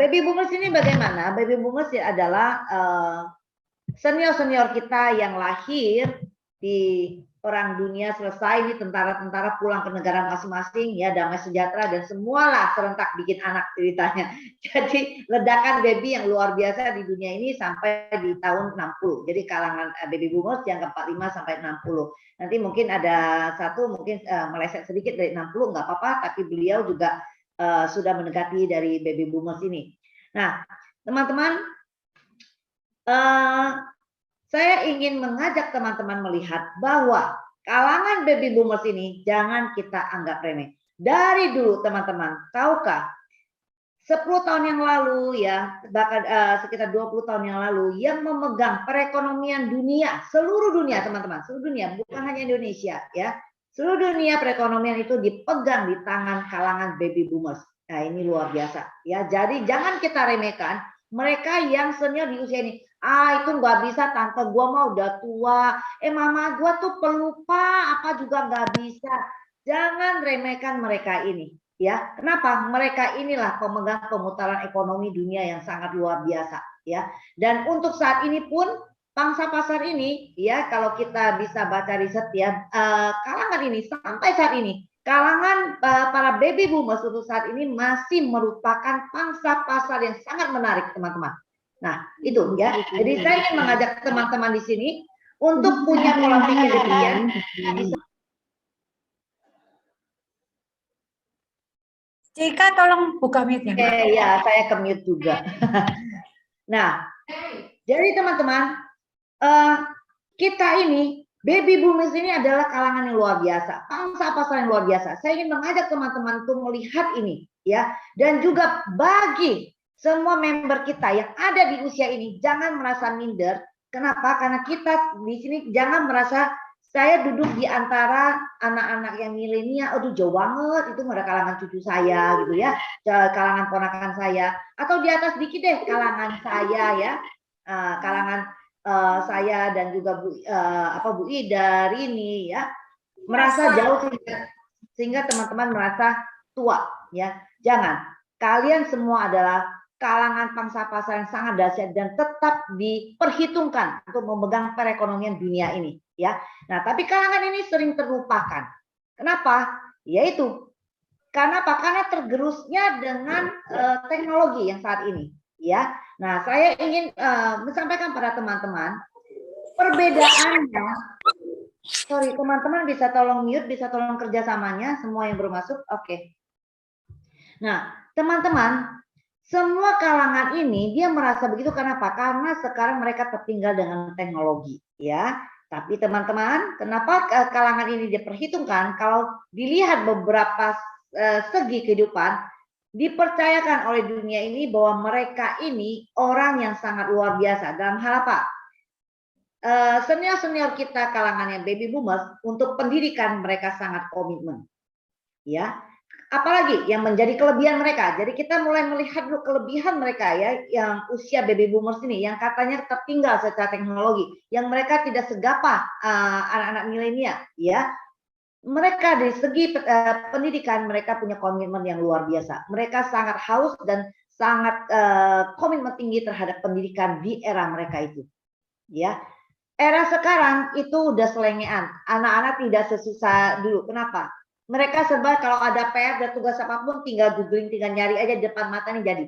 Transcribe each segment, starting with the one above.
baby boomers ini bagaimana? Baby boomers adalah senior-senior kita yang lahir di perang dunia selesai, ini tentara-tentara pulang ke negara masing-masing, ya damai sejahtera dan semualah serentak bikin anak ceritanya. Jadi ledakan baby yang luar biasa di dunia ini sampai di tahun 60. Jadi kalangan baby boomers yang ke 45 sampai 60. Nanti mungkin ada satu mungkin meleset sedikit dari 60 nggak apa-apa, tapi beliau juga sudah mendekati dari baby boomers ini. Nah, teman-teman, saya ingin mengajak teman-teman melihat bahwa kalangan baby boomers ini jangan kita anggap remeh. Dari dulu teman-teman, tahukah 10 tahun yang lalu ya, bahkan sekitar 20 tahun yang lalu yang memegang perekonomian dunia, seluruh dunia teman-teman, seluruh dunia, bukan hanya Indonesia ya. Seluruh dunia perekonomian itu dipegang di tangan kalangan baby boomers. Nah, ini luar biasa ya. Jadi jangan kita remehkan mereka yang senior di usia ini. Itu nggak bisa, tante gua mah udah tua, mama gua tuh pelupa, apa juga nggak bisa. Jangan remehkan mereka ini ya. Kenapa? Mereka inilah pemegang pemutaran ekonomi dunia yang sangat luar biasa ya. Dan untuk saat ini pun pangsa pasar ini ya, kalau kita bisa baca riset ya, kalangan ini sampai saat ini kalangan para baby boomers untuk saat ini masih merupakan pangsa pasar yang sangat menarik teman-teman. Nah, itu ya. Jadi saya ingin mengajak teman-teman di sini untuk punya pola pikir demikian. Cika, tolong buka mute-nya. Ya, saya ke mute juga. Nah, jadi teman-teman, kita ini baby boomers ini adalah kalangan yang luar biasa, pangsa pasar yang luar biasa. Saya ingin mengajak teman-teman untuk melihat ini, ya, dan juga bagi semua member kita yang ada di usia ini, jangan merasa minder. Kenapa? Karena kita di sini jangan merasa saya duduk di antara anak-anak yang milenial, aduh jauh banget, itu ada kalangan cucu saya gitu ya, kalangan ponakan saya, atau di atas dikit deh kalangan saya ya, kalangan saya dan juga Bu Ida, Rini ya, merasa jauh sehingga teman-teman merasa tua ya. Jangan, kalian semua adalah kalangan pangsa pasar yang sangat dahsyat dan tetap diperhitungkan untuk memegang perekonomian dunia ini ya. Nah, tapi kalangan ini sering terlupakan. Kenapa? Yaitu karena apa? Karena tergerusnya dengan teknologi yang saat ini ya. Nah, saya ingin menyampaikan pada teman-teman perbedaannya. Sorry, teman-teman bisa tolong mute, bisa tolong kerjasamanya semua yang baru masuk. Oke. Nah, teman-teman, semua kalangan ini dia merasa begitu kenapa? Karena sekarang mereka tertinggal dengan teknologi, ya. Tapi teman-teman, kenapa kalangan ini diperhitungkan? Kalau dilihat beberapa segi kehidupan, dipercayakan oleh dunia ini bahwa mereka ini orang yang sangat luar biasa. Dalam hal apa? Senior-senior kita kalangan yang baby boomers untuk pendidikan mereka sangat komitmen, ya. Apalagi yang menjadi kelebihan mereka. Jadi kita mulai melihat dulu kelebihan mereka ya, yang usia baby boomers ini, yang katanya tertinggal secara teknologi, yang mereka tidak segapah anak-anak milenial, ya. Mereka dari segi pendidikan mereka punya komitmen yang luar biasa. Mereka sangat haus dan sangat komitmen tinggi terhadap pendidikan di era mereka itu, ya. Era sekarang itu udah selengean. Anak-anak tidak sesusah dulu. Kenapa? Mereka serba kalau ada PR dan tugas apapun tinggal googling, tinggal nyari aja di depan mata nih jadi.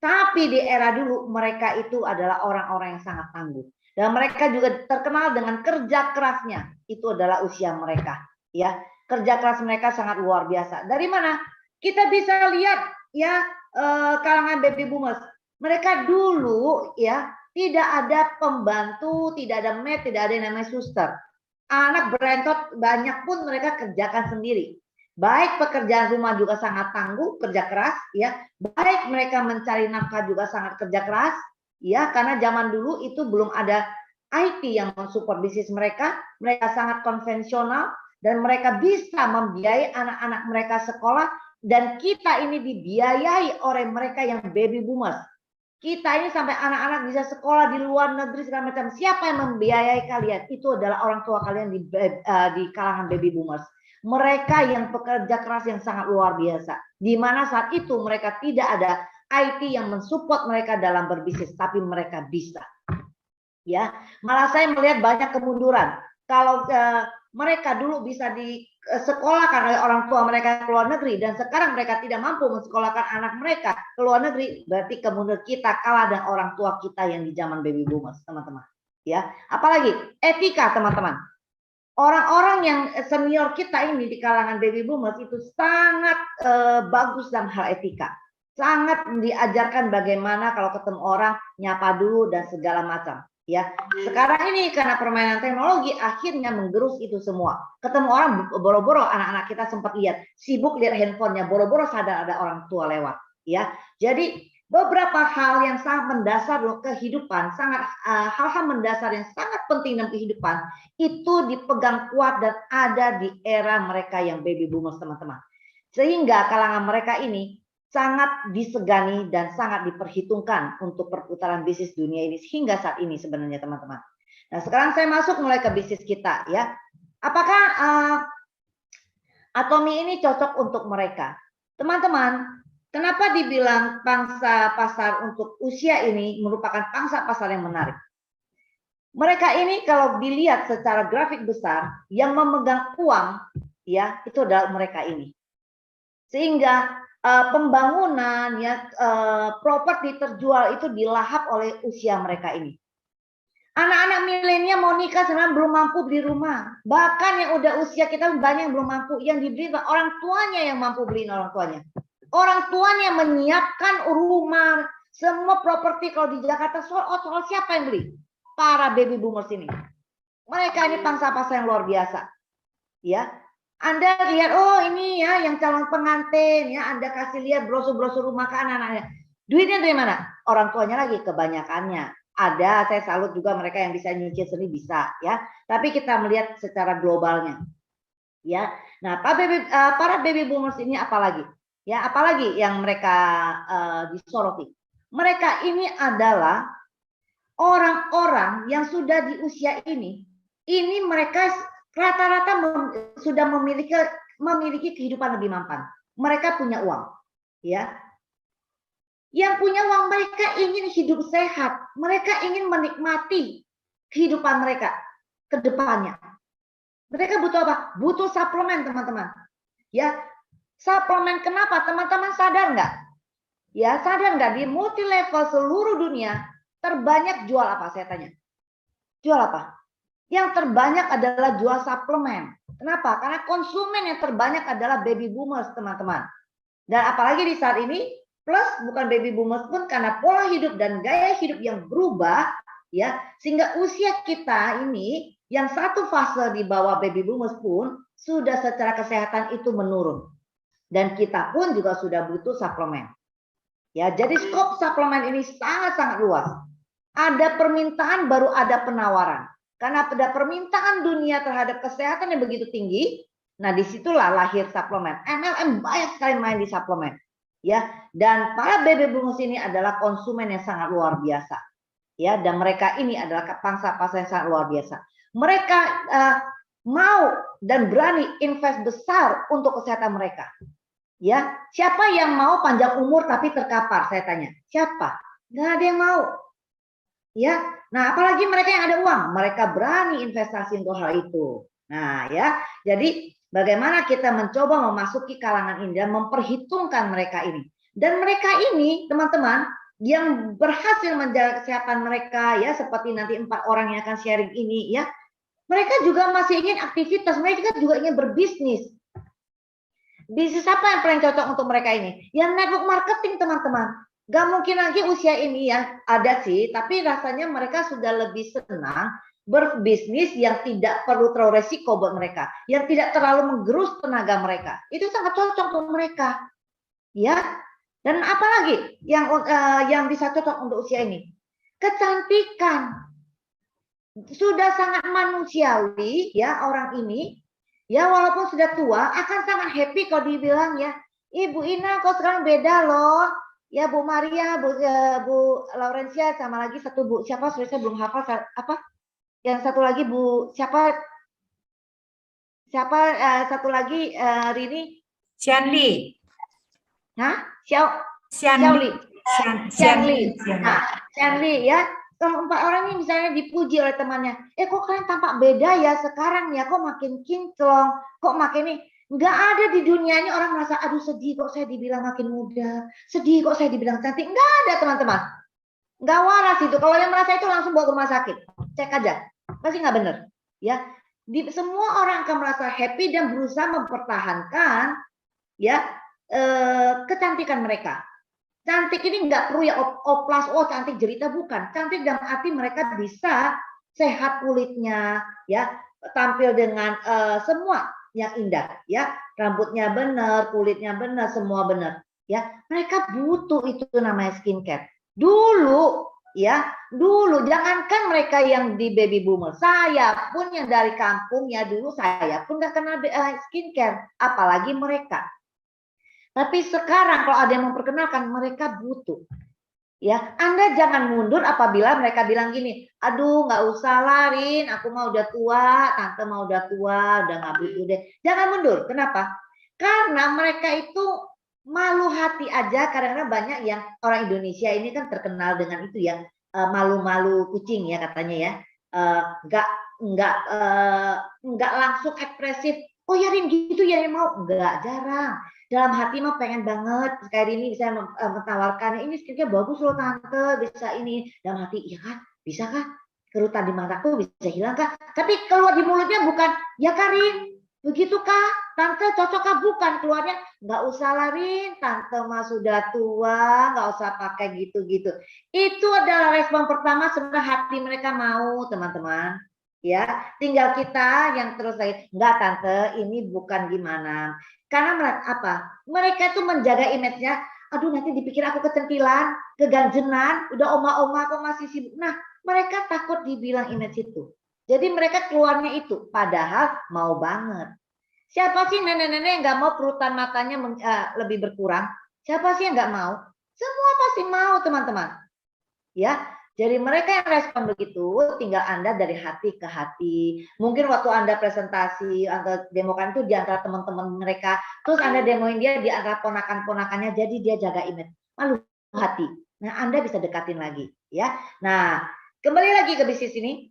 Tapi di era dulu mereka itu adalah orang-orang yang sangat tangguh. Dan mereka juga terkenal dengan kerja kerasnya. Itu adalah usia mereka, ya. Kerja keras mereka sangat luar biasa. Dari mana? Kita bisa lihat ya, kalangan baby boomers. Mereka dulu ya tidak ada pembantu, tidak ada maid, tidak ada yang namanya suster. Anak berentot banyak pun mereka kerjakan sendiri. Baik pekerjaan rumah juga sangat tangguh, kerja keras, ya. Baik mereka mencari nafkah juga sangat kerja keras, ya. Karena zaman dulu itu belum ada IT yang mensupport bisnis mereka. Mereka sangat konvensional dan mereka bisa membiayai anak-anak mereka sekolah. Dan kita ini dibiayai oleh mereka yang baby boomers. Kita ini sampai anak-anak bisa sekolah di luar negeri segala macam. Siapa yang membiayai kalian? Itu adalah orang tua kalian di kalangan baby boomers. Mereka yang pekerja keras yang sangat luar biasa. Di mana saat itu mereka tidak ada IT yang mensupport mereka dalam berbisnis, tapi mereka bisa. Ya, malah saya melihat banyak kemunduran. Kalau mereka dulu bisa disekolahkan oleh orang tua mereka ke luar negeri dan sekarang mereka tidak mampu mensekolahkan anak mereka ke luar negeri, berarti kemunduran kita kalah dengan orang tua kita yang di zaman baby boomers, teman-teman. Ya, apalagi etika, teman-teman. Orang-orang yang senior kita ini di kalangan baby boomers itu sangat bagus dalam hal etika. Sangat diajarkan bagaimana kalau ketemu orang nyapa dulu dan segala macam. Ya, sekarang ini karena permainan teknologi akhirnya menggerus itu semua. Ketemu orang boro-boro, anak-anak kita sempat lihat sibuk lihat handphonenya, boro-boro sadar ada orang tua lewat. Ya, jadi beberapa hal yang sangat mendasar loh kehidupan, sangat hal-hal mendasar yang sangat penting dalam kehidupan itu dipegang kuat dan ada di era mereka yang baby boomers, teman-teman. Sehingga kalangan mereka ini sangat disegani dan sangat diperhitungkan untuk perputaran bisnis dunia ini hingga saat ini sebenarnya, teman-teman. Nah, sekarang saya masuk mulai ke bisnis kita, ya. Apakah Atomy ini cocok untuk mereka? Teman-teman, kenapa dibilang pangsa pasar untuk usia ini merupakan pangsa pasar yang menarik? Mereka ini kalau dilihat secara grafik besar, yang memegang uang, ya, itu adalah mereka ini. Sehingga pembangunan, ya, properti terjual itu dilahap oleh usia mereka ini. Anak-anak milenial mau nikah sebenarnya belum mampu beli rumah. Bahkan yang udah usia kita banyak yang belum mampu. Yang dibeli orang tuanya yang mampu beliin orang tuanya. Orang tuanya menyiapkan rumah, semua properti kalau di Jakarta soal siapa yang beli? Para baby boomers ini. Mereka ini pangsa pasar yang luar biasa. Ya. Anda lihat, oh ini ya yang calon pengantin, ya Anda kasih lihat brosur-brosur rumah ke anak-anaknya. Duitnya dari mana? Orang tuanya lagi kebanyakannya. Ada, saya salut juga mereka yang bisa nyuci sendiri bisa, ya. Tapi kita melihat secara globalnya, ya. Nah, para baby boomers ini apalagi, ya, apalagi yang mereka disoroti. Mereka ini adalah orang-orang yang sudah di usia ini mereka rata-rata sudah memiliki kehidupan lebih mapan. Mereka punya uang, ya. Yang punya uang, mereka ingin hidup sehat. Mereka ingin menikmati kehidupan mereka ke depannya. Mereka butuh apa? Butuh suplemen, teman-teman. Ya, suplemen kenapa? Teman-teman sadar nggak? Ya, sadar nggak di multi level seluruh dunia terbanyak jual apa? Saya tanya. Jual apa? Yang terbanyak adalah jual suplemen. Kenapa? Karena konsumen yang terbanyak adalah baby boomers, teman-teman. Dan apalagi di saat ini, plus bukan baby boomers pun karena pola hidup dan gaya hidup yang berubah, ya, sehingga usia kita ini yang satu fase di bawah baby boomers pun sudah secara kesehatan itu menurun. Dan kita pun juga sudah butuh suplemen. Ya, jadi skop suplemen ini sangat-sangat luas. Ada permintaan baru ada penawaran. Karena pada permintaan dunia terhadap kesehatan yang begitu tinggi, nah disitulah lahir suplemen. MLM banyak sekali main di suplemen, ya. Dan para baby boomers ini adalah konsumen yang sangat luar biasa, ya. Dan mereka ini adalah pangsa pasar yang sangat luar biasa. Mereka mau dan berani invest besar untuk kesehatan mereka, ya. Siapa yang mau panjang umur tapi terkapar? Saya tanya, siapa? Nggak ada yang mau. Ya, nah apalagi mereka yang ada uang, mereka berani investasi untuk hal itu. Nah, ya, jadi bagaimana kita mencoba memasuki kalangan ini dan memperhitungkan mereka ini. Dan mereka ini, teman-teman, yang berhasil menjaga kesehatan mereka, ya, seperti nanti 4 orang yang akan sharing ini, ya, mereka juga masih ingin aktivitas, mereka juga ingin berbisnis. Bisnis apa yang paling cocok untuk mereka ini? Yang network marketing, teman-teman. Gak mungkin lagi usia ini ya, ada sih, tapi rasanya mereka sudah lebih senang berbisnis yang tidak perlu terlalu resiko buat mereka, yang tidak terlalu menggerus tenaga mereka. Itu sangat cocok untuk mereka, ya. Dan apalagi yang bisa cocok untuk usia ini? Kecantikan. Sudah sangat manusiawi ya orang ini, ya walaupun sudah tua akan sangat happy kalau dibilang ya, Ibu Ina kok sekarang beda loh. Ya Bu Maria, Bu Laurencia, sama lagi satu Bu siapa? Saya belum hafal apa? Yang satu lagi Bu siapa? Satu lagi Rini? Xianli. Hah? Xianli. Xianli. Nah, Xianli ya. Kalau 4 orang ini misalnya dipuji oleh temannya, kok kalian tampak beda ya sekarang ya, kok makin kinclong, kok makin ini. Nggak ada di dunia ini orang merasa, aduh sedih kok saya dibilang makin muda, sedih kok saya dibilang cantik. Nggak ada teman-teman. Nggak waras itu. Kalau yang merasa itu langsung bawa ke rumah sakit. Cek aja. Pasti nggak benar. Ya. Semua orang akan merasa happy dan berusaha mempertahankan ya kecantikan mereka. Cantik ini nggak perlu ya oplas, cantik jelita, bukan. Cantik dalam arti mereka bisa sehat kulitnya, ya, tampil dengan semua yang indah, ya, rambutnya benar, kulitnya benar, semua benar, ya. Mereka butuh itu namanya skincare. Dulu, ya, jangankan mereka yang di baby boomer, saya pun yang dari kampung ya dulu saya pun nggak kenal skincare, apalagi mereka. Tapi sekarang kalau ada yang memperkenalkan, mereka butuh. Ya, Anda jangan mundur apabila mereka bilang gini, aduh nggak usah larin, aku mau udah tua, tante mau udah tua, udah nggak butuh deh. Jangan mundur, kenapa? Karena mereka itu malu hati aja, kadang-kadang banyak yang orang Indonesia ini kan terkenal dengan itu ya, malu-malu kucing ya katanya ya, nggak langsung ekspresif. Oh ya Rin gitu ya yang mau, nggak, jarang. Dalam hati mah pengen banget kayak ini bisa menawarkan ini skincare bagus loh tante, bisa ini. Dalam hati iya kan, bisa kah? Kerutan di mataku bisa hilang kah? Tapi keluar di mulutnya bukan ya Karin, begitu kah? Tante cocok kah? Bukan, keluarnya nggak usah larin, tante mah sudah tua, nggak usah pakai gitu-gitu. Itu adalah respon pertama sebenarnya hati mereka mau teman-teman. Ya, tinggal kita yang terus lagi nggak tante, ini bukan gimana. Karena apa? Mereka itu menjaga image-nya. Aduh nanti dipikir aku kecentilan, keganjenan, udah oma-oma kok masih sibuk. Nah, mereka takut dibilang image itu. Jadi mereka keluarnya itu, padahal mau banget. Siapa sih nenek-nenek yang nggak mau perutan matanya lebih berkurang? Siapa sih yang nggak mau? Semua pasti mau teman-teman. Ya, jadi mereka yang respon begitu, tinggal Anda dari hati ke hati. Mungkin waktu Anda presentasi, Anda demokan itu di antara teman-teman mereka, terus Anda demoin dia di antara ponakan-ponakannya, jadi dia jaga image. Malu hati. Nah, Anda bisa dekatin lagi, ya. Nah, kembali lagi ke bisnis ini.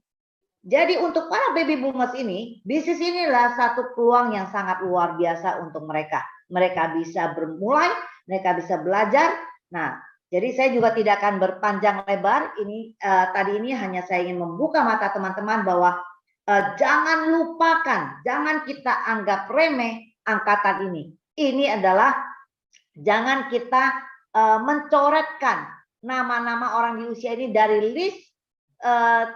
Jadi untuk para baby boomers ini, bisnis inilah satu peluang yang sangat luar biasa untuk mereka. Mereka bisa bermulai, mereka bisa belajar. Nah, jadi saya juga tidak akan berpanjang lebar. Ini tadi ini hanya saya ingin membuka mata teman-teman bahwa jangan lupakan, jangan kita anggap remeh angkatan ini. Ini adalah jangan kita mencoretkan nama-nama orang di usia ini dari list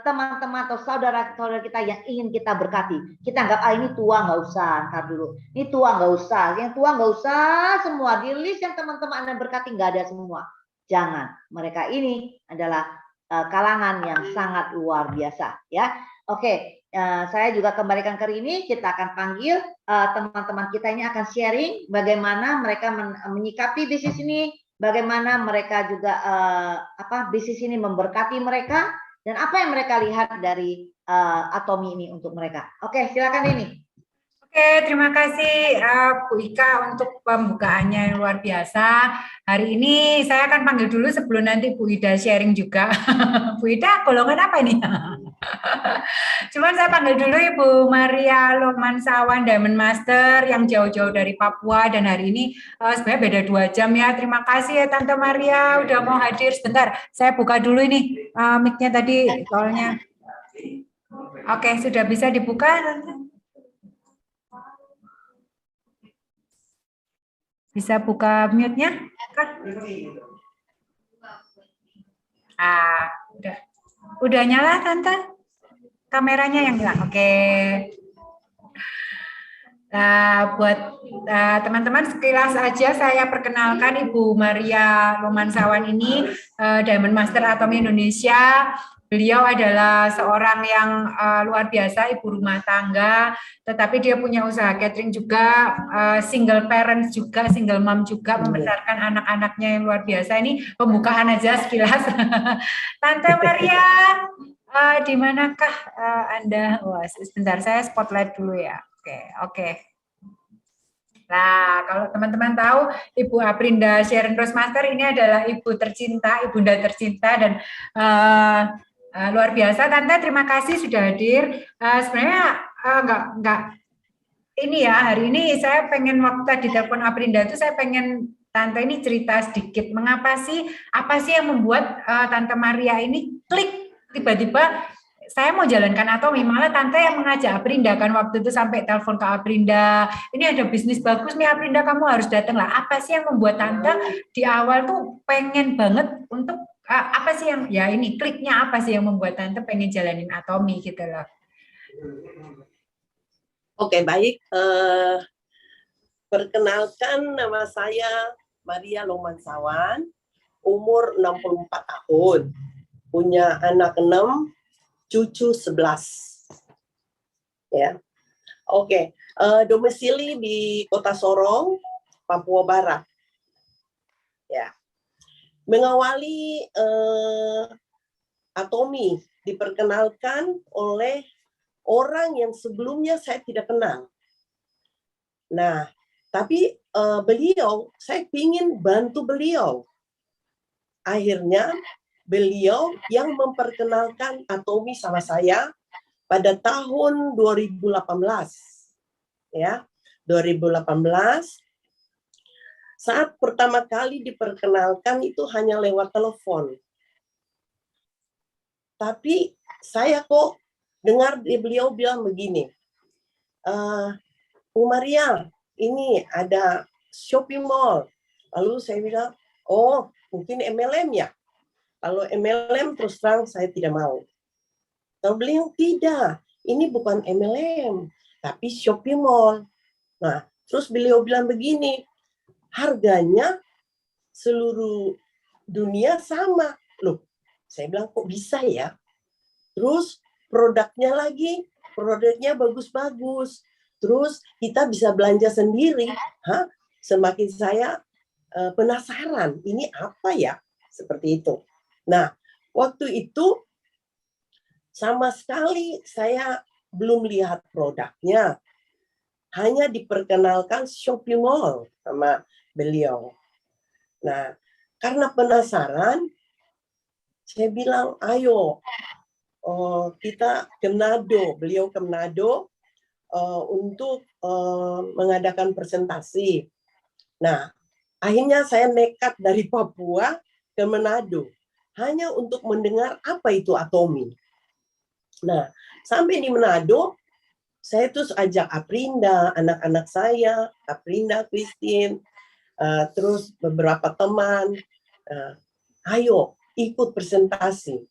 teman-teman atau saudara-saudara kita yang ingin kita berkati. Kita anggap ini tua nggak usah, ntar dulu. Ini tua nggak usah, yang tua nggak usah semua di list yang teman-teman Anda berkati nggak ada semua. Jangan, mereka ini adalah kalangan yang sangat luar biasa ya. Oke, saya juga kembalikan ke Rini, kita akan panggil teman-teman kita ini akan sharing bagaimana mereka menyikapi bisnis ini, bagaimana mereka juga bisnis ini memberkati mereka, dan apa yang mereka lihat dari Atomi ini untuk mereka. Oke, silakan Rini. Oke, terima kasih Bu Ika untuk pembukaannya yang luar biasa. Hari ini saya akan panggil dulu sebelum nanti Bu Ida sharing juga. Bu Ida, golongan apa ini? Cuman saya panggil dulu Ibu Maria Lomansawan Diamond Master yang jauh-jauh dari Papua, dan hari ini sebenarnya beda 2 jam ya. Terima kasih ya Tante Maria udah mau hadir. Sebentar, saya buka dulu ini mic-nya tadi soalnya. Oke, sudah bisa dibuka Tante? Bisa buka mute-nya? Udah nyala Tante? Kameranya yang nyala. Oke. Nah, buat teman-teman sekilas aja saya perkenalkan Ibu Maria Lomansawan ini Diamond Master Atomi Indonesia. Beliau adalah seorang yang luar biasa, ibu rumah tangga, tetapi dia punya usaha catering juga, single parents juga, single mom juga, membesarkan anak-anaknya yang luar biasa. Ini pembukaan aja sekilas. Tante Maria, di manakah Anda? Wah, sebentar saya spotlight dulu ya. Oke. Nah, kalau teman-teman tahu, Ibu Aprinda Sharon Rosmaster ini adalah ibu tercinta, ibunda tercinta, dan luar biasa. Tante, terima kasih sudah hadir. Sebenarnya nggak ini ya, hari ini saya pengen waktu tadi telepon Aprinda itu saya pengen Tante ini cerita sedikit. Mengapa sih, apa sih yang membuat Tante Maria ini klik tiba-tiba saya mau jalankan atomi, malah Tante yang mengajak Aprinda kan waktu itu sampai telepon ke Aprinda, ini ada bisnis bagus nih Aprinda, kamu harus datang lah. Apa sih yang membuat Tante di awal tuh pengen banget untuk apa sih yang ya ini kliknya apa sih yang membuat Tante pengen jalanin atomi gitu loh. Oke, baik. Perkenalkan, nama saya Maria Lomansawan, umur 64 tahun, punya anak 6, cucu 11. Ya, oke. Domisili di Kota Sorong, Papua Barat. Ya, mengawali atomi diperkenalkan oleh orang yang sebelumnya saya tidak kenal. Nah, tapi beliau, saya ingin bantu beliau. Akhirnya, beliau yang memperkenalkan atomi sama saya pada tahun 2018. Ya, 2018. Saat pertama kali diperkenalkan itu hanya lewat telepon. Tapi saya kok dengar beliau bilang begini, Bu Maria, ini ada shopping mall. Lalu saya bilang, oh mungkin MLM ya. Kalau MLM terus terang saya tidak mau. Lalu beliau tidak, ini bukan MLM, tapi shopping mall. Nah, terus beliau bilang begini, harganya seluruh dunia sama. Loh, saya bilang kok bisa ya? Terus produknya lagi, produknya bagus-bagus. Terus kita bisa belanja sendiri. Semakin saya penasaran, ini apa ya? Seperti itu. Nah, waktu itu sama sekali saya belum lihat produknya. Hanya diperkenalkan shopping mall sama beliau. Nah, karena penasaran, saya bilang, ayo, kita ke Manado, beliau ke Manado untuk mengadakan presentasi. Nah, akhirnya saya nekat dari Papua ke Manado hanya untuk mendengar apa itu atomi. Nah, sampai di Manado, saya terus ajak Aprinda, anak-anak saya, Aprinda, Christine, terus beberapa teman, ayo ikut presentasi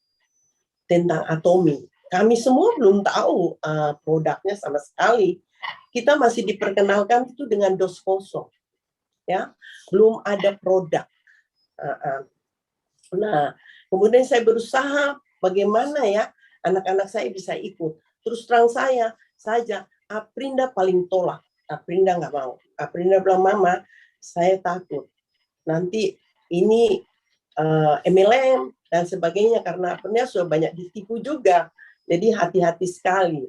tentang atomi. Kami semua belum tahu produknya sama sekali. Kita masih diperkenalkan itu dengan dos kosong, ya, belum ada produk. Nah, kemudian saya berusaha bagaimana ya anak-anak saya bisa ikut. Terus terang saya saja, Aprinda paling tolak. Aprinda nggak mau. Aprinda bilang, Mama, saya takut. Nanti ini MLM dan sebagainya, karena Aprinda sudah banyak ditipu juga. Jadi hati-hati sekali.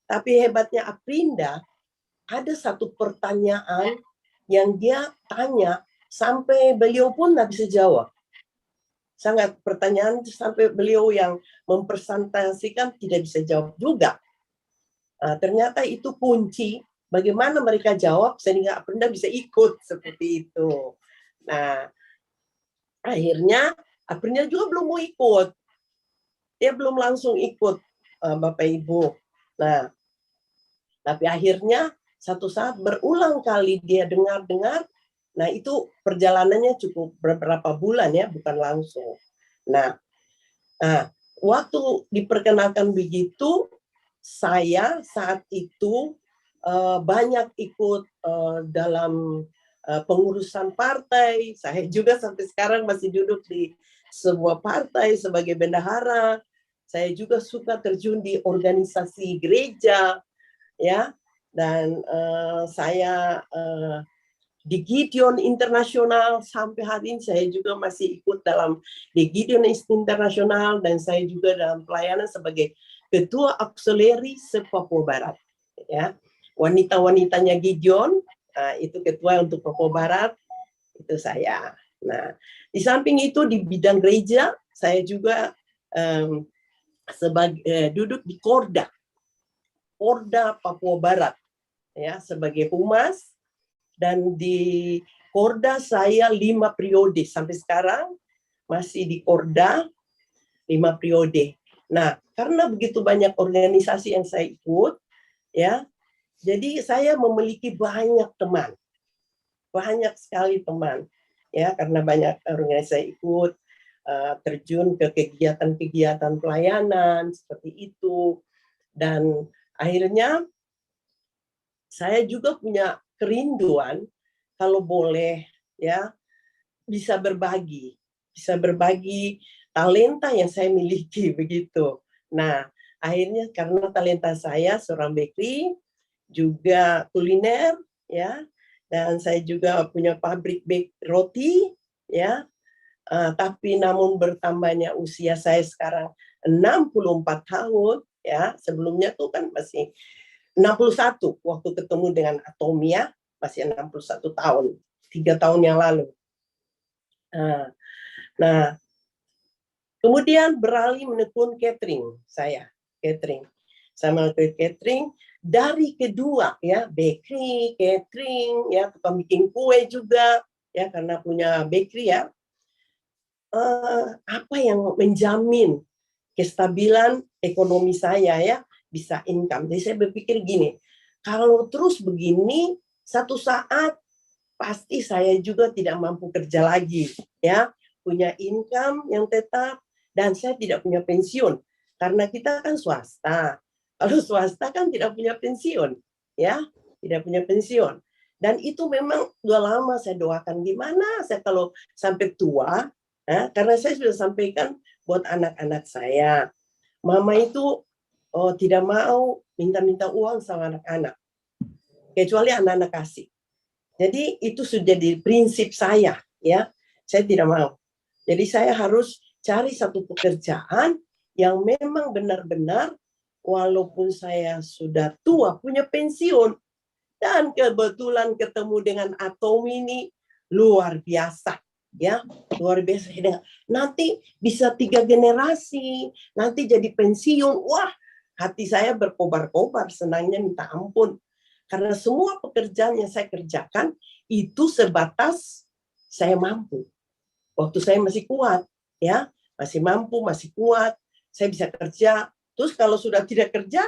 Tapi hebatnya Aprinda, ada satu pertanyaan yang dia tanya sampai beliau pun nggak bisa jawab. Sangat pertanyaan sampai beliau yang mempresentasikan tidak bisa jawab juga. Ternyata itu kunci bagaimana mereka jawab sehingga Aprinda bisa ikut seperti itu. Nah, akhirnya Aprinda juga belum mau ikut. Dia belum langsung ikut, Bapak Ibu. Nah, tapi akhirnya satu saat berulang kali dia dengar-dengar. Nah, itu perjalanannya cukup beberapa bulan ya, bukan langsung. Nah, waktu diperkenalkan begitu, saya saat itu banyak ikut dalam pengurusan partai. Saya juga sampai sekarang masih duduk di sebuah partai sebagai bendahara. Saya juga suka terjun di organisasi gereja, ya. Dan saya di Gideon Internasional sampai hari ini saya juga masih ikut dalam di Gideon Internasional, dan saya juga dalam pelayanan sebagai ketua auxiliary se-Papua Barat. Ya, wanita-wanitanya Gideon itu ketua untuk Papua Barat, itu saya. Nah, di samping itu di bidang gereja, saya juga duduk di Korda Papua Barat, ya, sebagai humas. Dan di Korda saya 5 periode sampai sekarang masih di Korda 5 periode. Nah, karena begitu banyak organisasi yang saya ikut, ya, jadi saya memiliki banyak sekali teman, ya, karena banyak organisasi saya ikut, terjun ke kegiatan-kegiatan pelayanan seperti itu, dan akhirnya saya juga punya kerinduan kalau boleh, ya, bisa berbagi talenta yang saya miliki begitu. Nah, akhirnya karena talenta saya seorang bakery, juga kuliner, ya, dan saya juga punya pabrik bake roti, ya. Tapi namun bertambahnya usia saya sekarang 64 tahun, ya. Sebelumnya tuh kan masih 61 waktu ketemu dengan Atomia, masih 61 tahun, 3 tahun yang lalu. Nah, kemudian beralih menekun catering, saya sama catering dari kedua, ya, bakery, catering, ya, tukang bikin kue juga, ya, karena punya bakery, ya. Apa yang menjamin kestabilan ekonomi saya, ya, bisa income. Jadi saya berpikir gini, kalau terus begini, satu saat pasti saya juga tidak mampu kerja lagi, ya, punya income yang tetap, dan saya tidak punya pensiun, karena kita kan swasta. Kalau swasta kan tidak punya pensiun, ya, tidak punya pensiun. Dan itu memang sudah lama saya doakan, gimana saya kalau sampai tua, ya, karena saya sudah sampaikan buat anak-anak saya, mama itu tidak mau minta-minta uang sama anak-anak, kecuali anak-anak kasih. Jadi itu sudah jadi prinsip saya, ya, saya tidak mau. Jadi saya harus cari satu pekerjaan yang memang benar-benar walaupun saya sudah tua, punya pensiun. Dan kebetulan ketemu dengan Atomi ini luar biasa, ya, luar biasa. Nanti bisa 3 generasi, nanti jadi pensiun. Wah, hati saya berkobar-kobar, senangnya minta ampun. Karena semua pekerjaan yang saya kerjakan itu sebatas saya mampu. Waktu saya masih kuat, ya, masih mampu, masih kuat, saya bisa kerja. Terus kalau sudah tidak kerja,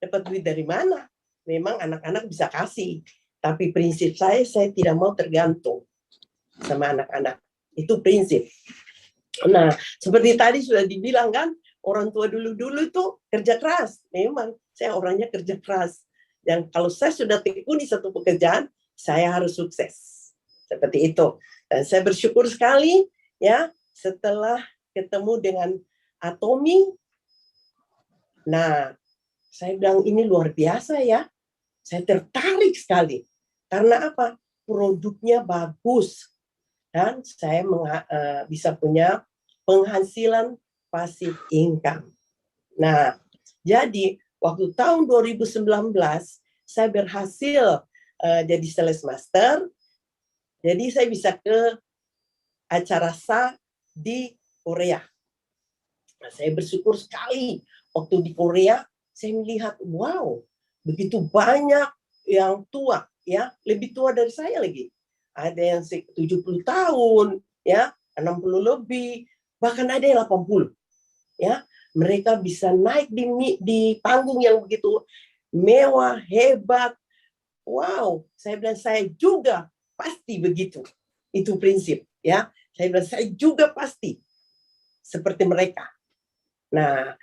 dapat duit dari mana? Memang anak-anak bisa kasih, tapi prinsip saya tidak mau tergantung sama anak-anak. Itu prinsip. Nah, seperti tadi sudah dibilang kan, orang tua dulu-dulu itu kerja keras. Memang saya orangnya kerja keras. Dan kalau saya sudah tekuni satu pekerjaan, saya harus sukses. Seperti itu. Dan saya bersyukur sekali, ya, setelah ketemu dengan Atomi. Nah, saya bilang ini luar biasa, ya. Saya tertarik sekali. Karena apa? Produknya bagus. Dan saya bisa punya penghasilan passive income. Nah, jadi waktu tahun 2019 saya berhasil jadi sales master. Jadi saya bisa ke acara SA di Korea. Nah, saya bersyukur sekali waktu di Korea saya melihat, wow, begitu banyak yang tua, ya, lebih tua dari saya lagi. Ada yang 70 tahun, ya, 60 lebih, bahkan ada yang 80. Ya, mereka bisa naik di panggung yang begitu mewah, hebat. Wow, saya bilang saya juga pasti begitu. Itu prinsip, ya. Saya bilang saya juga pasti seperti mereka. Nah,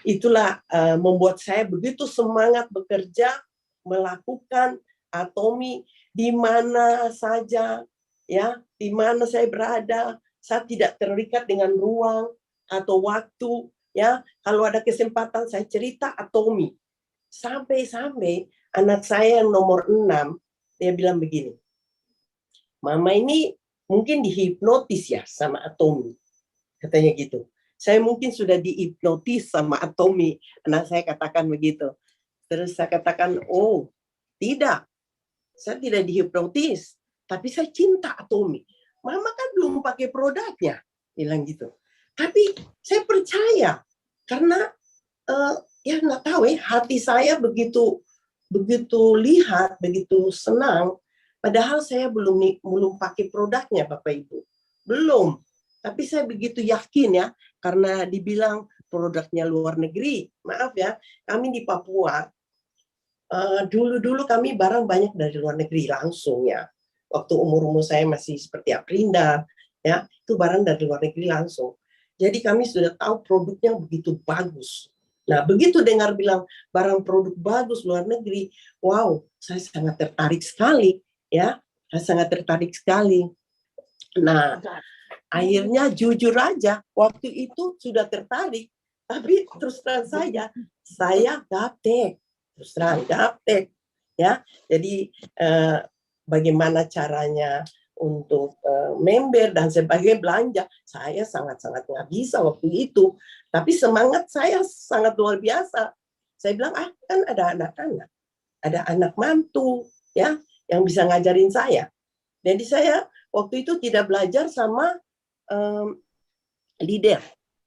itulah membuat saya begitu semangat bekerja, melakukan Atomi di mana saja, ya, di mana saya berada, saya tidak terikat dengan ruang atau waktu, ya. Kalau ada kesempatan saya cerita Atomi. Sampai-sampai anak saya yang nomor 6, dia bilang begini, Mama ini mungkin dihipnotis ya sama Atomi. Katanya gitu. Saya mungkin sudah dihipnotis sama Atomi. Anak saya katakan begitu. Terus saya katakan, oh tidak. saya tidak dihipnotis, tapi saya cinta Atomi. Mama kan belum pakai produknya, bilang gitu. Tapi saya percaya karena ya nggak tahu ya, hati saya begitu lihat, begitu senang. Padahal saya belum pakai produknya, Bapak Ibu, belum. Tapi saya begitu yakin ya, karena dibilang produknya luar negeri. Maaf ya, kami di Papua dulu kami barang banyak dari luar negeri langsung ya. Waktu umur saya masih seperti Aprinda, ya itu barang dari luar negeri langsung. Jadi kami sudah tahu produknya begitu bagus. Nah, begitu dengar bilang barang produk bagus luar negeri, wow, saya sangat tertarik sekali, ya, saya sangat tertarik sekali. Nah, akhirnya jujur aja, waktu itu sudah tertarik, tapi terus terang saja, saya gaptek, terus terang gaptek, ya. Jadi bagaimana caranya untuk member dan sebagai belanja, saya sangat-sangat nggak bisa waktu itu. Tapi semangat saya sangat luar biasa. Saya bilang, kan ada anak-anak, ada anak mantu, ya, yang bisa ngajarin saya. Jadi saya waktu itu tidak belajar sama leader,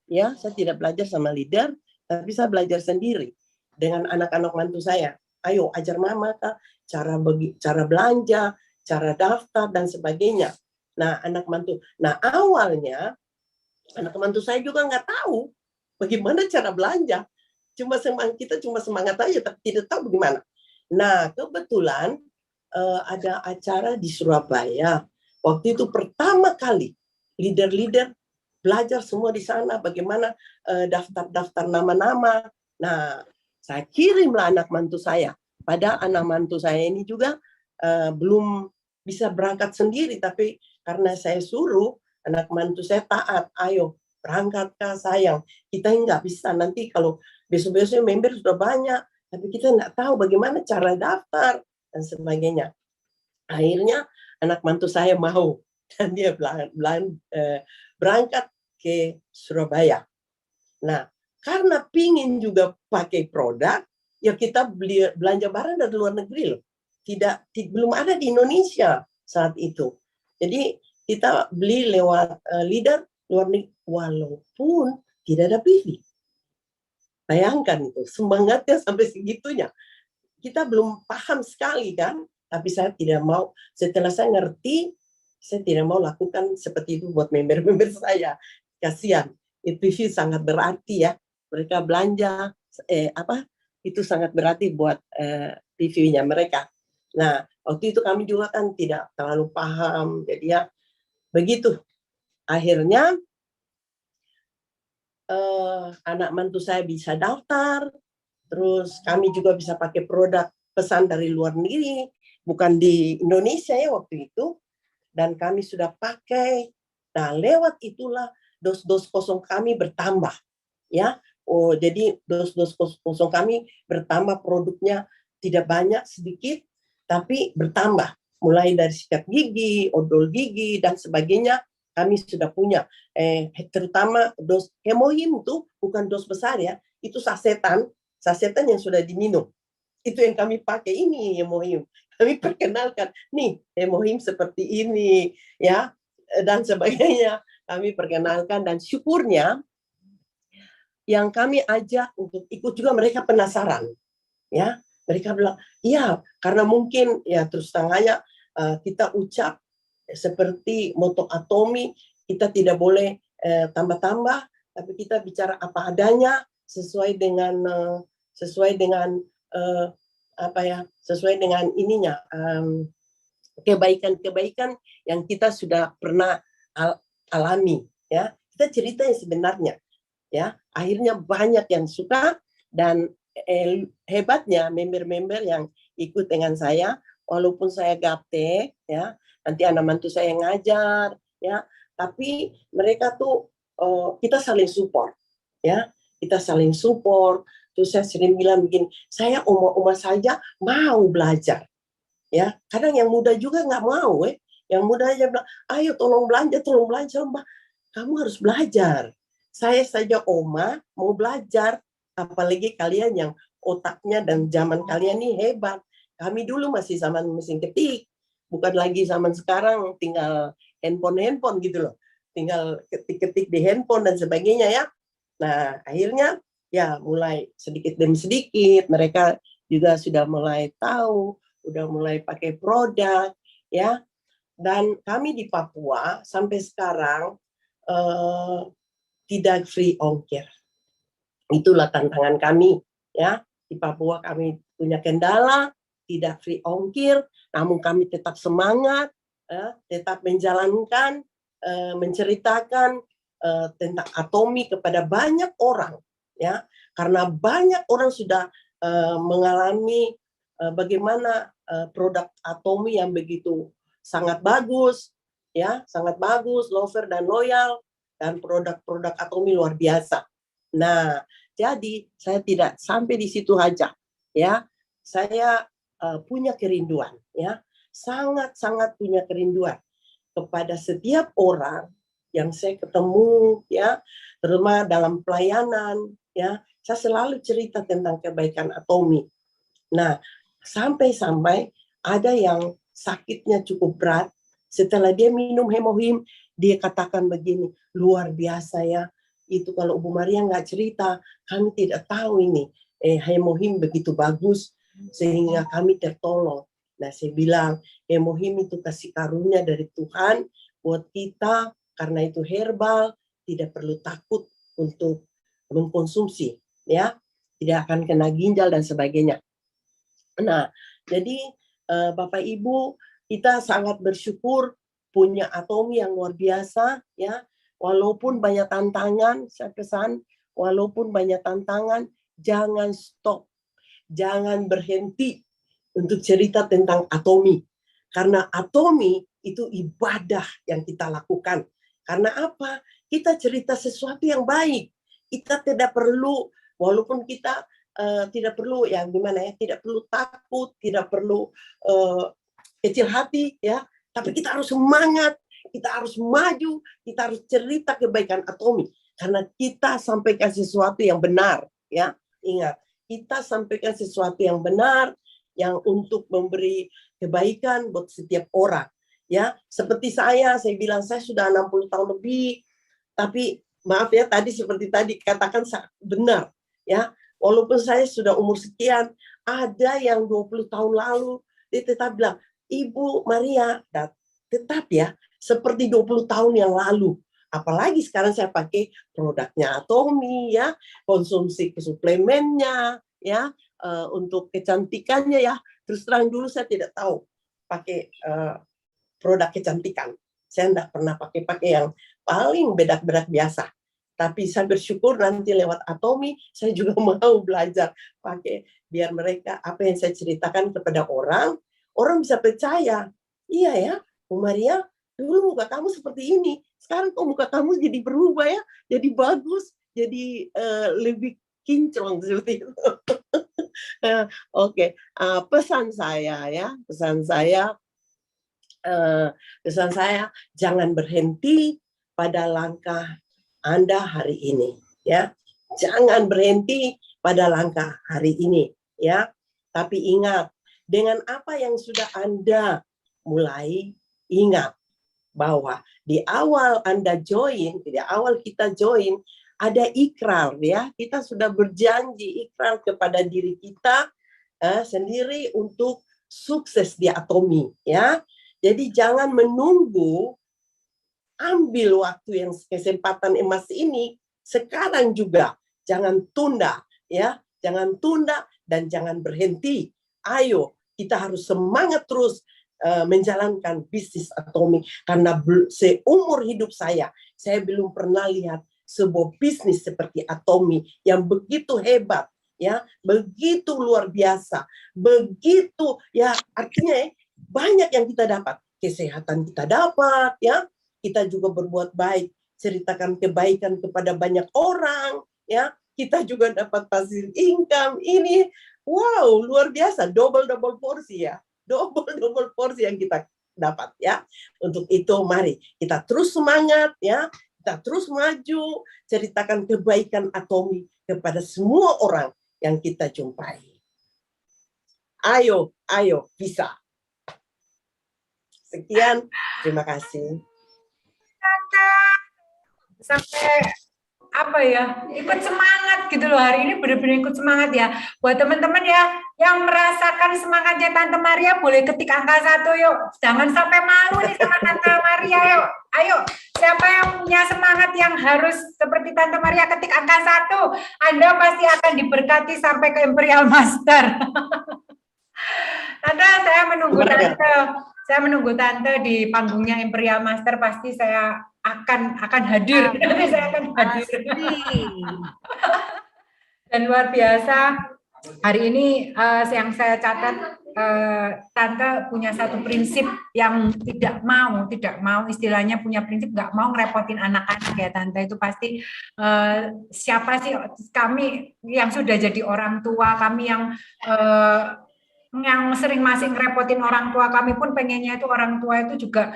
ya, saya tidak belajar sama leader, tapi saya belajar sendiri dengan anak-anak mantu saya. Ayo ajar mama kak, cara belanja, cara daftar dan sebagainya. Nah, anak mantu. Nah, awalnya anak mantu saya juga nggak tahu bagaimana cara belanja. Kita cuma semangat aja, tapi tidak tahu bagaimana. Nah, kebetulan ada acara di Surabaya. Waktu itu pertama kali leader-leader belajar semua di sana bagaimana daftar nama-nama. Nah, saya kirimlah anak mantu saya. Padahal anak mantu saya ini juga belum bisa berangkat sendiri, tapi karena saya suruh, anak mantu saya taat. Ayo, berangkat kak sayang. Kita nggak bisa nanti kalau besok-besok member sudah banyak, tapi kita nggak tahu bagaimana cara daftar dan sebagainya. Akhirnya anak mantu saya mau dan dia berangkat ke Surabaya. Nah, karena pingin juga pakai produk, ya kita belanja barang dari luar negeri loh. Belum ada di Indonesia saat itu. Jadi kita beli lewat leader luar negeri, walaupun tidak ada PV. Bayangkan itu, semangatnya sampai segitunya. Kita belum paham sekali kan, tapi saya tidak mau, setelah saya ngerti, saya tidak mau lakukan seperti itu buat member-member saya. Kasihan, PV sangat berarti ya. Mereka belanja, itu sangat berarti buat PV-nya mereka. Nah, waktu itu kami juga kan tidak terlalu paham, jadi ya begitu. Akhirnya anak mantu saya bisa daftar, terus kami juga bisa pakai produk pesan dari luar negeri, bukan di Indonesia ya waktu itu, dan kami sudah pakai. Nah, lewat itulah dos-dos kosong kami bertambah, ya. Oh, jadi dos-dos kosong kami bertambah, produknya tidak banyak, sedikit, tapi bertambah. Mulai dari sikat gigi, odol gigi, dan sebagainya, kami sudah punya. Terutama dos Hemohim itu bukan dos besar ya, itu sasetan yang sudah diminum. Itu yang kami pakai, ini Hemohim. Kami perkenalkan, nih Hemohim seperti ini, ya, dan sebagainya. Kami perkenalkan, dan syukurnya yang kami ajak untuk ikut juga mereka penasaran, ya. Mereka bilang, iya, karena mungkin ya terus tangannya kita ucap seperti moto Atomi, kita tidak boleh tambah-tambah, tapi kita bicara apa adanya sesuai dengan ininya, kebaikan-kebaikan yang kita sudah pernah alami, ya. Kita cerita yang sebenarnya, ya. Akhirnya banyak yang suka, dan hebatnya member-member yang ikut dengan saya, walaupun saya gaptek, ya, nanti anak mantu saya yang ngajar, ya, tapi mereka tuh kita saling support, ya, kita saling support. Terus saya sering bilang begini, saya oma-oma saja mau belajar, ya. Kadang yang muda juga nggak mau, yang muda aja bilang, ayo tolong belanja, Mbak. Kamu harus belajar. Saya saja oma mau belajar. Apalagi kalian yang otaknya dan zaman kalian ini hebat. Kami dulu masih zaman mesin ketik, bukan lagi zaman sekarang tinggal handphone gitu loh. Tinggal ketik-ketik di handphone dan sebagainya ya. Nah, akhirnya ya mulai sedikit demi sedikit mereka juga sudah mulai tahu, udah mulai pakai produk ya. Dan kami di Papua sampai sekarang tidak free ongkir. Itulah tantangan kami ya. Di Papua kami punya kendala, tidak free ongkir, namun kami tetap semangat, tetap menjalankan, menceritakan tentang Atomi kepada banyak orang, ya, karena banyak orang sudah mengalami bagaimana produk Atomi yang begitu sangat bagus, ya, sangat bagus, lover dan loyal, dan produk-produk Atomi luar biasa. Nah, jadi saya tidak sampai di situ aja, ya. Saya punya kerinduan, ya, sangat-sangat punya kerinduan kepada setiap orang yang saya ketemu, ya, terutama dalam pelayanan, ya. Saya selalu cerita tentang kebaikan Atomi. Nah, sampai-sampai ada yang sakitnya cukup berat, setelah dia minum hemohim, dia katakan begini, luar biasa ya. Itu kalau Ibu Maria nggak cerita, kami tidak tahu ini hemohim begitu bagus sehingga kami tertolong. Nah, saya bilang hemohim itu kasih karunia dari Tuhan buat kita, karena itu herbal, tidak perlu takut untuk mengkonsumsi, ya, tidak akan kena ginjal dan sebagainya. Nah, jadi Bapak Ibu, kita sangat bersyukur punya Atomi yang luar biasa, ya. Walaupun banyak tantangan, saya pesan, walaupun banyak tantangan, jangan stop, jangan berhenti untuk cerita tentang Atomi. Karena Atomi itu ibadah yang kita lakukan. Karena apa? Kita cerita sesuatu yang baik. Kita tidak perlu, walaupun kita tidak perlu, ya gimana ya, tidak perlu takut, tidak perlu kecil hati, ya. Tapi kita harus semangat, kita harus maju, kita harus cerita kebaikan Atomi. Karena kita sampaikan sesuatu yang benar, ya. Ingat, kita sampaikan sesuatu yang benar, yang untuk memberi kebaikan buat setiap orang, ya. Seperti saya bilang saya sudah 60 tahun lebih, tapi maaf ya, tadi seperti tadi katakan benar, ya. Walaupun saya sudah umur sekian, ada yang 20 tahun lalu dia tetap bilang, Ibu Maria, tetap ya, seperti 20 tahun yang lalu. Apalagi sekarang saya pakai produknya Atomi, ya, konsumsi suplemennya, ya, untuk kecantikannya, ya. Terus terang dulu saya tidak tahu pakai produk kecantikan. Saya tidak pernah pakai yang paling bedak-bedak biasa. Tapi saya bersyukur nanti lewat Atomi, saya juga mau belajar pakai, biar mereka apa yang saya ceritakan kepada orang bisa percaya. Iya ya, Bu Maria, dulu muka kamu seperti ini, sekarang kok muka kamu jadi berubah ya, jadi bagus, jadi lebih kinclong seperti itu. Oke, pesan saya ya, pesan saya jangan berhenti pada langkah Anda hari ini, ya. Jangan berhenti pada langkah hari ini, ya. Tapi ingat, dengan apa yang sudah Anda mulai, ingat bahwa di awal Anda join, di awal kita join, ada ikrar, ya. Kita sudah berjanji ikrar kepada diri kita sendiri untuk sukses di Atomi, ya. Jadi jangan menunggu, ambil waktu yang kesempatan emas ini sekarang juga, jangan tunda, ya, jangan tunda dan jangan berhenti. Ayo, kita harus semangat terus menjalankan bisnis Atomi, karena seumur hidup saya belum pernah lihat sebuah bisnis seperti Atomi yang begitu hebat, ya, begitu luar biasa, begitu, ya, artinya banyak yang kita dapat, kesehatan kita dapat, ya. Kita juga berbuat baik, ceritakan kebaikan kepada banyak orang, ya. Kita juga dapat passive income. Ini wow, luar biasa, double porsi, ya. Double porsi yang kita dapat, ya. Untuk itu mari kita terus semangat, ya. Kita terus maju, ceritakan kebaikan Atomi kepada semua orang yang kita jumpai. Ayo, bisa. Sekian, terima kasih. Tante, sampai apa ya, ikut semangat gitu loh, hari ini benar-benar ikut semangat ya. Buat teman-teman ya yang merasakan semangatnya Tante Maria, boleh ketik angka 1 yuk. Jangan sampai malu nih sama Tante Maria yuk. Ayo, siapa yang punya semangat yang harus seperti Tante Maria, ketik angka 1. Anda pasti akan diberkati sampai ke Imperial Master. Tante, saya menunggu Tante. Saya menunggu Tante di panggungnya Imperial Master, pasti saya akan hadir. Nanti saya akan hadir. Dan luar biasa, hari ini yang saya catat, Tante punya satu prinsip yang tidak mau istilahnya punya prinsip nggak mau ngerepotin anak-anak ya Tante. Itu pasti siapa sih kami yang sudah jadi orang tua, kami yang sering masih ngerepotin orang tua, kami pun pengennya itu orang tua itu juga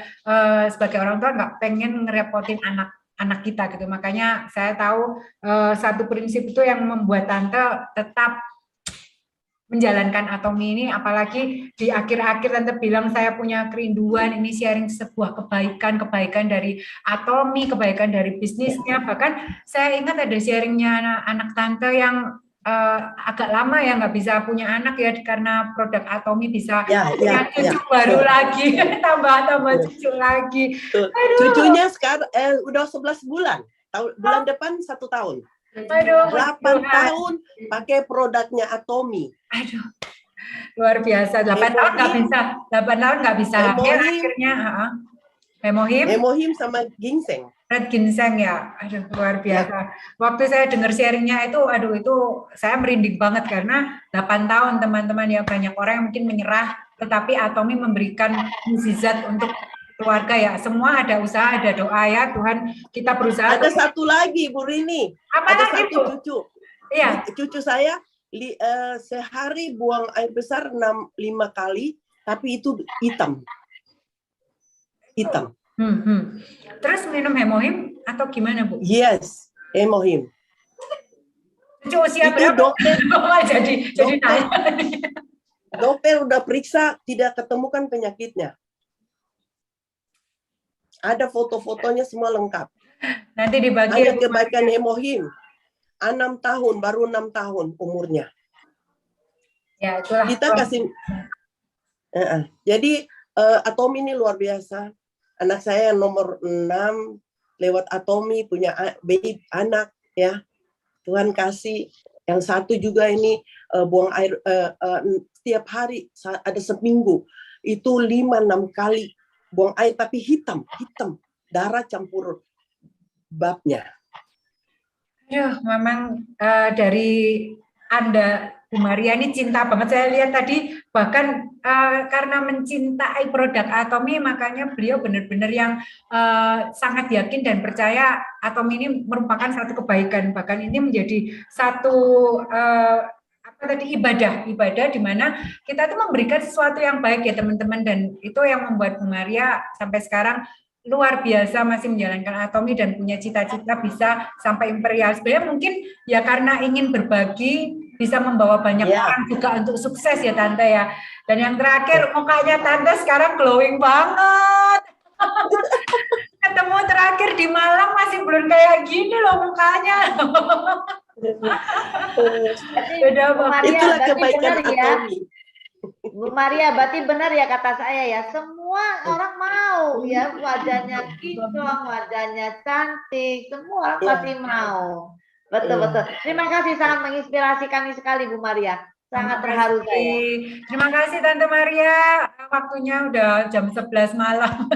sebagai orang tua nggak pengen ngerepotin anak kita gitu. Makanya saya tahu satu prinsip itu yang membuat Tante tetap menjalankan Atomi ini, apalagi di akhir-akhir Tante bilang saya punya kerinduan ini sharing sebuah kebaikan dari Atomi, kebaikan dari bisnisnya. Bahkan saya ingat ada sharingnya anak Tante yang agak lama ya nggak bisa punya anak ya karena produk Atomi bisa punya cucu baru lagi, tambah cucu lagi. Cucunya sekarang udah 11 bulan, bulan depan 1 tahun. 8 tahun pakai produknya Atomi. Aduh, luar biasa. 8 tahun nggak bisa akhirnya Hemohim sama ginseng. Red ginseng ya, aduh luar biasa. Waktu saya dengar sharingnya itu, itu saya merinding banget karena 8 tahun teman-teman ya, banyak orang yang mungkin menyerah, tetapi Atomi memberikan mukjizat untuk keluarga ya. Semua ada usaha, ada doa ya Tuhan. Kita berusaha. Ada satu lagi Bu Rini. Ada satu cucu. Iya. Cucu saya sehari buang air besar 5 kali, tapi itu hitam. Terus minum hemohim atau gimana Bu? Yes, hemohim. Cucu usia berapa? Dokter udah periksa, tidak ketemukan penyakitnya. Ada foto-fotonya semua lengkap. Nanti dibagi. Ada kebaikan hemohim. 6 tahun, baru 6 tahun umurnya. Ya, itulah. Kita kasih. Jadi Atomi ini luar biasa. Anak saya nomor 6 lewat Atomi punya anak ya. Tuhan kasih. Yang satu juga ini buang air setiap hari, ada seminggu itu 5-6 kali buang air, tapi hitam darah campur babnya. Memang dari Anda Bu Maria ini cinta banget, saya lihat tadi bahkan karena mencintai produk Atomi, makanya beliau benar-benar yang sangat yakin dan percaya Atomi ini merupakan satu kebaikan, bahkan ini menjadi satu ibadah di mana kita tuh memberikan sesuatu yang baik ya teman-teman, dan itu yang membuat Bu Maria sampai sekarang luar biasa masih menjalankan Atomi dan punya cita-cita bisa sampai imperial. Sebenarnya mungkin ya karena ingin berbagi, bisa membawa banyak orang juga untuk sukses ya Tante ya. Dan yang terakhir, mukanya Tante sekarang glowing banget. Ketemu terakhir di Malang masih belum kayak gini loh mukanya. Itulah kebaikan Atomi. Bu Maria, berarti benar ya kata saya ya, semua orang mau ya, wajahnya kinclong, wajahnya cantik, semua orang pasti mau. Betul. Terima kasih, sangat menginspirasi kami sekali Bu Maria. Sangat terharu saya. Terima kasih Tante Maria. Waktunya udah jam 11 malam.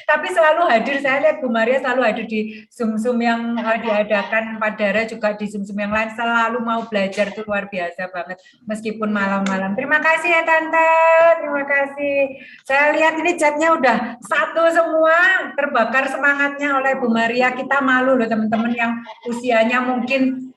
Tapi selalu hadir, saya lihat Bu Maria selalu hadir di Zoom-Zoom yang diadakan Padara, juga di Zoom-Zoom yang lain, selalu mau belajar, itu luar biasa banget meskipun malam-malam. Terima kasih ya Tante. Terima kasih. Saya lihat ini chatnya udah satu semua, terbakar semangatnya oleh Bu Maria. Kita malu loh teman-teman yang usianya mungkin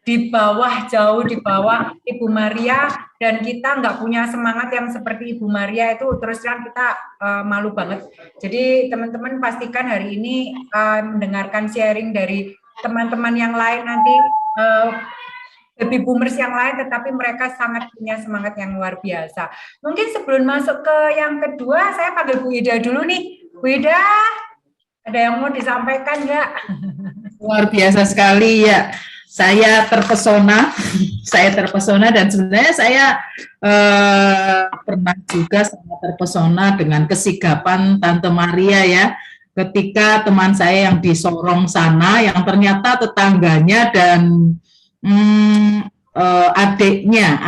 jauh di bawah Ibu Maria, dan kita nggak punya semangat yang seperti Ibu Maria, itu terus terang kita malu banget. Jadi teman-teman pastikan hari ini mendengarkan sharing dari teman-teman yang lain, nanti baby boomers yang lain, tetapi mereka sangat punya semangat yang luar biasa. Mungkin sebelum masuk ke yang kedua, saya panggil Bu Ida dulu nih. Bu Ida, ada yang mau disampaikan nggak? Luar biasa sekali ya. Saya terpesona, dan sebenarnya saya pernah juga sangat terpesona dengan kesigapan Tante Maria ya. Ketika teman saya yang di Sorong sana, yang ternyata tetangganya dan adiknya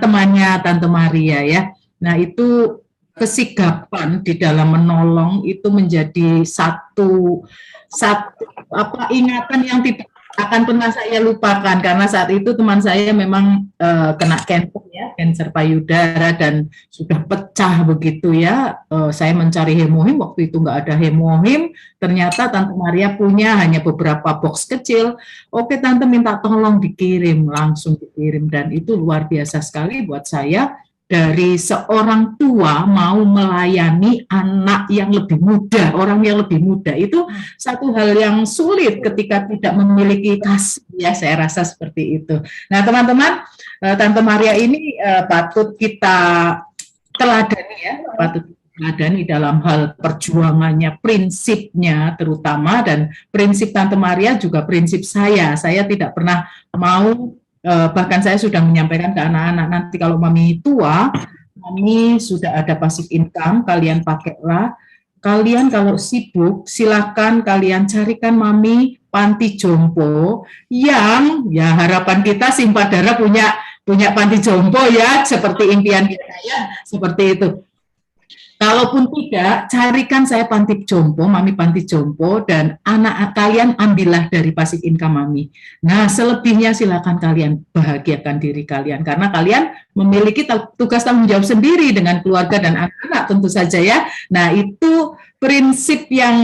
temannya Tante Maria ya. Nah itu kesigapan di dalam menolong itu menjadi satu ingatan yang tidak akan pernah saya lupakan, karena saat itu teman saya memang kena kanker payudara dan sudah pecah begitu ya. Saya mencari hemohim, waktu itu nggak ada hemohim, ternyata Tante Maria punya hanya beberapa box kecil. Oke Tante minta tolong dikirim, langsung dikirim, dan itu luar biasa sekali buat saya. Dari seorang tua mau melayani anak yang lebih muda, orang yang lebih muda, itu satu hal yang sulit ketika tidak memiliki kasih ya, saya rasa seperti itu. Nah teman-teman, Tante Maria ini patut kita teladani ya, patut teladani dalam hal perjuangannya, prinsipnya terutama, dan prinsip Tante Maria juga prinsip saya tidak pernah mau. Bahkan saya sudah menyampaikan ke anak-anak, nanti kalau mami tua, mami sudah ada passive income, kalian pakailah. Kalian kalau sibuk, silakan kalian carikan mami panti jompo yang ya harapan kita Simpadara punya panti jompo ya, seperti impian kita ya, seperti itu. Kalaupun tidak, carikan saya panti jompo, mami panti jompo, dan anak kalian ambillah dari passive income mami. Nah, selebihnya silakan kalian bahagiakan diri kalian, karena kalian memiliki tugas tanggung jawab sendiri dengan keluarga dan anak-anak tentu saja ya. Nah, itu prinsip yang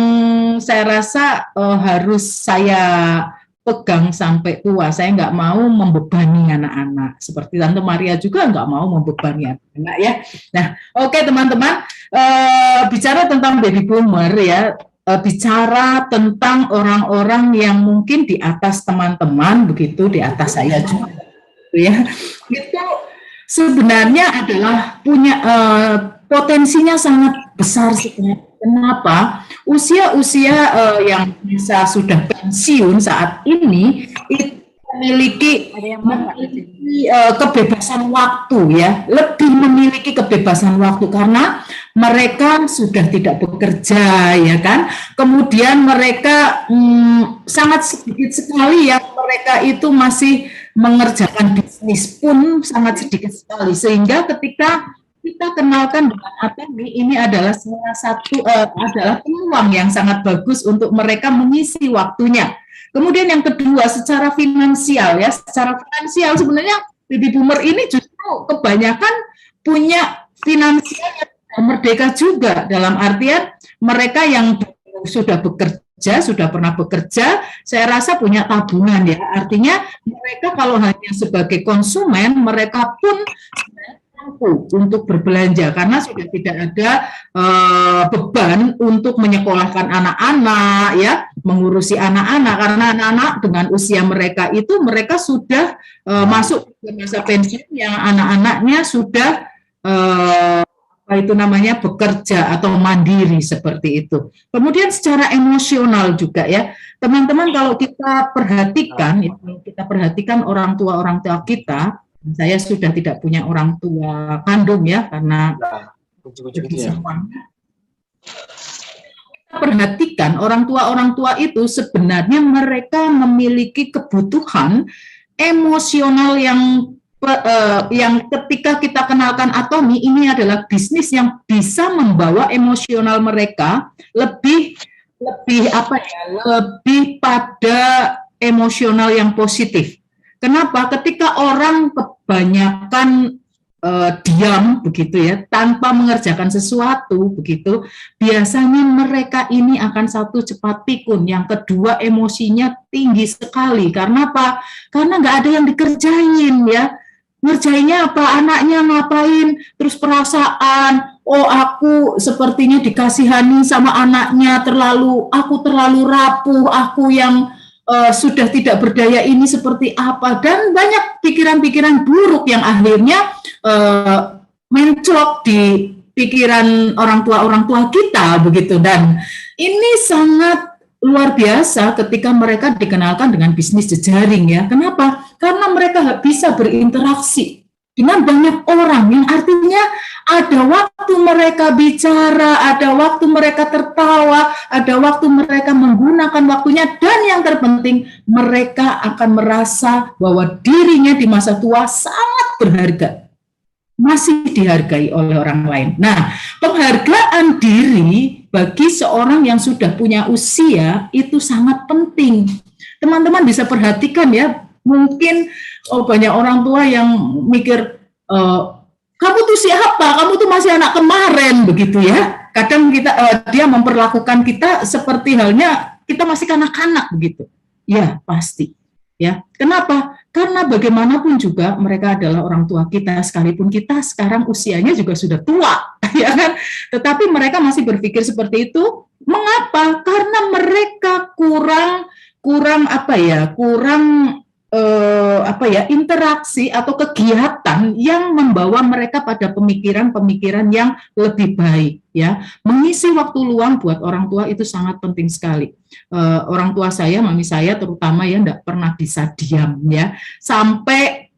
saya rasa harus saya pegang sampai tua. Saya nggak mau membebani anak-anak. Seperti Tante Maria juga nggak mau membebani anak-anak ya. Nah, oke teman-teman, bicara tentang baby boomer ya, bicara tentang orang-orang yang mungkin di atas teman-teman begitu, di atas saya juga ya. Itu sebenarnya adalah punya potensinya sangat besar sekali. Kenapa? Usia-usia yang bisa sudah pensiun saat ini itu memiliki kebebasan waktu ya, lebih memiliki kebebasan waktu karena mereka sudah tidak bekerja ya kan. Kemudian mereka sangat sedikit sekali yang mereka itu masih mengerjakan bisnis pun sangat sedikit sekali, sehingga ketika kita kenalkan dengan ATMI, ini adalah salah satu adalah peluang yang sangat bagus untuk mereka mengisi waktunya. Kemudian yang kedua, secara finansial ya, secara finansial sebenarnya baby boomer ini justru kebanyakan punya finansial yang merdeka juga, dalam artian mereka yang sudah bekerja, sudah pernah bekerja, saya rasa punya tabungan ya. Artinya mereka kalau hanya sebagai konsumen, mereka pun untuk berbelanja karena sudah tidak ada beban untuk menyekolahkan anak-anak ya, mengurusi anak-anak, karena anak-anak dengan usia mereka itu mereka sudah masuk ke masa pensiun yang anak-anaknya sudah apa itu namanya bekerja atau mandiri seperti itu. Kemudian secara emosional juga ya teman-teman, kalau kita perhatikan orang tua kita. Saya sudah tidak punya orang tua kandung ya, karena perhatikan orang tua itu sebenarnya mereka memiliki kebutuhan emosional yang ketika kita kenalkan ATOMI, ini adalah bisnis yang bisa membawa emosional mereka lebih pada emosional yang positif. Kenapa? Ketika orang kebanyakan diam begitu ya, tanpa mengerjakan sesuatu begitu, biasanya mereka ini akan satu cepat pikun, yang kedua emosinya tinggi sekali. Karena apa? Karena nggak ada yang dikerjain ya. Ngerjainnya apa? Anaknya ngapain? Terus perasaan, oh aku sepertinya dikasihani sama anaknya, aku terlalu rapuh, aku yang sudah tidak berdaya ini seperti apa, dan banyak pikiran-pikiran buruk yang akhirnya mencolok di pikiran orang tua kita begitu. Dan ini sangat luar biasa ketika mereka dikenalkan dengan bisnis jejaring ya. Kenapa? Karena mereka bisa berinteraksi dengan banyak orang, yang artinya ada waktu mereka bicara, ada waktu mereka tertawa, ada waktu mereka menggunakan waktunya, dan yang terpenting mereka akan merasa bahwa dirinya di masa tua sangat berharga, masih dihargai oleh orang lain. Nah, penghargaan diri bagi seorang yang sudah punya usia itu sangat penting. Teman-teman bisa perhatikan ya, mungkin banyak orang tua yang mikir, kamu tuh siapa? Kamu tuh masih anak kemarin, begitu ya. Kadang dia memperlakukan kita seperti halnya kita masih kanak-kanak begitu. Ya, pasti. Ya, kenapa? Karena bagaimanapun juga mereka adalah orang tua kita, sekalipun kita sekarang usianya juga sudah tua, ya kan? Tetapi mereka masih berpikir seperti itu. Mengapa? Karena mereka kurang interaksi atau kegiatan yang membawa mereka pada pemikiran-pemikiran yang lebih baik ya. Mengisi waktu luang buat orang tua itu sangat penting sekali. Orang tua saya, mami saya terutama ya, enggak pernah bisa diam ya, sampai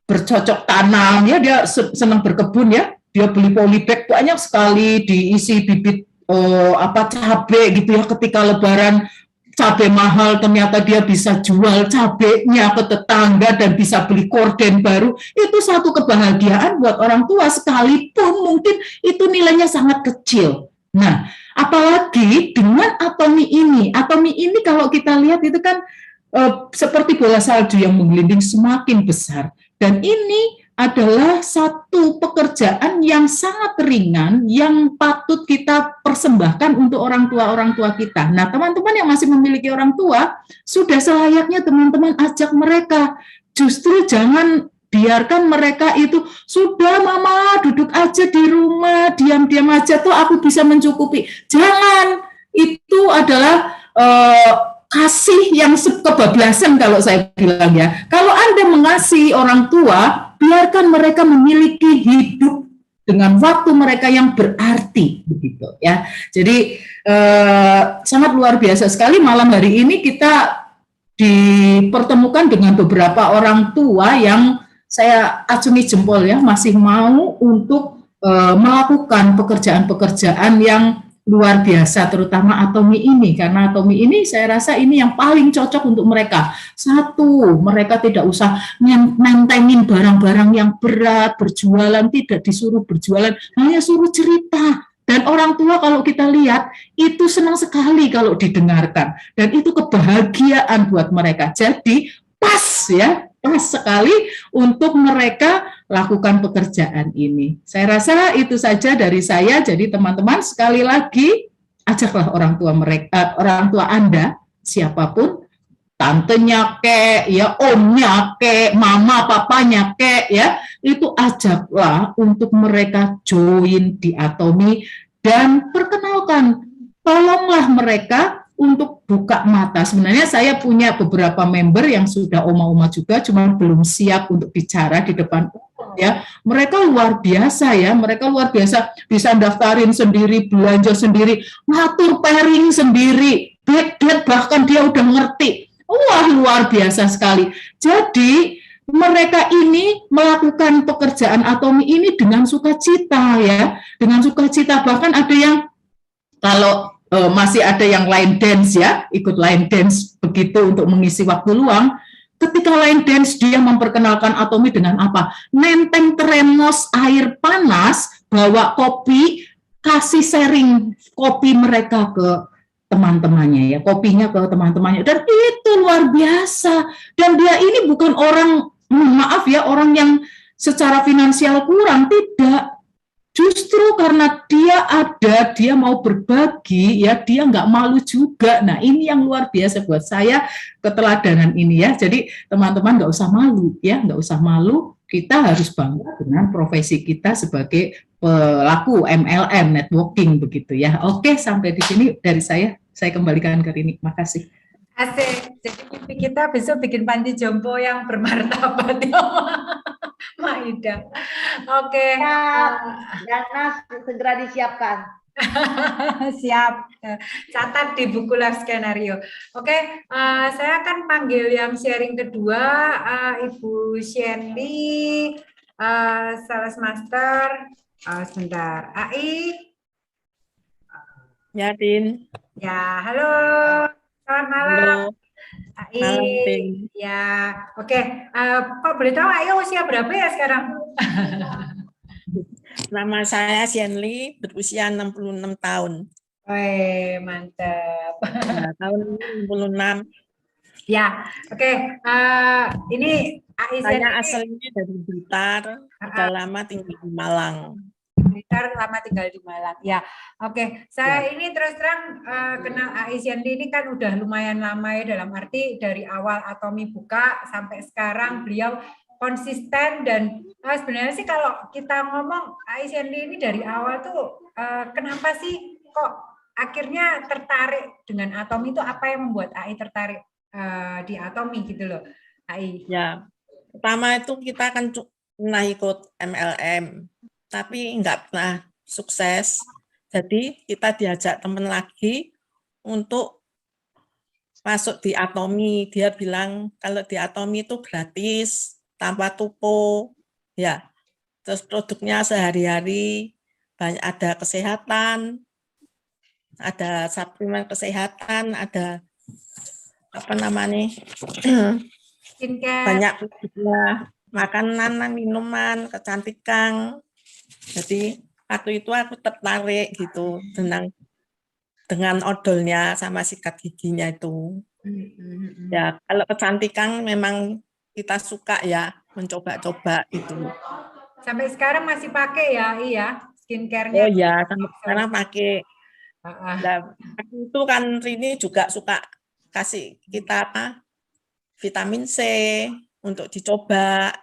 bercocok tanam ya, dia senang berkebun ya, dia beli polybag banyak sekali diisi bibit cabai gitu ya. Ketika lebaran cabai mahal, ternyata dia bisa jual cabainya ke tetangga dan bisa beli korden baru. Itu satu kebahagiaan buat orang tua, sekalipun mungkin itu nilainya sangat kecil. Nah, apalagi dengan Atomy ini. Atomy ini kalau kita lihat itu kan seperti bola salju yang menggelinding semakin besar. Dan ini adalah satu pekerjaan yang sangat ringan yang patut kita persembahkan untuk orang tua kita. Nah, teman-teman yang masih memiliki orang tua, sudah selayaknya teman-teman ajak mereka. Justru jangan biarkan mereka itu, sudah mama duduk aja di rumah, diam-diam aja tuh aku bisa mencukupi. Jangan, itu adalah kasih yang kebablasan kalau saya bilang ya. Kalau Anda mengasihi orang tua, biarkan mereka memiliki hidup dengan waktu mereka yang berarti begitu ya. Jadi sangat luar biasa sekali malam hari ini kita dipertemukan dengan beberapa orang tua yang saya acungi jempol ya, masih mau untuk melakukan pekerjaan-pekerjaan yang luar biasa, terutama Atomy ini, karena Atomy ini saya rasa ini yang paling cocok untuk mereka. Satu, mereka tidak usah nentengin barang-barang yang berat, berjualan, tidak disuruh berjualan, hanya suruh cerita. Dan orang tua kalau kita lihat, itu senang sekali kalau didengarkan. Dan itu kebahagiaan buat mereka. Jadi pas ya, pas sekali untuk mereka lakukan pekerjaan ini. Saya rasa itu saja dari saya. Jadi teman-teman, sekali lagi ajaklah orang tua mereka, orang tua Anda, siapapun, tantenya kek, ya omnya kek, mama papanya kek, ya itu ajaklah untuk mereka join di Atomy dan perkenalkan, tolonglah mereka untuk buka mata. Sebenarnya saya punya beberapa member yang sudah oma-oma juga, cuma belum siap untuk bicara di depan umum ya. Mereka luar biasa ya, mereka luar biasa, bisa daftarin sendiri, belanja sendiri, ngatur pairing sendiri, bed bahkan dia udah ngerti. Wah, luar biasa sekali. Jadi mereka ini melakukan pekerjaan Atomy ini dengan sukacita ya, dengan sukacita. Bahkan ada yang kalau masih ada yang line dance ya, ikut line dance begitu untuk mengisi waktu luang. Ketika line dance dia memperkenalkan Atomy dengan apa? Nenteng termos air panas, bawa kopi, kasih sharing kopi mereka ke teman-temannya ya, kopinya ke teman-temannya, dan itu luar biasa. Dan dia ini bukan orang, maaf ya, orang yang secara finansial kurang, tidak. Justru karena dia mau berbagi, ya dia nggak malu juga. Nah ini yang luar biasa buat saya, keteladanan ini ya. Jadi teman-teman nggak usah malu ya, nggak usah malu. Kita harus bangga dengan profesi kita sebagai pelaku MLM networking begitu ya. Oke, sampai di sini dari saya kembalikan ke Rini. Makasih. Asik. Jadi mimpi kita besok bikin panti jompo yang bermartabat ya, Maida. Oke. Siap. Dana segera disiapkan. Siap. Catat di buku live skenario. Oke, saya akan panggil yang sharing kedua, Ibu Shenly, Sales Master. Sebentar, AI. Ya, Tin. Ya, halo. Selamat malam. Halo. AI. Malam, Tin. Ya, oke. Kok boleh tahu AI usia berapa ya sekarang? Nama saya Shenly, berusia 66 tahun. Wih, mantap. Ya, tahun 66. Ya, oke. Ini AI Saya Shenly. aslinya dari Blitar, udah lama tinggal di Malang. Blitar, lama tinggal di Malang. Ya, oke. Saya ini terus terang kenal AI Shenly ini kan udah lumayan lama ya, dalam arti dari awal Atomi buka sampai sekarang beliau konsisten dan sebenarnya sih kalau kita ngomong AI Shenly ini dari awal tuh kenapa sih kok akhirnya tertarik dengan Atomi, itu apa yang membuat AI tertarik di Atomi gitu loh, AI? Ya, pertama itu kita kan pernah ikut MLM, tapi nggak pernah sukses. Jadi kita diajak teman lagi untuk masuk di Atomi. Dia bilang kalau di Atomi itu gratis, tanpa tupo, ya. Terus produknya sehari-hari, banyak ada kesehatan, ada suplemen kesehatan, ada apa namanya, Skincare. banyak produknya, makanan, minuman, kecantikan. Jadi waktu itu aku tertarik gitu dengan odolnya sama sikat giginya itu. Ya, kalau kecantikan memang kita suka ya, mencoba-coba itu. Sampai sekarang masih pakai ya, iya, skincare-nya. Oh ya, sampai sekarang pakai. Nah, waktu itu kan Rini juga suka kasih kita vitamin C untuk dicoba.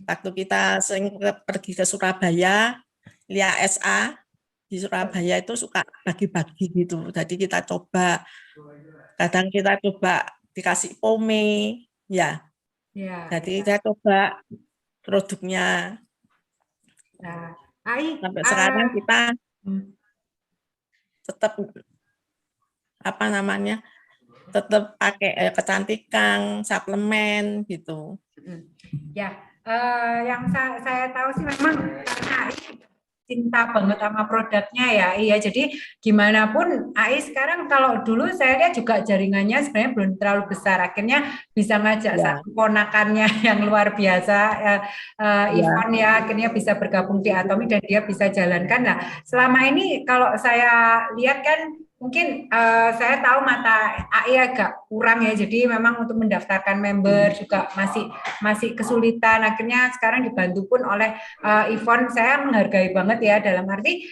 Waktu kita sering pergi ke Surabaya, Lia SA di Surabaya itu suka bagi-bagi gitu. Jadi kita coba, kadang kita coba dikasih pome, ya. Jadi saya coba produknya. Nah, AI, sampai sekarang kita tetap apa namanya, tetap pakai kecantikan, suplemen gitu. Ya, yang saya tahu sih memang karena AI cinta banget sama produknya ya, iya. Jadi gimana pun AI sekarang, kalau dulu saya lihat juga jaringannya sebenarnya belum terlalu besar, akhirnya bisa ngajak satu ponakannya yang luar biasa, Ivan ya, akhirnya bisa bergabung di Atomi dan dia bisa jalankan. Nah, selama ini kalau saya lihat kan mungkin saya tahu mata AI agak kurang ya, jadi memang untuk mendaftarkan member juga masih kesulitan. Akhirnya sekarang dibantu pun oleh Ivan. Saya menghargai banget ya, dalam arti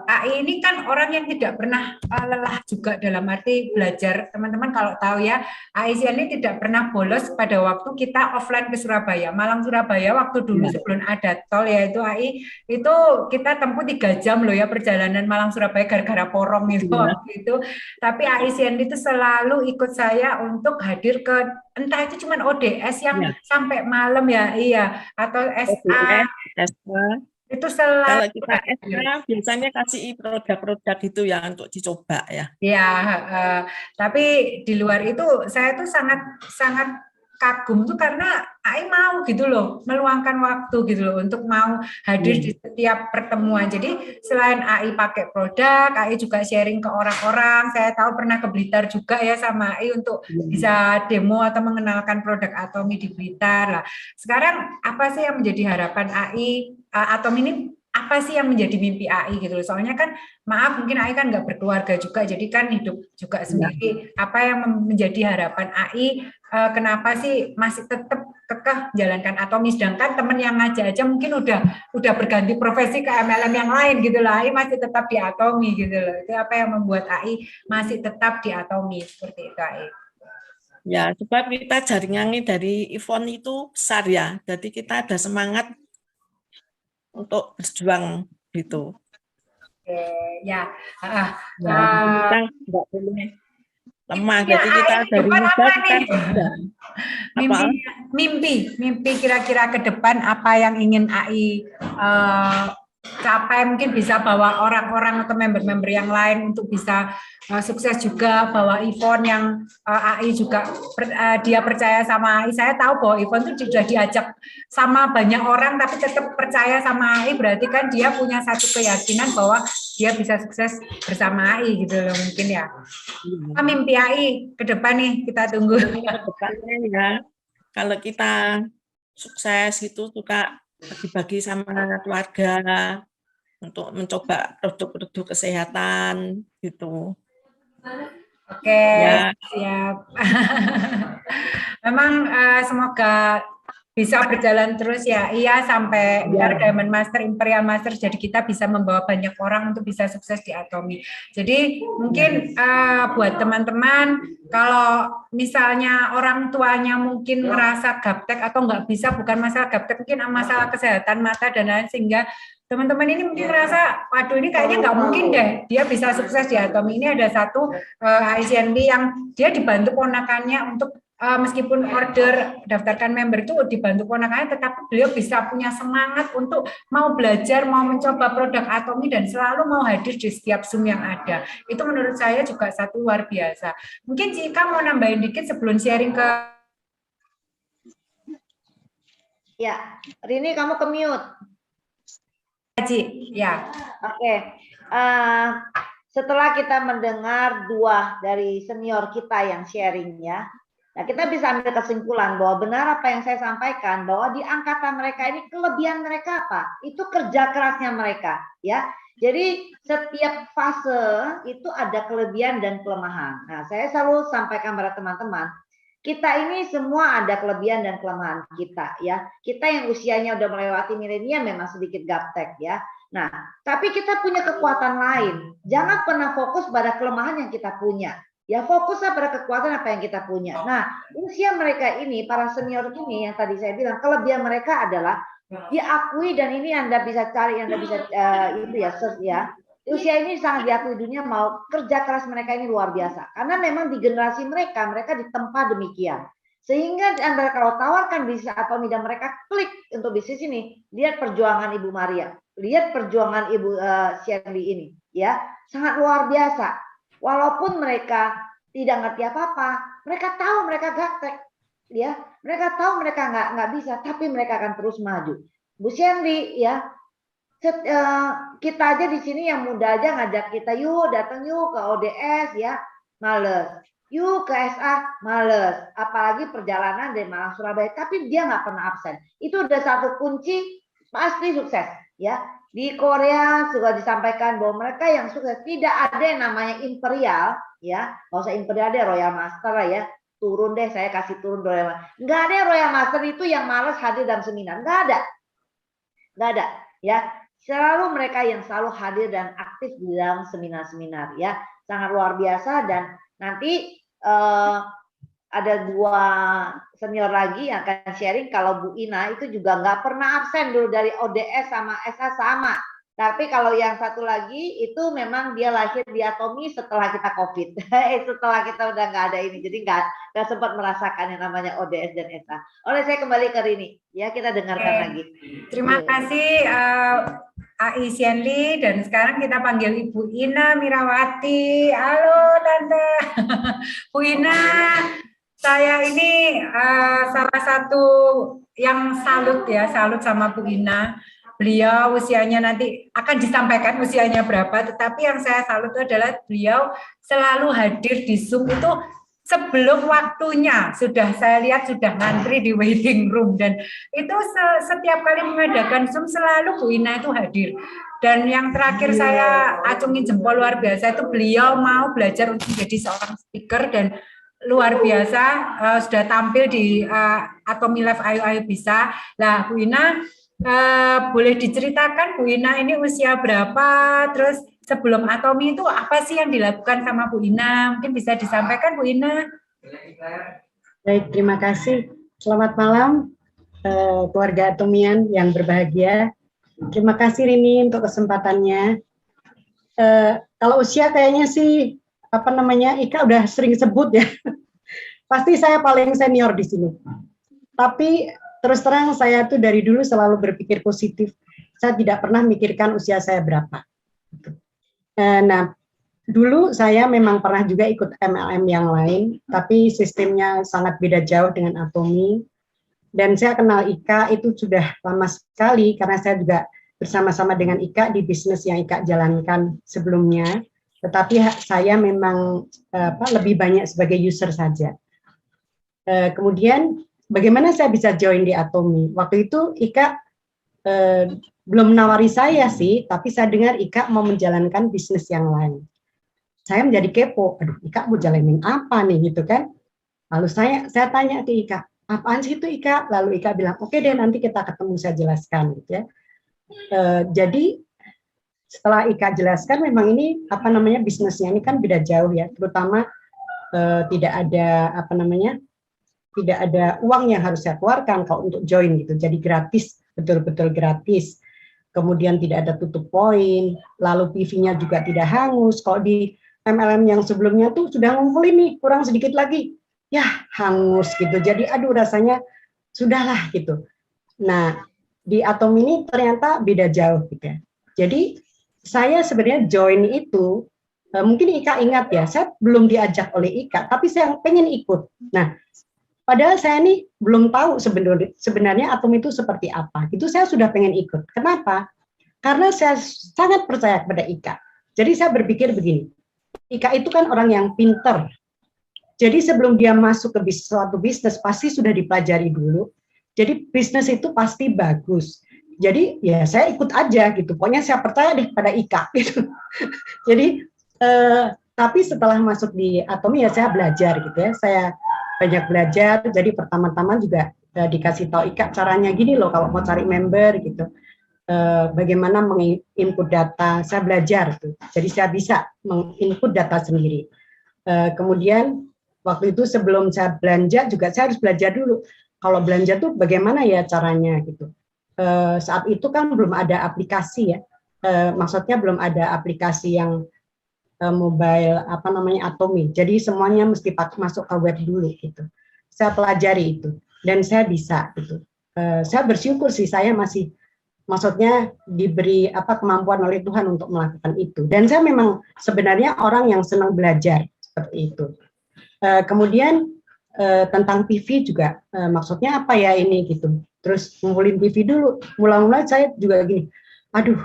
AI ini kan orang yang tidak pernah lelah juga, dalam arti belajar. Teman-teman kalau tahu ya, AI ini tidak pernah bolos pada waktu kita offline ke Surabaya, Malang Surabaya waktu dulu sebelum ada tol ya, itu AI itu kita tempuh 3 jam loh ya perjalanan Malang Surabaya gara-gara porong itu waktu itu. Tapi AICN itu selalu ikut saya untuk hadir ke, entah itu cuman ODS yang sampai malam ya, iya, atau SA. Itu selalu. Kalau kita SA biasanya kasih produk-produk itu ya untuk dicoba ya. Ya, tapi di luar itu saya tuh sangat kagum tuh karena AI mau gitu loh, meluangkan waktu gitu loh untuk mau hadir di setiap pertemuan. Jadi selain AI pakai produk, AI juga sharing ke orang-orang. Saya tahu pernah ke Blitar juga ya sama AI untuk bisa demo atau mengenalkan produk Atomi di Blitar lah. Sekarang apa sih yang menjadi harapan AI Atomi ini? Apa sih yang menjadi mimpi AI gitu loh? Soalnya kan maaf mungkin AI kan nggak berkeluarga juga, jadi kan hidup juga sendiri. Apa yang menjadi harapan AI? Kenapa sih masih tetap kekeh jalankan Atomi, sedangkan teman yang ngajak aja mungkin udah berganti profesi ke MLM yang lain gitu loh, AI masih tetap di Atomi gitu loh. Itu apa yang membuat AI masih tetap di Atomi seperti itu, AI? Ya, sebab kita jaringannya dari Ivon itu besar ya, jadi kita ada semangat untuk berjuang gitu. Ya, kita nggak boleh lemah. Jadi kita dari depan muda apa kita nih? Mimpi kira-kira ke depan apa yang ingin AI capai, mungkin bisa bawa orang-orang atau member-member yang lain untuk bisa sukses juga, bawa Yvonne yang AI juga dia percaya sama AI. Saya tahu bahwa Yvonne itu sudah diajak sama banyak orang tapi tetap percaya sama AI, berarti kan dia punya satu keyakinan bahwa dia bisa sukses bersama AI gitu loh mungkin ya. Apa mimpi AI ke depan nih, kita tunggu. Kedepannya ya, kalau kita sukses itu suka bagi-bagi sama keluarga untuk mencoba produk-produk kesehatan gitu. Oke, Ya. siap. Memang semoga bisa berjalan terus ya, iya sampai ntar Diamond Master, Imperial Master, jadi kita bisa membawa banyak orang untuk bisa sukses di Atomy. Jadi mungkin buat teman-teman, kalau misalnya orang tuanya mungkin merasa gaptek atau nggak bisa, bukan masalah gaptek, mungkin masalah kesehatan mata dan lain, sehingga teman-teman ini mungkin merasa, waduh ini kayaknya nggak mungkin deh, dia bisa sukses di Atomy. Ini ada satu ICNB yang dia dibantu ponakannya untuk meskipun order daftarkan member itu dibantu ponakannya, tetapi beliau bisa punya semangat untuk mau belajar, mau mencoba produk Atomy dan selalu mau hadir di setiap Zoom yang ada. Itu menurut saya juga satu luar biasa. Mungkin Cika mau nambahin dikit sebelum sharing ke... Ya, Rini kamu ke mute. Ya. Oke. Setelah kita mendengar dua dari senior kita yang sharing ya, nah kita bisa ambil kesimpulan bahwa benar apa yang saya sampaikan, bahwa di angkatan mereka ini kelebihan mereka apa? Itu kerja kerasnya mereka ya. Jadi setiap fase itu ada kelebihan dan kelemahan. Nah, saya selalu sampaikan pada teman-teman, kita ini semua ada kelebihan dan kelemahan kita ya. Kita yang usianya udah melewati milenial memang sedikit gaptek ya. Nah, tapi kita punya kekuatan lain. Jangan pernah fokus pada kelemahan yang kita punya. Ya fokuslah pada kekuatan apa yang kita punya. Nah, usia mereka ini, para senior ini yang tadi saya bilang, kelebihan mereka adalah diakui, dan ini Anda bisa cari, Anda bisa itu ya, search ya. Usia ini sangat diakui dunia, mau kerja keras mereka ini luar biasa. Karena memang di generasi mereka ditempa demikian. Sehingga Anda kalau tawarkan bisnis Atomy dan mereka klik untuk bisnis ini, lihat perjuangan Ibu Maria, lihat perjuangan Ibu Shirley ini, ya sangat luar biasa. Walaupun mereka tidak ngerti apa-apa, mereka tahu mereka gaptek, ya mereka tahu mereka nggak bisa, tapi mereka akan terus maju. Bu Shirley, ya kita aja di sini yang muda aja ngajak kita, yuk datang yuk ke ODS ya, males. Yuk ke SA, males. Apalagi perjalanan dari Malang Surabaya, tapi dia nggak pernah absen. Itu udah satu kunci pasti sukses ya. Di Korea juga disampaikan bahwa mereka yang sukses tidak ada yang namanya imperial ya, nggak usah imperial deh, Royal Master lah ya, turun deh, saya kasih turun Royal Master. Nggak ada Royal Master itu yang malas hadir dalam seminar, nggak ada ya. Selalu mereka yang selalu hadir dan aktif di dalam seminar-seminar ya, sangat luar biasa. Dan nanti ada dua senior lagi yang akan sharing. Kalau Bu Ina itu juga nggak pernah absen dulu dari ODS sama SA sama. Tapi kalau yang satu lagi itu memang dia lahir di Atomy setelah kita COVID. Setelah kita udah nggak ada ini. Jadi nggak sempat merasakan yang namanya ODS dan SA. Oleh saya kembali ke Rini. Ya kita dengarkan lagi. Terima kasih AI Shirley, dan sekarang kita panggil Ibu Ina Mirawati. Halo Tante. Bu Ina, saya ini salah satu yang salut sama Bu Ina. Beliau usianya nanti akan disampaikan usianya berapa, tetapi yang saya salut adalah beliau selalu hadir di Zoom itu sebelum waktunya. Sudah saya lihat sudah ngantri di waiting room, dan itu setiap kali mengadakan Zoom selalu Bu Ina itu hadir. Dan yang terakhir saya acungin jempol luar biasa itu beliau mau belajar untuk menjadi seorang speaker, dan luar biasa sudah tampil di Atomy Live Ayo Bisa. Lah Bu Ina, boleh diceritakan Bu Ina ini usia berapa, terus sebelum Atomy itu apa sih yang dilakukan sama Bu Ina? Mungkin bisa disampaikan Bu Ina. Baik, terima kasih. Selamat malam keluarga Atomyan yang berbahagia. Terima kasih Rini untuk kesempatannya. Kalau usia kayaknya sih Ika udah sering sebut ya. Pasti saya paling senior di sini. Tapi terus terang saya tuh dari dulu selalu berpikir positif. Saya tidak pernah mikirkan usia saya berapa. Nah, dulu saya memang pernah juga ikut MLM yang lain, tapi sistemnya sangat beda jauh dengan Atomi. Dan saya kenal Ika itu sudah lama sekali karena saya juga bersama-sama dengan Ika di bisnis yang Ika jalankan sebelumnya. Tetapi saya memang lebih banyak sebagai user saja. Kemudian bagaimana saya bisa join di Atomi? Waktu itu Ika belum menawari saya sih, tapi saya dengar Ika mau menjalankan bisnis yang lain. Saya menjadi kepo, aduh Ika mau jalanin apa nih gitu kan? Lalu saya tanya ke Ika, apaan sih itu Ika? Lalu Ika bilang, oke deh nanti kita ketemu saya jelaskan gitu ya. Jadi setelah Ika jelaskan, memang ini bisnisnya ini kan beda jauh ya, terutama tidak ada tidak ada uang yang harus saya keluarkan kalau untuk join gitu, jadi gratis, betul-betul gratis. Kemudian tidak ada tutup poin, lalu PV-nya juga tidak hangus. Kalau di MLM yang sebelumnya tuh sudah ngumpulin nih, kurang sedikit lagi, ya hangus gitu. Jadi aduh rasanya sudahlah gitu. Nah di Atomi ini ternyata beda jauh gitu ya. Jadi saya sebenarnya join itu, mungkin Ika ingat ya, saya belum diajak oleh Ika, tapi saya pengen ikut. Nah padahal saya ini belum tahu sebenarnya Atom itu seperti apa. Itu saya sudah pengen ikut. Kenapa? Karena saya sangat percaya kepada Ika. Jadi saya berpikir begini, Ika itu kan orang yang pinter. Jadi sebelum dia masuk ke suatu bisnis, pasti sudah dipelajari dulu. Jadi bisnis itu pasti bagus. Jadi ya saya ikut aja gitu. Pokoknya saya percaya deh pada Ika. Gitu. Jadi tapi setelah masuk di Atomi ya saya belajar gitu ya. Saya banyak belajar, jadi pertama-tama juga dikasih tahu Ika caranya gini loh kalau mau cari member gitu, bagaimana menginput data, saya belajar tuh, jadi saya bisa menginput data sendiri. Kemudian waktu itu sebelum saya belanja juga saya harus belajar dulu, kalau belanja tuh bagaimana ya caranya gitu. Saat itu kan belum ada aplikasi ya, maksudnya belum ada aplikasi yang mobile Atomi. Jadi semuanya mesti masuk ke web dulu gitu. Saya pelajari itu dan saya bisa gitu. Saya bersyukur sih saya masih maksudnya diberi kemampuan oleh Tuhan untuk melakukan itu. Dan saya memang sebenarnya orang yang senang belajar seperti itu. Kemudian tentang PV juga maksudnya apa ya ini gitu. Terus ngumpulin PV dulu. Mula-mula saya juga gini. Aduh,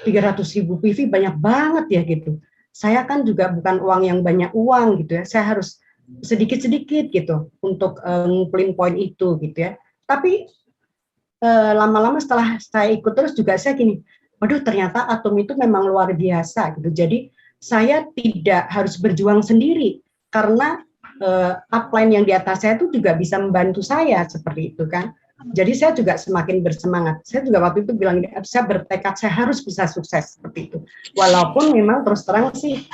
300.000 PV banyak banget ya gitu. Saya kan juga bukan uang yang banyak uang gitu ya, saya harus sedikit-sedikit gitu untuk ngumpulin poin itu gitu ya. Tapi lama-lama setelah saya ikut terus juga saya gini, waduh ternyata Atom itu memang luar biasa gitu. Jadi saya tidak harus berjuang sendiri karena upline yang di atas saya itu juga bisa membantu saya seperti itu kan. Jadi saya juga semakin bersemangat. Saya juga waktu itu bilang, saya bertekad saya harus bisa sukses seperti itu. Walaupun memang terus terang sih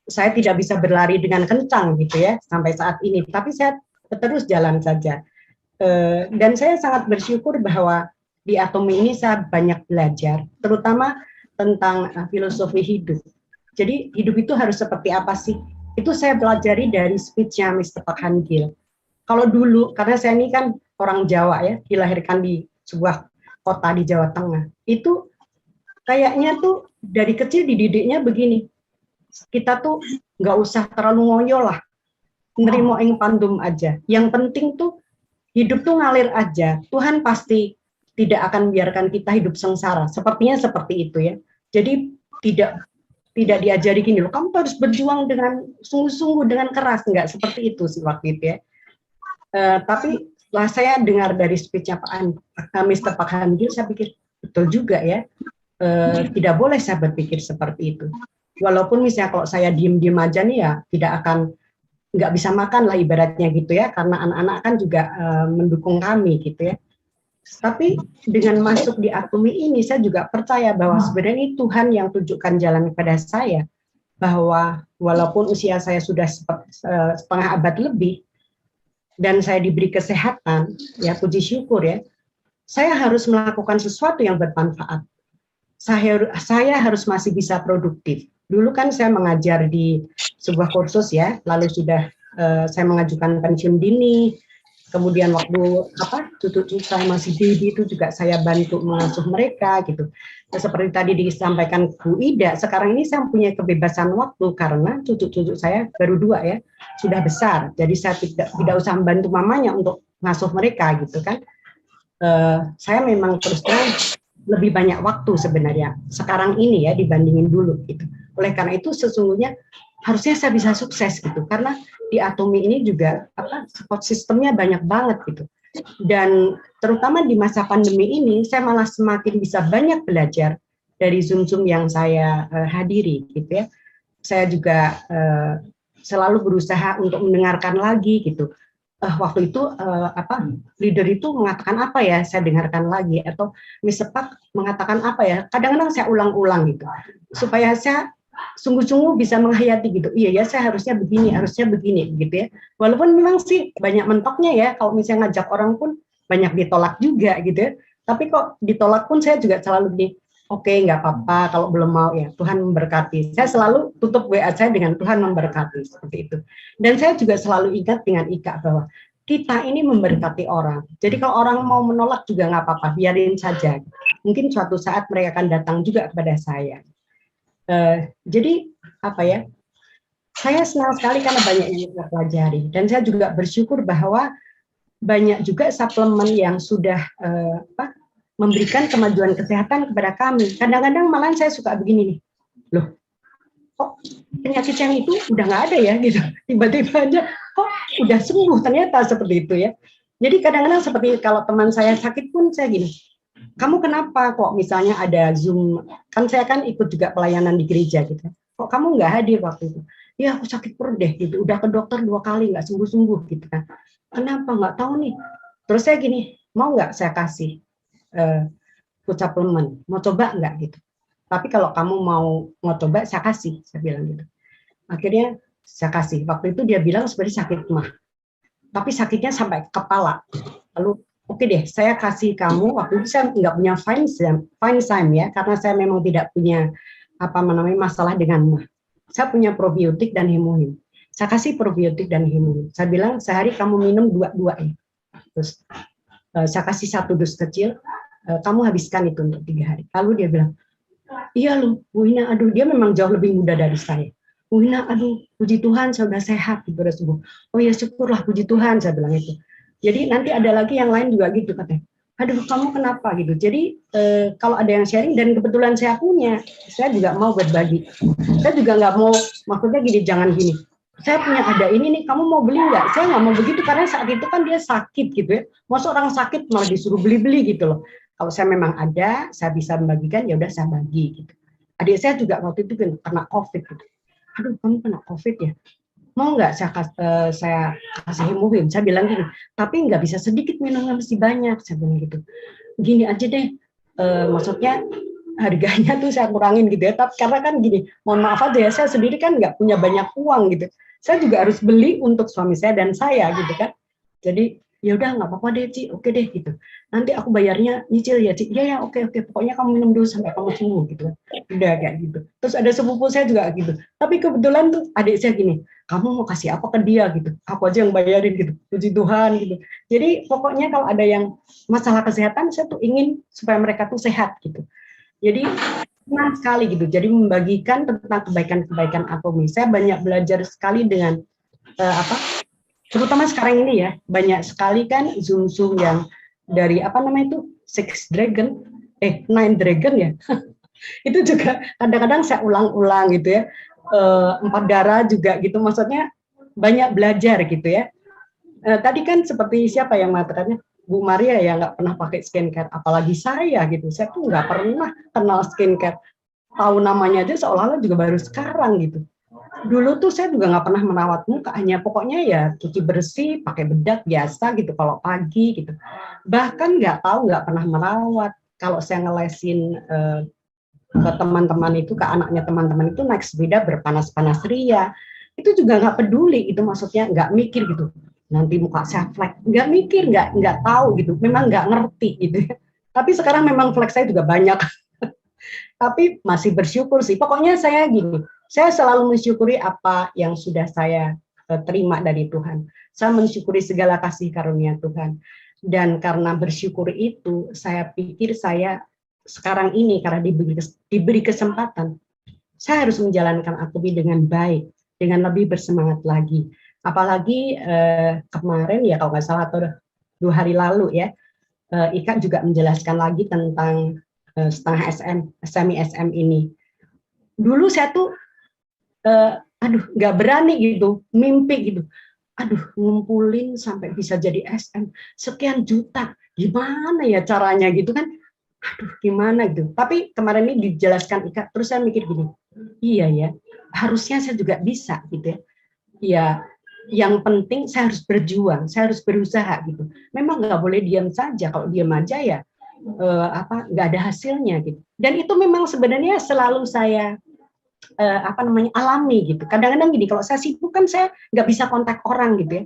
saya tidak bisa berlari dengan kencang gitu ya sampai saat ini. Tapi saya terus jalan saja. Dan saya sangat bersyukur bahwa di Atomi ini saya banyak belajar, terutama tentang filosofi hidup. Jadi hidup itu harus seperti apa sih? Itu saya pelajari dari speech-nya Mr. Pak Han Gil. Kalau dulu, karena saya ini kan orang Jawa ya, dilahirkan di sebuah kota di Jawa Tengah, itu kayaknya tuh dari kecil dididiknya begini, kita tuh nggak usah terlalu ngoyo lah, nerimo ing pandum aja, yang penting tuh hidup tuh ngalir aja, Tuhan pasti tidak akan membiarkan kita hidup sengsara, sepertinya seperti itu ya. Jadi tidak diajari gini loh, kamu harus berjuang dengan sungguh-sungguh, dengan keras, nggak seperti itu sih waktu itu ya. Tapi setelah saya dengar dari speech-nya Mr. Pak Han Gil, saya pikir betul juga ya, tidak boleh saya berpikir seperti itu. Walaupun misalnya kalau saya diem-diem aja nih ya nggak bisa makan lah ibaratnya gitu ya, karena anak-anak kan juga mendukung kami gitu ya. Tapi dengan masuk di Atomi ini saya juga percaya bahwa sebenarnya Tuhan yang tunjukkan jalan kepada saya, bahwa walaupun usia saya sudah setengah abad lebih dan saya diberi kesehatan, ya puji syukur ya, saya harus melakukan sesuatu yang bermanfaat. Saya harus masih bisa produktif. Dulu kan saya mengajar di sebuah kursus ya, lalu sudah saya mengajukan pensiun dini. Kemudian waktu cucu-cucu saya masih baby itu juga saya bantu mengasuh mereka gitu. Seperti tadi disampaikan Bu Ida, sekarang ini saya punya kebebasan waktu karena cucu-cucu saya baru 2 ya, sudah besar. Jadi saya tidak usah membantu mamanya untuk ngasuh mereka gitu kan. Saya memang terus terang lebih banyak waktu sebenarnya sekarang ini ya dibandingin dulu gitu. Oleh karena itu sesungguhnya harusnya saya bisa sukses gitu karena di Atomi ini juga support sistemnya banyak banget gitu. Dan terutama di masa pandemi ini saya malah semakin bisa banyak belajar dari Zoom yang saya hadiri gitu ya. Saya juga selalu berusaha untuk mendengarkan lagi gitu. Waktu itu leader itu mengatakan apa ya, saya dengarkan lagi, atau Miss Sepak mengatakan apa ya, kadang-kadang saya ulang-ulang gitu supaya saya sungguh-sungguh bisa menghayati gitu. Iya ya, saya harusnya begini gitu ya. Walaupun memang sih banyak mentoknya ya, kalau misalnya ngajak orang pun banyak ditolak juga gitu ya. Tapi kok ditolak pun saya juga selalu gini, oke, nggak apa-apa kalau belum mau ya, Tuhan memberkati. Saya selalu tutup WA saya dengan Tuhan memberkati, seperti itu. Dan saya juga selalu ingat dengan Ika bahwa kita ini memberkati orang. Jadi kalau orang mau menolak juga nggak apa-apa, biarin saja. Mungkin suatu saat mereka akan datang juga kepada saya. Jadi saya senang sekali karena banyak yang saya pelajari. Dan saya juga bersyukur bahwa banyak juga suplemen yang sudah memberikan kemajuan kesehatan kepada kami. Kadang-kadang malah saya suka begini nih, loh, kok penyakit yang itu udah nggak ada ya gitu. Tiba-tiba aja, kok udah sembuh ternyata seperti itu ya. Jadi kadang-kadang seperti kalau teman saya sakit pun saya gini, kamu kenapa kok misalnya ada Zoom, kan saya kan ikut juga pelayanan di gereja gitu. Kok kamu nggak hadir waktu itu? Ya aku sakit perut deh gitu, udah ke dokter 2 kali nggak sembuh-sembuh gitu kan. Kenapa nggak tahu nih? Terus saya gini, mau nggak saya kasih suplemen, mau coba nggak gitu. Tapi kalau kamu mau coba, saya kasih, saya bilang gitu. Akhirnya saya kasih. Waktu itu dia bilang sebenarnya sakit mah, tapi sakitnya sampai ke kepala. Lalu oke deh, saya kasih kamu. Waktu itu saya nggak punya Finezyme ya, karena saya memang tidak punya masalah dengan mah. Saya punya probiotik dan hemohim. Saya kasih probiotik dan hemohim. Saya bilang sehari kamu minum 2 ya. Terus saya kasih 1 dus kecil. Kamu habiskan itu untuk 3 hari. Lalu dia bilang, iya loh, Bu Ina, aduh dia memang jauh lebih muda dari saya. Bu Ina, aduh puji Tuhan saya sudah sehat, sudah sembuh. Oh ya syukurlah puji Tuhan, saya bilang itu. Jadi nanti ada lagi yang lain juga gitu katanya. Aduh kamu kenapa gitu. Jadi kalau ada yang sharing dan kebetulan saya punya, saya juga mau berbagi. Saya juga nggak mau, maksudnya gini, jangan gini. Saya punya ada ini nih, kamu mau beli nggak? Saya nggak mau begitu karena saat itu kan dia sakit gitu ya. Masa orang sakit malah disuruh beli-beli gitu loh. Kalau saya memang ada, saya bisa membagikan, ya udah saya bagi gitu. Adik saya juga waktu itu kena COVID gitu. Aduh, kamu kena COVID ya? Mau nggak saya kasih hemohim? Saya bilang gini, tapi nggak bisa sedikit minumnya, mesti banyak. Saya bilang gitu. Gini aja deh, maksudnya harganya tuh saya kurangin gitu ya. Tapi karena kan gini, mohon maaf aja ya, saya sendiri kan nggak punya banyak uang gitu. Saya juga harus beli untuk suami saya dan saya gitu kan. Jadi ya udah nggak apa-apa deh Ci, oke deh gitu. Nanti aku bayarnya nyicil ya Ci. Ya oke, pokoknya kamu minum dulu sampai kamu sembuh gitu kan. Udah kayak gitu. Terus ada sepupu saya juga gitu. Tapi kebetulan tuh adik saya gini, kamu mau kasih apa ke dia gitu. Aku aja yang bayarin gitu. Puji Tuhan gitu. Jadi pokoknya kalau ada yang masalah kesehatan, saya tuh ingin supaya mereka tuh sehat gitu. Jadi senang sekali gitu. Jadi membagikan tentang kebaikan-kebaikan Atomi. Saya banyak belajar sekali dengan terutama sekarang ini ya, banyak sekali kan Zoom yang dari Nine Dragon ya. Itu juga kadang-kadang saya ulang-ulang gitu ya. 4 darah juga gitu, maksudnya banyak belajar gitu ya. Tadi kan seperti siapa yang mengatakannya, Bu Maria ya nggak pernah pakai skincare, apalagi saya gitu. Saya tuh nggak pernah kenal skincare. Tahu namanya aja seolah-olah juga baru sekarang gitu. Dulu tuh saya juga nggak pernah merawat muka, hanya pokoknya ya cuci bersih, pakai bedak biasa gitu kalau pagi gitu. Bahkan nggak pernah merawat. Kalau saya ngelesin ke teman-teman itu, ke anaknya teman-teman itu naik sepeda berpanas-panas ria, itu juga nggak peduli, itu maksudnya nggak mikir gitu. Nanti muka saya flek, nggak mikir, nggak tahu gitu, memang nggak ngerti gitu. Tapi sekarang memang flek saya juga banyak. Tapi masih bersyukur sih. Pokoknya saya gini, Saya selalu mensyukuri apa yang sudah saya terima dari Tuhan. Saya mensyukuri segala kasih karunia Tuhan. Dan karena bersyukur itu, saya pikir saya sekarang ini karena diberi kesempatan, saya harus menjalankan AKUBI dengan baik, dengan lebih bersemangat lagi. Apalagi kemarin ya kalau nggak salah atau 2 hari lalu ya, Ika juga menjelaskan lagi tentang setengah semi SM ini. Dulu saya tuh, nggak berani gitu, mimpi gitu. Aduh, ngumpulin sampai bisa jadi SM sekian juta, gimana ya caranya gitu kan? Aduh, gimana gitu. Tapi kemarin ini dijelaskan Ika, terus saya mikir gini, iya ya, harusnya saya juga bisa gitu ya. Ya, yang penting saya harus berjuang, saya harus berusaha gitu. Memang nggak boleh diam saja. Kalau diam aja ya nggak ada hasilnya gitu. Dan itu memang sebenarnya selalu saya alami gitu. Kadang-kadang gini, kalau saya sibuk kan saya nggak bisa kontak orang gitu ya.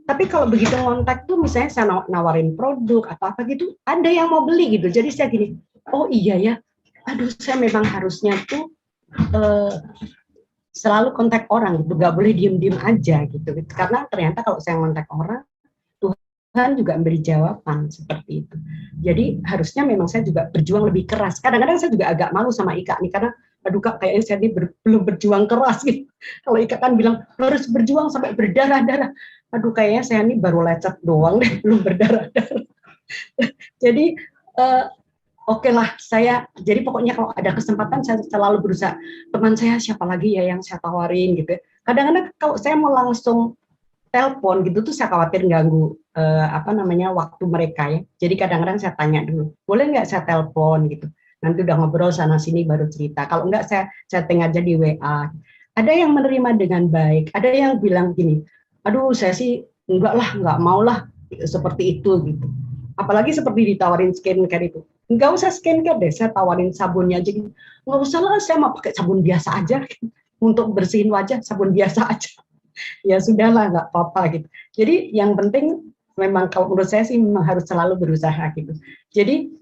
Tapi kalau begitu kontak tuh misalnya saya nawarin produk atau apa gitu, ada yang mau beli gitu. Jadi saya gini, oh iya ya, aduh saya memang harusnya tuh selalu kontak orang gitu, nggak boleh diem-diem aja gitu. Karena ternyata kalau saya kontak orang, Tuhan juga memberi jawaban seperti itu. Jadi harusnya memang saya juga berjuang lebih keras. Kadang-kadang saya juga agak malu sama Ika nih, karena aduh Kak, kayaknya saya ini belum berjuang keras gitu. Kalau Ika kan bilang harus berjuang sampai berdarah-darah. Aduh kayaknya saya ini baru lecet doang deh, belum berdarah-darah. Jadi oke lah, saya jadi pokoknya kalau ada kesempatan saya selalu berusaha. Teman saya siapa lagi ya yang saya tawarin gitu. Kadang-kadang kalau saya mau langsung telepon gitu tuh saya khawatir ganggu waktu mereka ya. Jadi kadang-kadang saya tanya dulu, boleh nggak saya telepon gitu. Nanti udah ngobrol sana sini baru cerita. Kalau enggak saya chatting aja di WA. Ada yang menerima dengan baik, ada yang bilang gini, aduh saya sih enggak lah, enggak mau lah seperti itu gitu. Apalagi seperti ditawarin skincare itu. Enggak usah skincare deh, saya tawarin sabunnya aja gitu. Enggak usah lah, saya mau pakai sabun biasa aja untuk bersihin wajah, sabun biasa aja. Ya sudahlah, nggak apa-apa gitu. Jadi yang penting memang kalau menurut saya sih memang harus selalu berusaha gitu. Jadi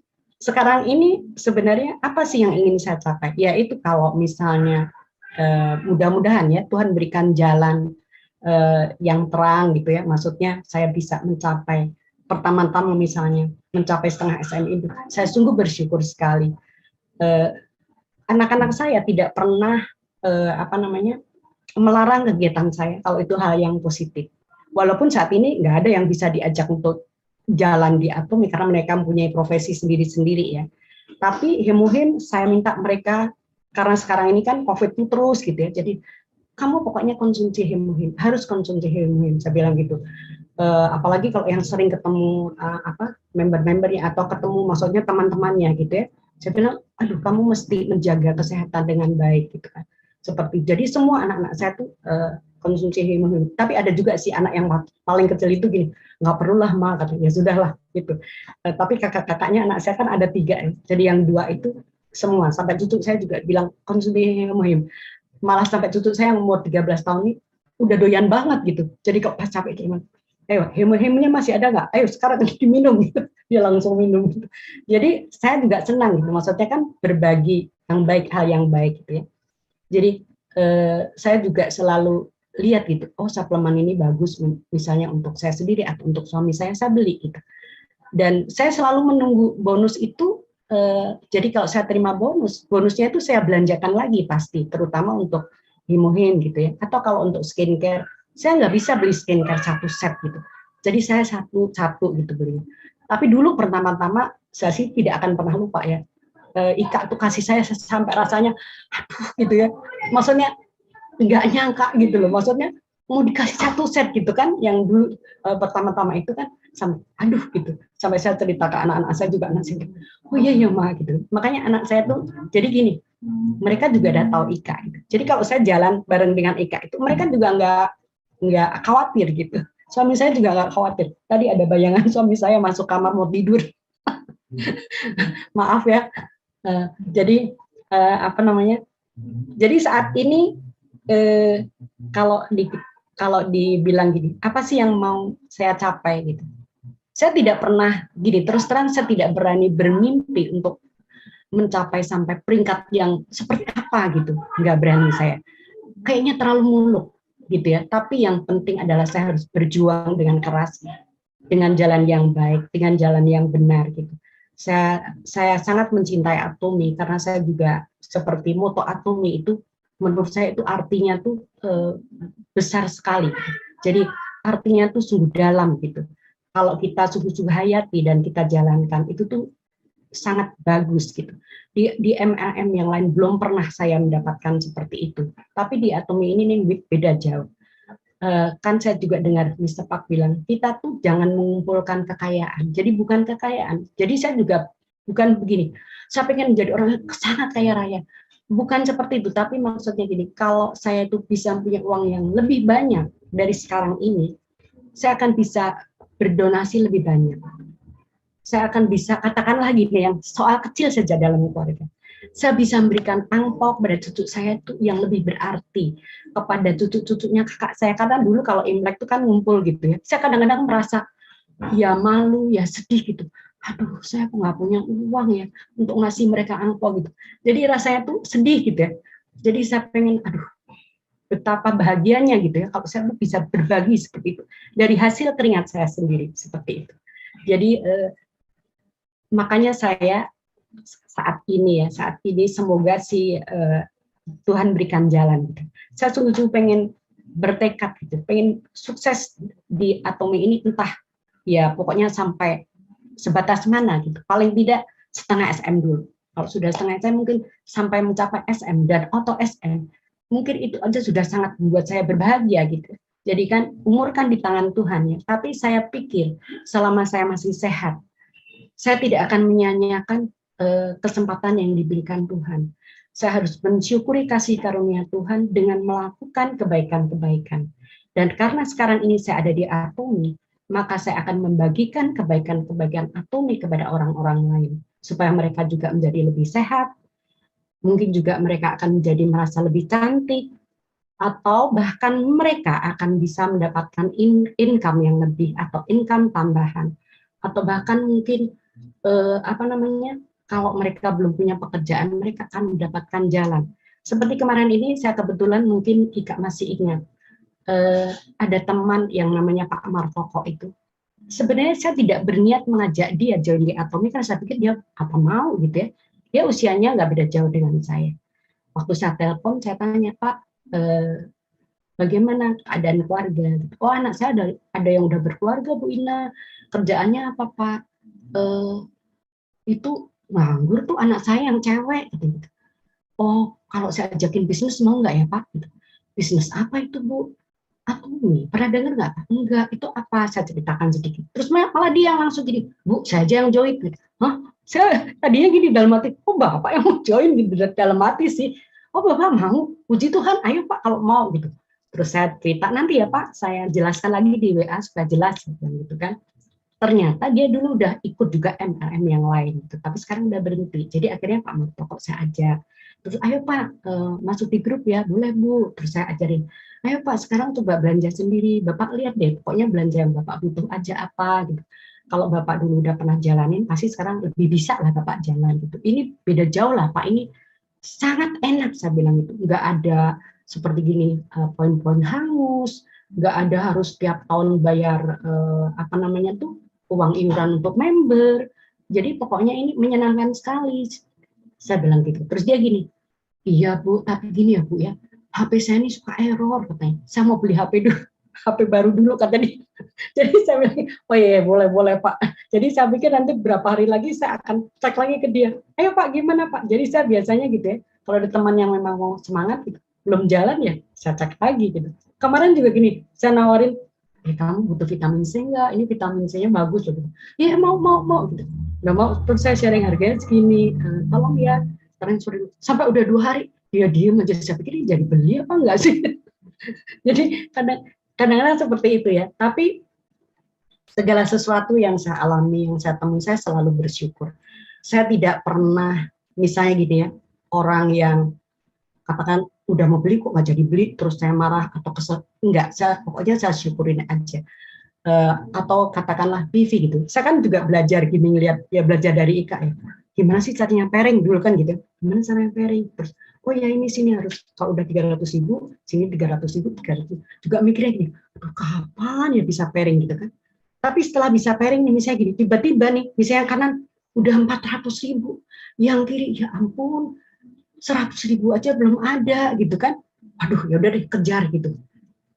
sekarang ini sebenarnya apa sih yang ingin saya capai? Ya itu kalau misalnya mudah-mudahan ya Tuhan berikan jalan yang terang gitu ya. Maksudnya saya bisa mencapai pertama-tama misalnya mencapai setengah SM itu. Saya sungguh bersyukur sekali. Anak-anak saya tidak pernah melarang kegiatan saya kalau itu hal yang positif. Walaupun saat ini nggak ada yang bisa diajak untuk jalan di AKUBI karena mereka mempunyai profesi sendiri-sendiri ya. Tapi Hemuhim saya minta mereka, karena sekarang ini kan COVID itu terus gitu ya, jadi kamu pokoknya konsumsi Hemuhim, harus konsumsi Hemuhim, saya bilang gitu. Apalagi kalau yang sering ketemu member-membernya atau ketemu maksudnya teman-temannya gitu ya, saya bilang, aduh kamu mesti menjaga kesehatan dengan baik gitu kan. Seperti jadi semua anak-anak saya tuh konsumsi Hemuhim. Tapi ada juga si anak yang paling kecil itu gini, nggak perlulah Ma, katanya, ya sudahlah gitu. Tapi kakak-kakaknya anak saya kan ada 3 ya. Jadi yang 2 itu semua, sampai cucu saya juga bilang konsumsi Hemuhim. Malah sampai cucu saya yang umur 13 tahun ini udah doyan banget gitu. Jadi kok pas capek kayak gimana, ayo Hemuhimnya masih ada nggak? Ayo sekarang diminum gitu. Dia langsung minum gitu. Jadi saya juga senang gitu. Maksudnya kan berbagi yang baik, hal yang baik gitu ya. Jadi saya juga selalu lihat gitu, oh suplemen ini bagus misalnya untuk saya sendiri atau untuk suami saya beli gitu. Dan saya selalu menunggu bonus itu, jadi kalau saya terima bonusnya itu saya belanjakan lagi pasti, terutama untuk Hemuhim gitu ya. Atau kalau untuk skincare, saya nggak bisa beli skincare 1 set gitu. Jadi saya satu gitu belinya. Tapi dulu pertama-tama saya sih tidak akan pernah lupa ya. Ika tuh kasih saya sampai rasanya aduh gitu ya, maksudnya nggak nyangka gitu loh, maksudnya mau dikasih 1 set gitu kan, yang dulu pertama-tama itu kan sampai aduh gitu, sampai saya cerita ke anak-anak saya juga, anak saya oh iya ya Ma gitu. Makanya anak saya tuh jadi gini, mereka juga udah tahu Ika gitu. Jadi kalau saya jalan bareng dengan Ika itu mereka juga nggak khawatir gitu. Suami saya juga nggak khawatir. Tadi ada bayangan suami saya masuk kamar mau tidur. Maaf ya. Jadi jadi saat ini kalau dibilang gini, apa sih yang mau saya capai gitu? Saya tidak pernah gini, terus terang saya tidak berani bermimpi untuk mencapai sampai peringkat yang seperti apa gitu, nggak berani saya. kayaknya terlalu muluk gitu ya. Tapi yang penting adalah saya harus berjuang dengan keras, dengan jalan yang baik, dengan jalan yang benar gitu. Saya sangat mencintai Atomi karena saya juga seperti moto Atomi itu menurut saya itu artinya tuh besar sekali. Jadi artinya tuh sungguh dalam gitu. Kalau kita sungguh-sungguh hayati dan kita jalankan itu tuh sangat bagus gitu. Di MLM yang lain belum pernah saya mendapatkan seperti itu. Tapi di Atomi ini nih beda jauh. Kan saya juga dengar Mr. Pak bilang, kita tuh jangan mengumpulkan kekayaan. Jadi bukan kekayaan. Jadi saya juga bukan begini. Saya pengen menjadi orang yang sangat kaya raya. Bukan seperti itu, tapi maksudnya gini, kalau saya itu bisa punya uang yang lebih banyak dari sekarang ini, saya akan bisa berdonasi lebih banyak. Saya akan bisa, katakanlah gini, yang soal kecil saja dalam keluarga. Saya bisa memberikan angpau pada cucu saya itu yang lebih berarti kepada cucu-cucunya kakak saya. Karena dulu kalau Imlek itu kan ngumpul gitu ya. Saya kadang-kadang merasa ya malu, ya sedih gitu. Aduh, saya kok nggak punya uang ya untuk ngasih mereka angpau gitu. Jadi rasanya tuh sedih gitu ya. Jadi saya pengen, aduh, betapa bahagianya gitu ya kalau saya bisa berbagi seperti itu. Dari hasil keringat saya sendiri seperti itu. Jadi makanya saya saat ini semoga Tuhan berikan jalan gitu. Saya sungguh-sungguh pengen bertekad gitu, pengen sukses di Atomi ini, entah ya pokoknya sampai sebatas mana gitu, paling tidak setengah SM dulu. Kalau sudah setengah SM mungkin sampai mencapai SM dan auto SM, mungkin itu aja sudah sangat membuat saya berbahagia gitu. Jadi kan umur kan di tangan Tuhan ya, tapi saya pikir selama saya masih sehat, saya tidak akan menyanyiakan kesempatan yang diberikan Tuhan. Saya harus mensyukuri kasih karunia Tuhan dengan melakukan kebaikan-kebaikan. Dan karena sekarang ini saya ada di Atomi, maka saya akan membagikan kebaikan-kebaikan Atomi kepada orang-orang lain. Supaya mereka juga menjadi lebih sehat, mungkin juga mereka akan menjadi merasa lebih cantik, atau bahkan mereka akan bisa mendapatkan income yang lebih, atau income tambahan. Atau bahkan mungkin, kalau mereka belum punya pekerjaan, mereka akan mendapatkan jalan. Seperti kemarin ini, saya kebetulan mungkin Ika masih ingat, ada teman yang namanya Pak Martoko itu. Sebenarnya saya tidak berniat mengajak dia join di Atomi, karena saya pikir dia apa mau gitu ya. Dia usianya nggak beda jauh dengan saya. Waktu saya telepon, saya tanya, Pak, bagaimana keadaan keluarga? Oh, anak saya ada yang udah berkeluarga, Bu Ina. Kerjaannya apa, Pak? Itu nganggur tuh anak saya yang cewek gitu. Oh, kalau saya ajakin bisnis mau nggak ya Pak? Bisnis apa itu Bu? Atomi, pernah dengar nggak? Enggak, itu apa? Saya ceritakan sedikit. Terus malah dia langsung gini, Bu, saya aja yang join. Hah? Saya tadinya gini dalam hati, oh Bapak yang mau join gitu dalam hati sih. Oh Bapak mau? Puji Tuhan, ayo Pak kalau mau gitu. Terus saya cerita nanti ya Pak, saya jelaskan lagi di WA supaya jelas gitu kan. Ternyata dia dulu udah ikut juga MLM yang lain gitu, tapi sekarang udah berhenti. Jadi akhirnya Pak Martoko saya ajak. Terus ayo Pak masuk di grup ya, boleh Bu. Terus saya ajarin, ayo Pak sekarang coba belanja sendiri. Bapak lihat deh, pokoknya belanja yang Bapak butuh aja apa gitu. Kalau Bapak dulu udah pernah jalanin, pasti sekarang lebih bisa lah Bapak jalan gitu. Ini beda jauh lah Pak, ini sangat enak saya bilang itu. Nggak ada seperti gini poin-poin hangus, nggak ada harus tiap tahun bayar uang iuran untuk member. Jadi pokoknya ini menyenangkan sekali. Saya bilang gitu. Terus dia gini, iya Bu, tapi gini ya Bu ya, HP saya ini suka error katanya. Saya mau beli HP dulu, HP baru dulu kata dia. Jadi saya bilang, oh iya boleh Pak. Jadi saya pikir nanti berapa hari lagi saya akan cek lagi ke dia. Ayo Pak gimana Pak? Jadi saya biasanya gitu ya, kalau ada teman yang memang mau semangat gitu, belum jalan ya saya cek lagi gitu. Kemarin juga gini, saya nawarin, kamu butuh vitamin C enggak? Ini vitamin C-nya bagus loh. Ya mau gitu. Udah mau, terus saya sharing harganya segini. Tolong ya, sekarang sore. Sampai udah 2 hari dia diem aja. Saya pikir jadi beli apa enggak sih? Jadi kadang-kadang seperti itu ya. Tapi segala sesuatu yang saya alami, yang saya temui, saya selalu bersyukur. Saya tidak pernah misalnya gitu ya, orang yang katakan udah mau beli kok nggak jadi beli, terus saya marah atau kesel, enggak, pokoknya saya syukurin aja. Atau katakanlah PV gitu, saya kan juga belajar gini, ngeliat ya, belajar dari Ika ya, gimana sih caranya pairing dulu kan gitu, gimana caranya pairing, terus oh ya ini sini harus kalau udah 300.000 sini 300.000 juga mikirnya gini, aduh kapan ya bisa pairing gitu kan. Tapi setelah bisa pairing nih misalnya gini, tiba-tiba nih misalnya yang kanan udah 400.000, yang kiri ya ampun 100.000 aja belum ada gitu kan, aduh ya udah deh kejar gitu.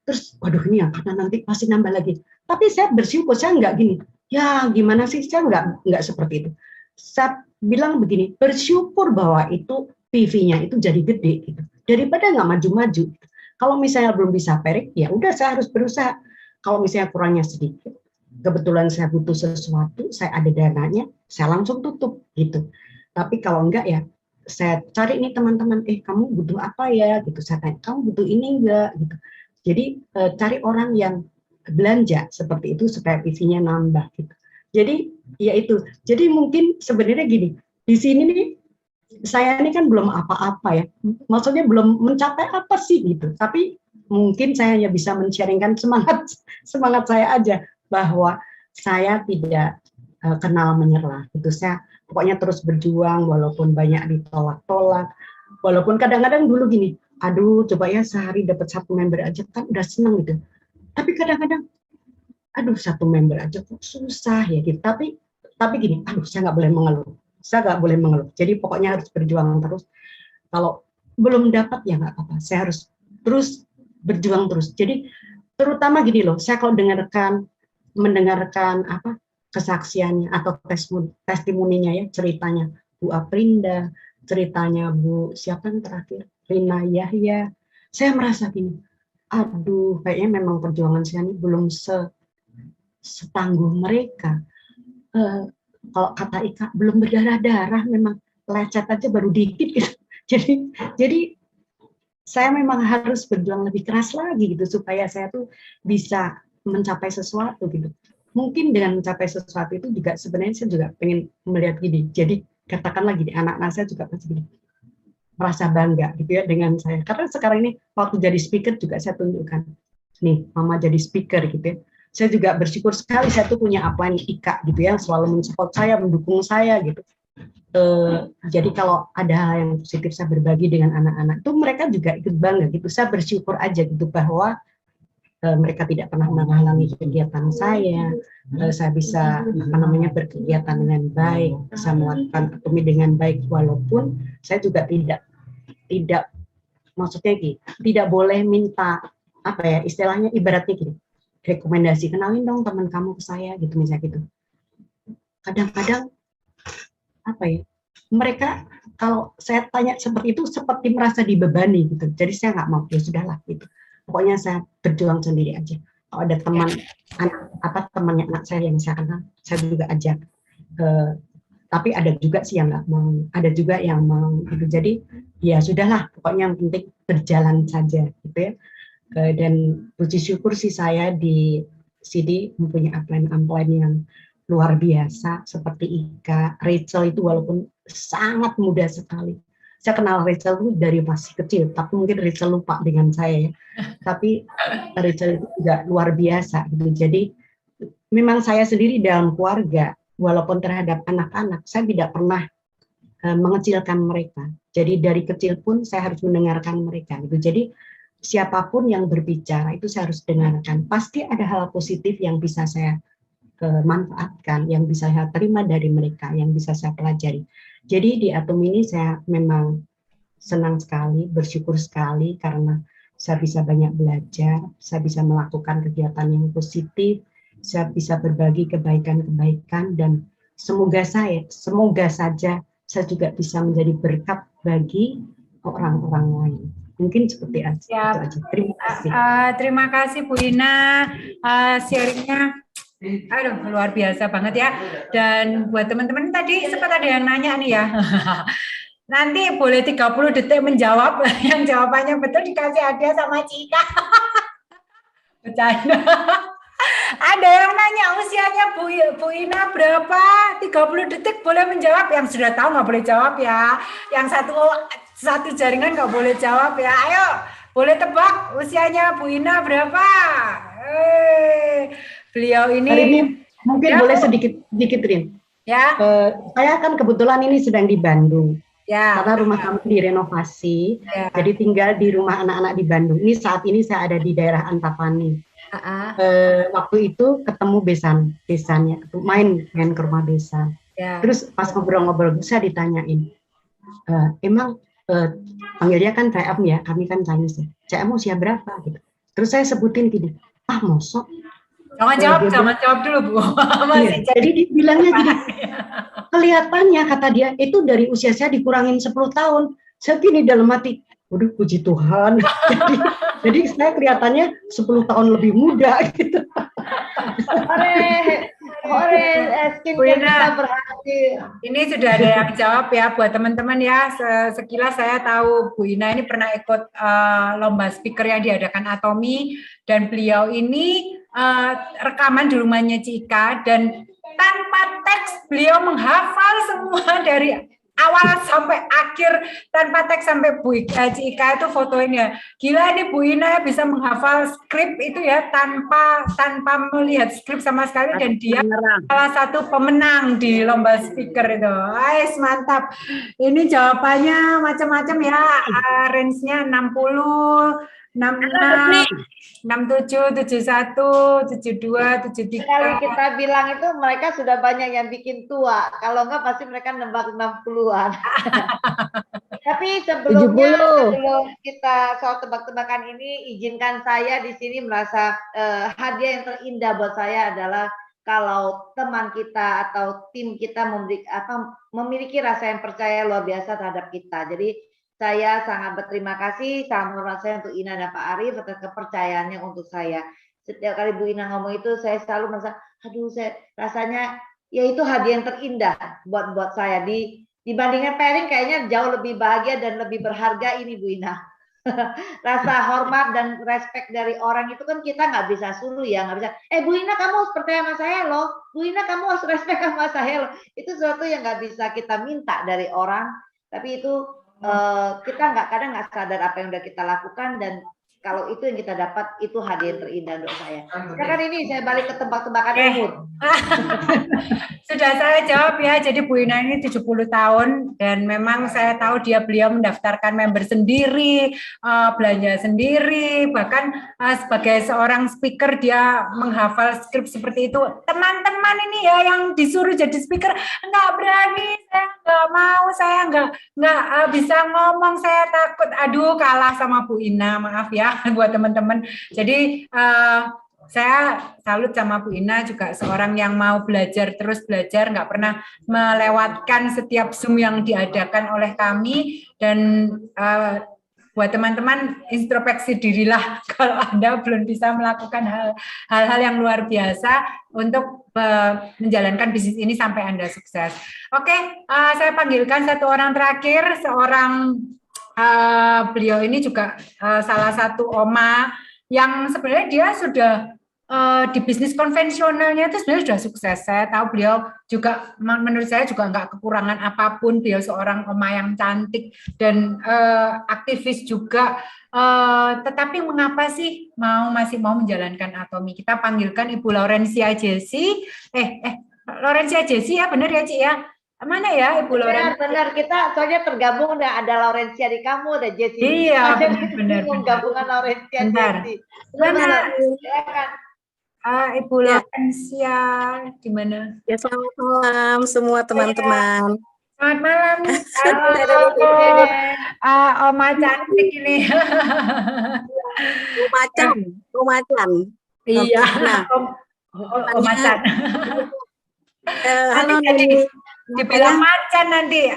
Terus waduh ini yang kanan nanti pasti nambah lagi. Tapi saya bersyukur, saya nggak gini, ya gimana sih, saya nggak seperti itu. Saya bilang begini, bersyukur bahwa itu PV-nya itu jadi gede gitu, daripada nggak maju-maju. Kalau misalnya belum bisa pairing, ya udah saya harus berusaha. Kalau misalnya kurangnya sedikit, kebetulan saya butuh sesuatu, saya ada dananya, saya langsung tutup gitu. Tapi kalau enggak ya, saya cari nih teman-teman, kamu butuh apa ya gitu, saya tanya, kamu butuh ini enggak gitu. Jadi cari orang yang belanja seperti itu supaya PV-nya nambah gitu. Jadi ya itu. Jadi mungkin sebenarnya gini, di sini nih saya ini kan belum apa-apa ya. Maksudnya belum mencapai apa sih gitu. Tapi mungkin saya hanya bisa men-sharingkan semangat saya aja bahwa saya tidak kenal menyerah. Itu saya pokoknya terus berjuang walaupun banyak ditolak-tolak. Walaupun kadang-kadang dulu gini, aduh coba ya sehari dapat 1 member aja kan udah seneng gitu. Tapi kadang-kadang aduh 1 member aja kok susah ya gitu. Tapi gini, aduh saya nggak boleh mengeluh. Saya nggak boleh mengeluh. Jadi pokoknya harus berjuang terus. Kalau belum dapat ya nggak apa-apa. Saya harus terus berjuang terus. Jadi terutama gini loh, saya kalau mendengarkan apa kesaksiannya atau testimoninya ya, ceritanya Bu Aprinda, ceritanya Bu siapa yang terakhir? Rina Yahya, saya merasa gini, aduh kayaknya memang perjuangan saya ini belum setangguh mereka. Kalau kata Ika belum berdarah-darah, memang lecet aja baru dikit gitu. Jadi saya memang harus berjuang lebih keras lagi gitu supaya saya tuh bisa mencapai sesuatu gitu. Mungkin dengan mencapai sesuatu itu juga sebenarnya saya juga pengen melihat gini. Jadi katakanlah gini, anak-anak saya juga pasti gini, merasa bangga gitu ya dengan saya. Karena sekarang ini waktu jadi speaker juga saya tunjukkan. Nih, Mama jadi speaker gitu ya. Saya juga bersyukur sekali saya tuh punya upline Ika gitu ya, selalu mensupport saya, mendukung saya gitu. Jadi kalau ada hal yang positif saya berbagi dengan anak-anak, itu mereka juga ikut bangga gitu. Saya bersyukur aja gitu bahwa mereka tidak pernah menghalangi kegiatan saya bisa berkegiatan dengan baik, bisa melakukan aktivitas dengan baik walaupun saya juga tidak maksudnya gitu, tidak boleh minta apa ya istilahnya ibaratnya gini, rekomendasi kenalin dong teman kamu ke saya gitu misalnya gitu. Kadang-kadang apa ya mereka kalau saya tanya seperti itu seperti merasa dibebani gitu, jadi saya nggak mau, ya sudahlah gitu. Pokoknya saya berjuang sendiri aja. Kalau ada teman temannya anak saya yang saya kenal, saya juga ajak. Tapi ada juga sih yang nggak mau, ada juga yang mau gitu. Jadi ya sudahlah, pokoknya yang penting berjalan saja gitu ya. Dan puji syukur sih saya di sini mempunyai upline yang luar biasa seperti Ika, Rachel itu walaupun sangat muda sekali. Saya kenal Rachel itu dari masih kecil, tapi mungkin Rachel lupa dengan saya ya. Tapi Rachel itu juga luar biasa gitu. Jadi memang saya sendiri dalam keluarga, walaupun terhadap anak-anak, saya tidak pernah mengecilkan mereka. Jadi dari kecil pun saya harus mendengarkan mereka gitu. Jadi siapapun yang berbicara itu saya harus dengarkan. Pasti ada hal positif yang bisa saya manfaatkan, yang bisa saya terima dari mereka, yang bisa saya pelajari. Jadi di Atom ini saya memang senang sekali, bersyukur sekali karena saya bisa banyak belajar, saya bisa melakukan kegiatan yang positif, saya bisa berbagi kebaikan-kebaikan dan semoga saja saya juga bisa menjadi berkat bagi orang-orang lain. Mungkin seperti itu aja. Terima kasih. Terima kasih Bu Ina, sharingnya. Aduh, luar biasa banget ya. Dan buat teman-teman tadi sempat ada yang nanya nih ya. Nanti boleh 30 detik menjawab. Yang jawabannya betul dikasih hadiah sama Cika. Bercanda. Ada yang nanya usianya Bu Ina berapa? 30 detik boleh menjawab. Yang sudah tahu nggak boleh jawab ya. Yang satu jaringan nggak boleh jawab ya. Ayo, boleh tebak usianya Bu Ina berapa? Beliau ini mungkin ya, boleh sedikit Rin. Ya, Saya kan kebetulan ini sedang di Bandung. ya. Karena rumah kami direnovasi, Ya. jadi tinggal di rumah anak-anak di Bandung. Ini saat ini saya ada di daerah Antapani. Waktu itu ketemu besannya, main ke rumah besan. Ya. Terus pas ngobrol-ngobrol saya ditanyain, emang panggilnya kan CM ya, kami kan Chinese ya. CM usia berapa gitu. Terus saya sebutin gini, mosok. Jangan jawab dulu Bu. Iya, jadi dibilangnya gini, kelihatannya kata dia itu dari usia saya dikurangin 10 tahun. Saya gini dalam hati, waduh puji Tuhan. jadi saya kelihatannya 10 tahun lebih muda gitu. Skincare kita berhasil. Ini sudah ada yang jawab ya buat teman-teman ya. Sekilas saya tahu Bu Ina ini pernah ikut lomba speaker yang diadakan Atomi, dan beliau ini rekaman di rumahnya Cika, dan tanpa teks beliau menghafal semua dari awal sampai akhir tanpa teks sampai Bu Cika itu fotonya. Gila ini Bu Ina bisa menghafal skrip itu ya tanpa melihat skrip sama sekali, dan dia salah satu pemenang di lomba speaker itu. Ais, mantap. Ini jawabannya macam-macam ya. Range-nya 60, 66, 67, 71, 72, 73. Sekali kita bilang itu mereka sudah banyak yang bikin tua. Kalau enggak pasti mereka nembak 60-an. Tapi sebelum kita soal tebak-tebakan ini, izinkan saya di sini merasa hadiah yang terindah buat saya adalah kalau teman kita atau tim kita memiliki rasa yang percaya luar biasa terhadap kita. Jadi saya sangat berterima kasih, sangat hormat saya untuk Ina dan Pak Arief atas kepercayaannya untuk saya. Setiap kali Bu Ina ngomong itu, saya selalu merasa, aduh, saya rasanya ya itu hadiah yang terindah buat saya. Dibandingkan pairing kayaknya jauh lebih bahagia dan lebih berharga ini Bu Ina. Rasa hormat dan respect dari orang itu kan kita nggak bisa suruh ya, nggak bisa. Bu Ina kamu harus percaya sama saya loh, Bu Ina kamu harus respect sama saya loh. Itu sesuatu yang nggak bisa kita minta dari orang, tapi itu kita kadang nggak sadar apa yang udah kita lakukan, dan kalau itu yang kita dapat itu hadiah yang terindah untuk saya. Sekarang ini saya balik ke tebak-tebakan umur. Sudah saya jawab ya. Jadi Bu Ina ini 70 tahun, dan memang saya tahu beliau mendaftarkan member sendiri, belanja sendiri, bahkan sebagai seorang speaker dia menghafal skrip seperti itu. Teman-teman ini ya yang disuruh jadi speaker nggak berani, saya nggak mau, saya nggak bisa ngomong, saya takut. Aduh, kalah sama Bu Ina, maaf ya buat teman-teman. Jadi saya salut sama Bu Ina, juga seorang yang mau belajar, terus belajar, nggak pernah melewatkan setiap Zoom yang diadakan oleh kami. Dan buat teman-teman, introspeksi dirilah kalau Anda belum bisa melakukan hal-hal yang luar biasa untuk menjalankan bisnis ini sampai Anda sukses. Oke, saya panggilkan satu orang terakhir, seorang beliau ini juga salah satu oma yang sebenarnya dia sudah di bisnis konvensionalnya itu sebenarnya sudah sukses. Saya tahu beliau juga, menurut saya juga nggak kekurangan apapun. Beliau seorang oma yang cantik dan aktivis juga. Tetapi mengapa sih masih mau menjalankan Atomi? Kita panggilkan Ibu Laurencia Jessi. Laurencia Jessi ya, benar ya Ci ya? Mana ya Ibu Laurencia? Benar, kita soalnya tergabung, ada Laurencia di kamu, ada Jessi. Iya, benar. Gabungan Laurencia Jessi. Mana? Ibu Laurencia di mana? Ya, selamat malam semua teman-teman. Selamat malam. Oma cantik ini. Macan. Iya. Macan. Halo, dibilang macan nanti,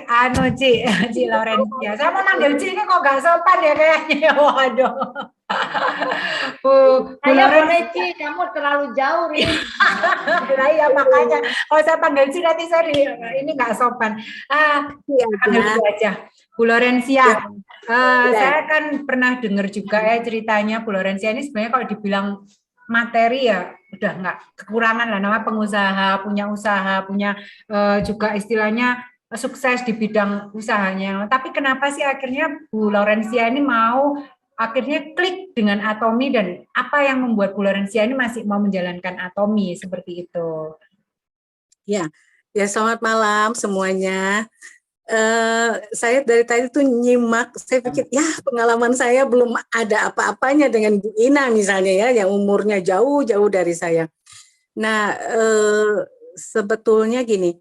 Ci Laurencia. Saya mau manggil Ci ini kok nggak sopan ya kayaknya. Waduh. Bu Laurencia, Ci, kamu terlalu jauh, Rin. Iya, makanya kalau saya panggil Ci nanti saya ini nggak sopan. Panggil Bu aja. Bu Laurencia. Saya kan pernah dengar juga ya ceritanya Bu Laurencia ini sebenarnya kalau dibilang materi ya udah nggak kekurangan lah, namanya pengusaha, punya juga istilahnya sukses di bidang usahanya. Tapi kenapa sih akhirnya Bu Laurencia ini mau akhirnya klik dengan Atomi, dan apa yang membuat Bu Laurencia ini masih mau menjalankan Atomi seperti itu? Ya, Ya, selamat malam semuanya. Saya dari tadi tuh nyimak, saya pikir ya pengalaman saya belum ada apa-apanya dengan Bu Ina misalnya ya, yang umurnya jauh-jauh dari saya. Nah, sebetulnya gini,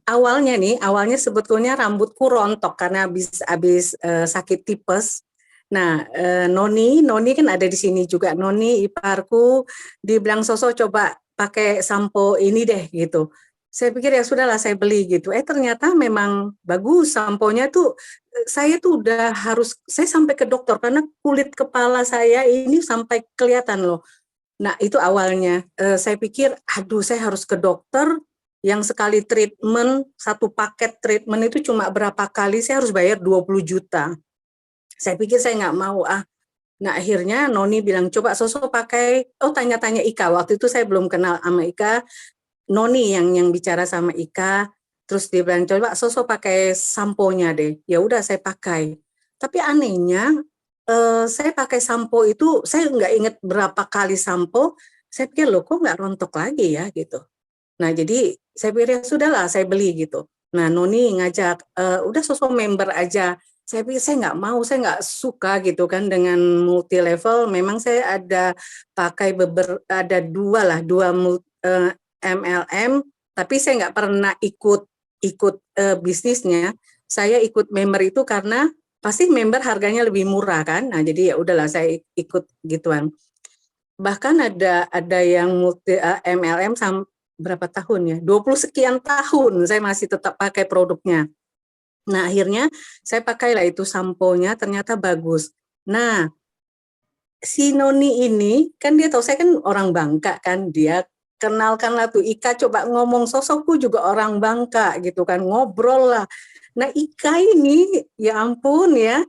awalnya sebetulnya rambutku rontok karena habis sakit tipes. Nah, Noni kan ada di sini juga. Noni iparku dibilang Soso coba pakai sampo ini deh gitu. Saya pikir ya sudahlah saya beli gitu. Ternyata memang bagus samponya tuh. Saya tuh udah saya sampai ke dokter karena kulit kepala saya ini sampai kelihatan loh. Nah, itu awalnya. Saya pikir aduh saya harus ke dokter yang sekali treatment, satu paket treatment itu cuma berapa kali, saya harus bayar 20 juta. Saya pikir saya nggak mau Nah akhirnya Noni bilang coba Soso pakai, tanya-tanya Ika, waktu itu saya belum kenal sama Ika, Noni yang bicara sama Ika, terus dia bilang coba Soso pakai samponya deh, ya udah saya pakai. Tapi anehnya saya pakai sampo itu, saya nggak ingat berapa kali sampo, saya pikir loh kok nggak rontok lagi ya gitu. Nah jadi saya pikir ya sudahlah saya beli gitu. Nah Noni ngajak, udah Soso member aja. Saya pikir saya nggak mau, saya nggak suka gitu kan dengan multi level. Memang saya ada pakai ada dua MLM, tapi saya nggak pernah ikut bisnisnya. Saya ikut member itu karena pasti member harganya lebih murah kan. Nah jadi ya udahlah saya ikut gituan. Bahkan ada yang multi MLM sampai berapa tahun ya? 20 sekian tahun saya masih tetap pakai produknya. Nah, akhirnya saya pakailah itu samponya, ternyata bagus. Nah, si Noni ini, kan dia tahu saya kan orang Bangka kan, dia kenalkanlah tuh Ika, coba ngomong sosokku juga orang Bangka gitu kan, ngobrol lah. Nah, Ika ini, ya ampun ya,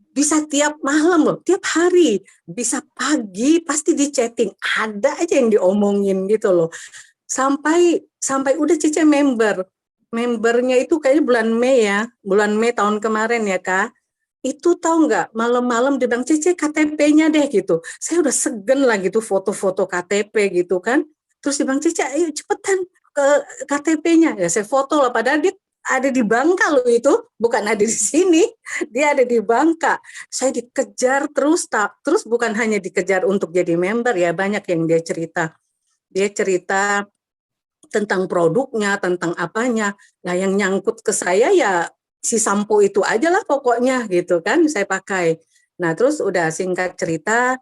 bisa tiap malam loh, tiap hari, bisa pagi, pasti di chatting, ada aja yang diomongin gitu loh. Sampai udah Cece membernya itu kayaknya bulan Mei tahun kemarin ya Kak, itu tahu nggak malam-malam dia bilang Cece KTP-nya deh gitu, saya udah segen lah gitu foto-foto KTP gitu kan, terus dia bilang Cece ayo cepetan ke KTP-nya, ya saya foto lah padahal dia ada di Bangka loh itu, bukan ada di sini, dia ada di Bangka, saya dikejar terus bukan hanya dikejar untuk jadi member ya, banyak yang dia cerita tentang produknya, tentang apanya. Nah, yang nyangkut ke saya ya si sampo itu aja lah pokoknya gitu kan, saya pakai. Nah, terus udah singkat cerita,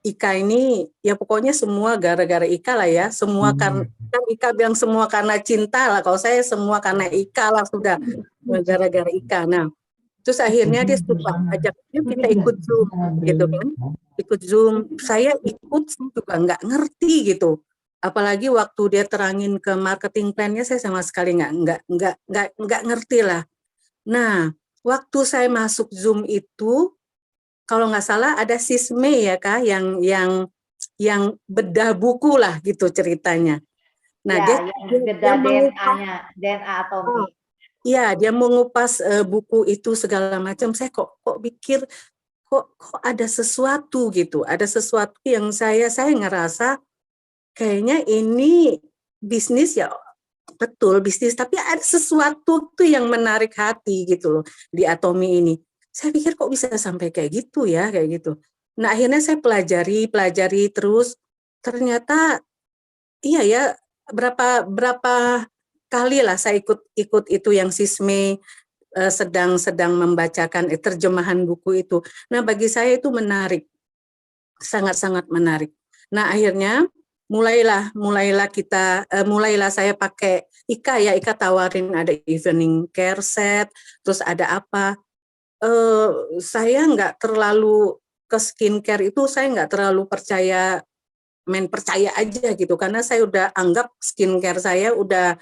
Ika ini ya pokoknya semua gara-gara Ika lah ya, semua kan Ika bilang semua karena cinta lah, kalau saya semua karena Ika lah sudah, gara-gara Ika. Nah, terus akhirnya dia suka ajak kita ikut Zoom gitu kan, ikut Zoom. Saya ikut juga nggak ngerti gitu. Apalagi waktu dia terangin ke marketing plan-nya, saya sama sekali nggak ngerti lah. Nah, waktu saya masuk Zoom itu, kalau nggak salah ada Sisme ya Kak, yang bedah buku lah gitu ceritanya. Nah, ya, dia bedah DNA atau iya, dia mengupas buku itu segala macam. Saya kok pikir kok ada sesuatu gitu, ada sesuatu yang saya ngerasa kayaknya ini bisnis ya, betul bisnis, tapi ada sesuatu tuh yang menarik hati gitu loh di Atomy ini. Saya pikir kok bisa sampai kayak gitu ya, kayak gitu. Nah akhirnya saya pelajari terus, ternyata iya ya, berapa kali lah saya ikut itu yang Sisme sedang membacakan terjemahan buku itu. Nah bagi saya itu menarik, sangat-sangat menarik. Nah akhirnya mulailah saya pakai Ika tawarin ada evening care set, terus ada apa, saya nggak terlalu ke skincare itu, saya nggak terlalu main percaya aja gitu, karena saya udah anggap skincare saya udah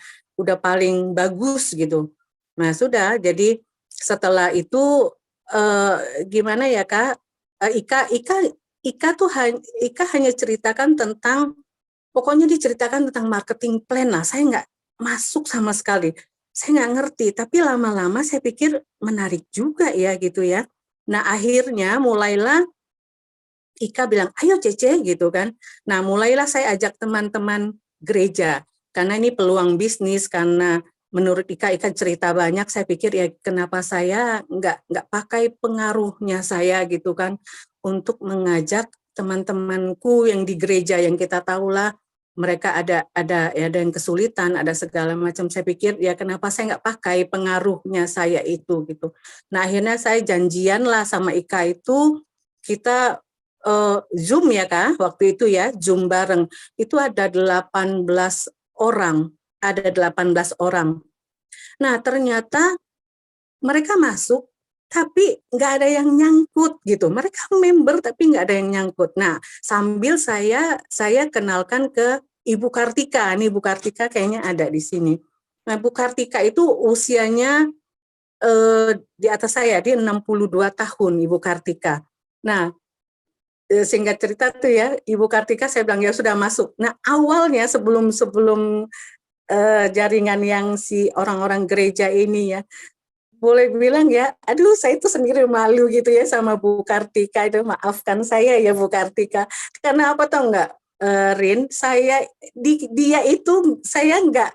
paling bagus gitu. Nah sudah, jadi setelah itu gimana ya Kak, Ika hanya ceritakan tentang, pokoknya diceritakan tentang marketing plan lah, saya nggak masuk sama sekali, saya nggak ngerti, tapi lama-lama saya pikir menarik juga ya gitu ya. Nah akhirnya mulailah Ika bilang, ayo Cece gitu kan. Nah mulailah saya ajak teman-teman gereja. karena ini peluang bisnis, karena menurut Ika cerita banyak, saya pikir ya kenapa saya nggak pakai pengaruhnya saya gitu kan, untuk mengajak teman-temanku yang di gereja, yang kita tahulah mereka ada yang kesulitan, ada segala macam. Saya pikir ya kenapa saya nggak pakai pengaruhnya saya itu gitu. Nah akhirnya saya janjian lah sama Ika itu, kita Zoom ya Kak, waktu itu ya, Zoom bareng. Itu ada 18 orang, Nah ternyata mereka masuk, tapi nggak ada yang nyangkut gitu. Mereka member tapi nggak ada yang nyangkut. Nah sambil saya kenalkan ke Ibu Kartika. Nih Ibu Kartika kayaknya ada di sini. Nah Bu Kartika itu usianya di atas saya, dia 62 tahun Ibu Kartika. Nah singkat cerita tuh ya, Ibu Kartika saya bilang ya sudah masuk. Nah awalnya sebelum jaringan yang si orang-orang gereja ini ya, boleh bilang ya, aduh saya itu sendiri malu gitu ya sama Bu Kartika itu, maafkan saya ya Bu Kartika. Karena apa tau nggak, Rin, dia itu saya nggak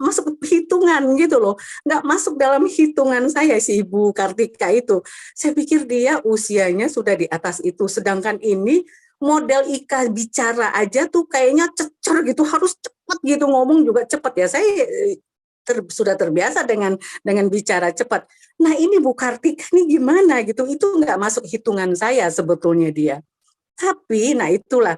masuk hitungan gitu loh, nggak masuk dalam hitungan saya si Ibu Kartika itu. Saya pikir dia usianya sudah di atas itu, sedangkan ini model Ika bicara aja tuh kayaknya cecer gitu, harus cepat gitu, ngomong juga cepat ya. Saya sudah terbiasa dengan bicara cepat. Nah ini Bu Kartika nih gimana gitu, itu nggak masuk hitungan saya sebetulnya dia. Tapi, nah itulah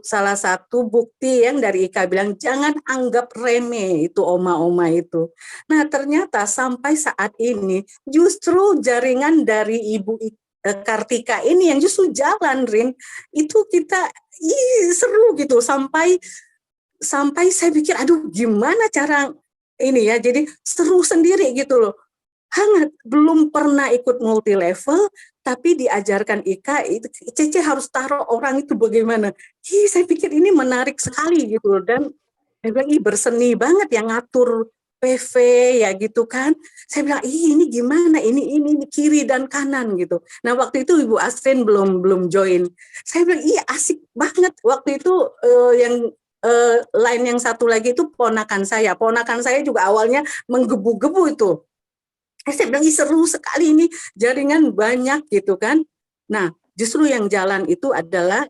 salah satu bukti yang dari Ika bilang, jangan anggap remeh itu oma-oma itu. Nah ternyata sampai saat ini justru jaringan dari Ibu Kartika ini yang justru jalan, Rin. Itu kita seru gitu, sampai saya pikir, aduh gimana cara ini ya, jadi seru sendiri gitu loh. Hangat, belum pernah ikut multi level, tapi diajarkan Ika, Cece harus taruh orang itu bagaimana. Saya pikir ini menarik sekali gitu, dan saya bilang, berseni banget yang ngatur PV ya gitu kan. Saya bilang, ini gimana, ini kiri dan kanan gitu. Nah waktu itu Ibu Astrin belum join. Saya bilang, asik banget. Waktu itu yang lain yang satu lagi itu ponakan saya juga awalnya menggebu-gebu itu. Saya bilang, seru sekali ini, jaringan banyak gitu kan. Nah, justru yang jalan itu adalah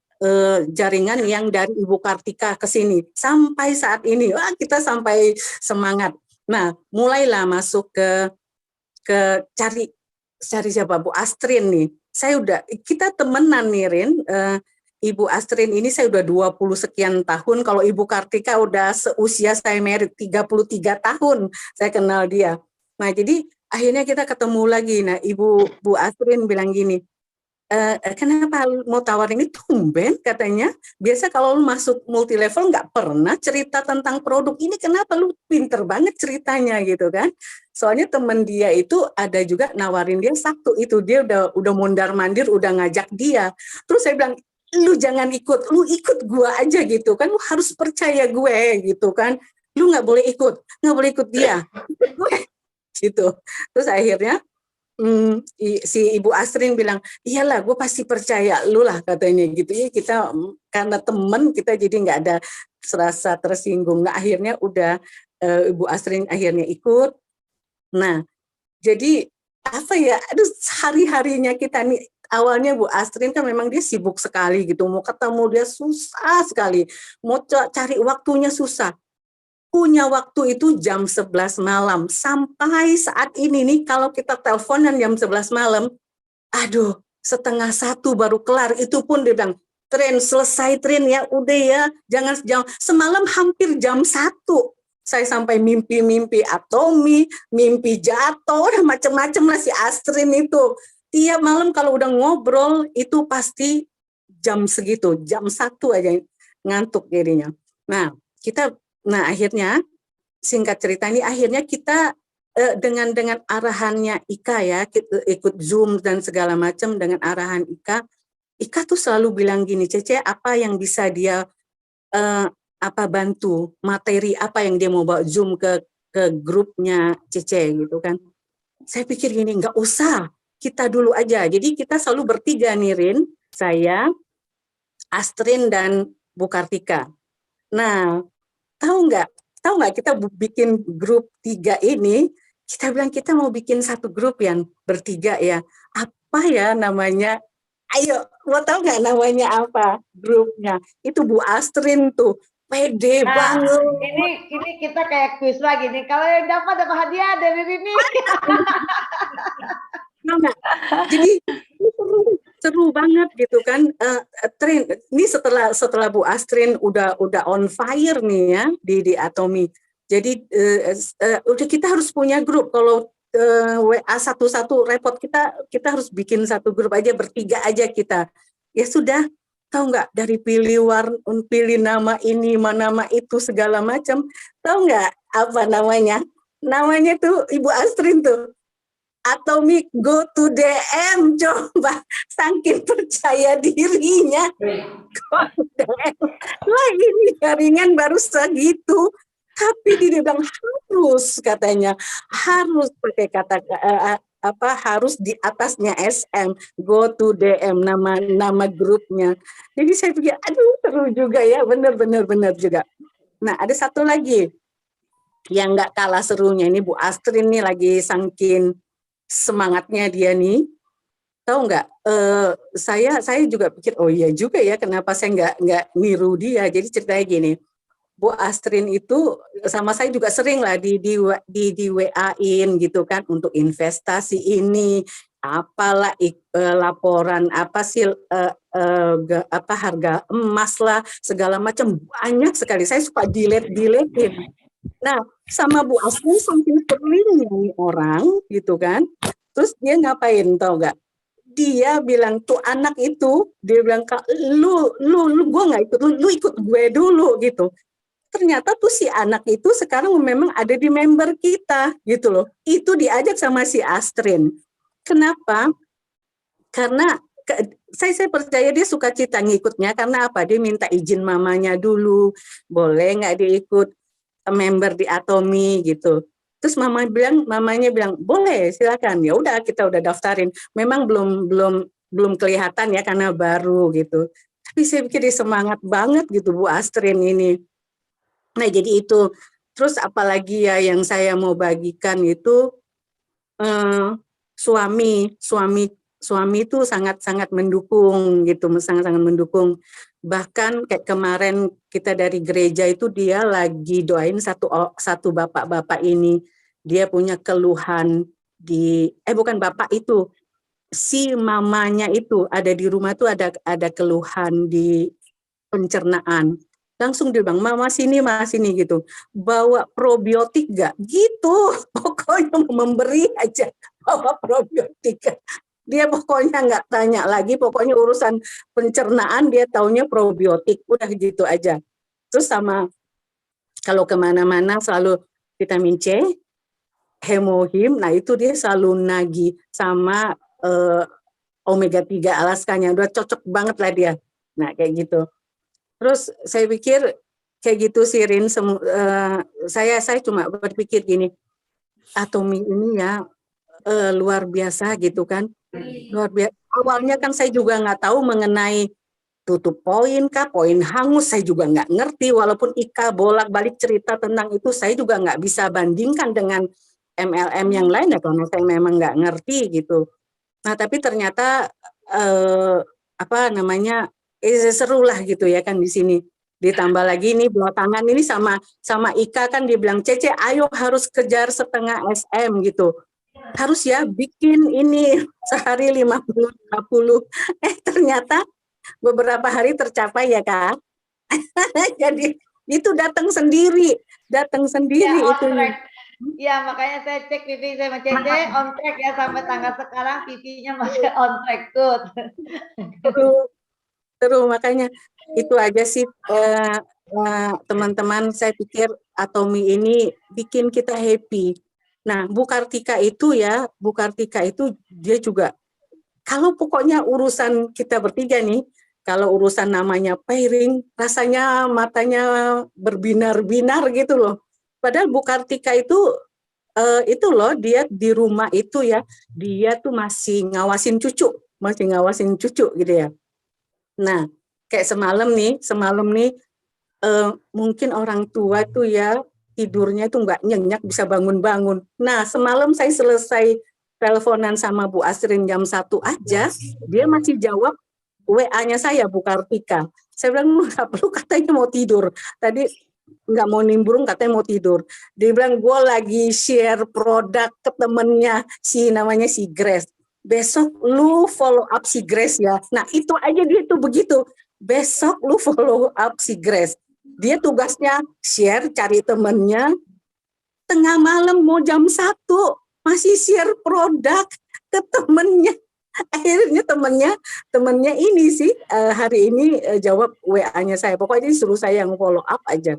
jaringan yang dari Ibu Kartika ke sini. Sampai saat ini, wah kita sampai semangat. Nah, mulailah masuk ke cari siapa, Bu Astrin nih. Kita temenan nih, Rin. Ibu Astrin ini saya udah 20 sekian tahun. Kalau Ibu Kartika udah seusia saya merit, 33 tahun saya kenal dia. Nah, jadi akhirnya kita ketemu lagi. Nah, Bu Astrin bilang gini, kenapa lu mau tawarin ini, tumben katanya. Biasa kalau lu masuk multi level nggak pernah cerita tentang produk ini, kenapa lu pinter banget ceritanya gitu kan. Soalnya temen dia itu ada juga nawarin dia satu itu, dia udah mondar-mandir, udah ngajak dia. Terus saya bilang, lu jangan ikut, lu ikut gua aja gitu kan, lu harus percaya gue gitu kan. Lu nggak boleh ikut dia, ikut gue gitu. Terus akhirnya si Ibu Astrin bilang, iyalah gue pasti percaya lu lah katanya gitu ya. Kita karena temen kita jadi nggak ada serasa tersinggung. Nah akhirnya udah Ibu Astrin akhirnya ikut. Nah jadi apa ya, aduh hari-harinya kita nih, awalnya Bu Astrin kan memang dia sibuk sekali gitu, mau ketemu dia susah sekali, mau cari waktunya susah. Punya waktu itu jam 11 malam. Sampai saat ini nih, kalau kita teleponan jam 11 malam, aduh, 12:30 baru kelar. Itu pun dia bilang, Trin, selesai Trin ya, udah ya, jangan semalam hampir jam 1. Saya sampai mimpi atomi, mimpi jatuh, udah macem-macem lah si Astrin itu. Tiap malam kalau udah ngobrol, itu pasti jam segitu, jam 1 aja ngantuk jadinya. Nah, akhirnya singkat cerita ini, akhirnya kita dengan arahannya Ika ya, kita ikut Zoom dan segala macam dengan arahan Ika tuh selalu bilang gini, Cece, apa yang bisa dia bantu, materi apa yang dia mau bawa Zoom ke grupnya Cece gitu kan. Saya pikir gini, nggak usah, kita dulu aja. Jadi kita selalu bertiga nih, Rin, saya, Astrin dan Bu Kartika. Nah, tahu nggak kita bikin grup 3 ini, kita bilang kita mau bikin satu grup yang bertiga ya. Apa ya namanya? Ayo, mau tahu nggak namanya apa grupnya? Itu Bu Astrin tuh, pede banget. Ini kita kayak kuis lagi nih. Kalau yang dapat hadiah dari Rini. Jadi seru banget gitu kan. Trin, ini setelah Bu Astrin udah on fire nih ya di Atomi. Jadi udah kita harus punya grup. Kalau WA satu-satu repot, kita harus bikin satu grup aja, bertiga aja kita. Ya sudah, tahu nggak, dari pilih nama ini, nama itu segala macam. Tahu nggak apa namanya? Namanya tuh Ibu Astrin tuh Atomic Go to DM. Coba, saking percaya dirinya. Go to DM. Wah, ini jaringan baru segitu. Tapi dia bilang harus, katanya harus pakai kata harus di atasnya SM, go to DM, nama grupnya. Jadi saya pikir aduh seru juga ya, benar juga. Nah, ada satu lagi yang nggak kalah serunya, ini Bu Astrin nih lagi saking semangatnya dia nih. Tahu nggak? Saya juga pikir oh iya juga ya, kenapa saya nggak niru dia. Jadi ceritanya gini. Bu Astrin itu sama saya juga sering lah di WA-in gitu kan, untuk investasi ini, apalah laporan apa sih harga emas lah, segala macam, banyak sekali. Saya suka delete-in. Nah, sama Bu Astrin saking seringnya nih orang gitu kan. Terus dia ngapain, tau nggak? Dia bilang tuh anak itu, dia bilang lu gue nggak ikut, lu ikut gue dulu gitu. Ternyata tuh si anak itu sekarang memang ada di member kita gitu loh. Itu diajak sama si Astrin. Kenapa? Karena saya percaya dia suka cita ngikutnya karena apa? Dia minta izin mamanya dulu, boleh nggak dia ikut member di Atomi gitu. Terus mamanya bilang boleh, silakan. Ya udah, kita udah daftarin. Memang belum kelihatan ya karena baru gitu. Tapi saya pikir dia semangat banget gitu Bu Astrin ini. Nah, jadi itu. Terus apalagi ya yang saya mau bagikan itu suami itu sangat mendukung gitu, sangat mendukung. Bahkan kayak kemarin kita dari gereja itu dia lagi doain satu bapak-bapak ini. Dia punya keluhan bukan bapak itu, si mamanya itu ada di rumah tuh ada keluhan di pencernaan. Langsung dia bilang, mama sini gitu, bawa probiotik gak? Gitu, pokoknya memberi aja, bawa probiotik. Dia pokoknya nggak tanya lagi, pokoknya urusan pencernaan dia taunya probiotik, udah gitu aja. Terus sama, kalau kemana-mana selalu vitamin C, hemohim, nah itu dia selalu nagih sama omega 3 Alaskanya, udah cocok banget lah dia. Nah kayak gitu. Terus saya pikir kayak gitu sih Rin, saya cuma berpikir gini, Atomi ini ya luar biasa gitu kan, luar biasa. Awalnya kan saya juga nggak tahu mengenai tutup poin kah, poin hangus, saya juga nggak ngerti, walaupun Ika bolak-balik cerita tentang itu, saya juga nggak bisa bandingkan dengan MLM yang lain ya, karena saya memang nggak ngerti gitu. Nah tapi ternyata seru lah gitu ya kan di sini. Ditambah lagi nih belakangan ini sama Ika kan dia bilang, Cece ayo harus kejar setengah SM gitu. Harus ya bikin ini sehari 50. Ternyata beberapa hari tercapai ya Kak. Jadi itu datang sendiri ya, itu. Ya makanya saya cek PV sama Cece on track ya, sampai tanggal sekarang PV-nya masih on track. Good. Terus makanya itu aja sih teman-teman, saya pikir Atomi ini bikin kita happy. Nah Bu Kartika itu dia juga, kalau pokoknya urusan kita bertiga nih, kalau urusan namanya pairing, rasanya matanya berbinar-binar gitu loh. Padahal Bu Kartika itu loh, dia di rumah itu ya, dia tuh masih ngawasin cucu gitu ya. Nah, kayak semalam nih mungkin orang tua tuh ya tidurnya itu nggak nyenyak, bisa bangun-bangun. Nah, semalam saya selesai teleponan sama Bu Asrin jam 1 aja, dia masih jawab WA-nya saya, Bu Kartika. Saya bilang, nggak perlu, katanya mau tidur. Tadi nggak mau nimbrung, katanya mau tidur. Dia bilang, gue lagi share produk ke temennya, namanya si Grace. Besok lu follow up si Grace ya. Nah, itu aja dia tuh begitu. Besok lu follow up si Grace. Dia tugasnya share, cari temennya. Tengah malam mau jam 1, masih share produk ke temennya. Akhirnya temennya ini sih hari ini jawab WA-nya saya. Pokoknya suruh saya yang follow up aja.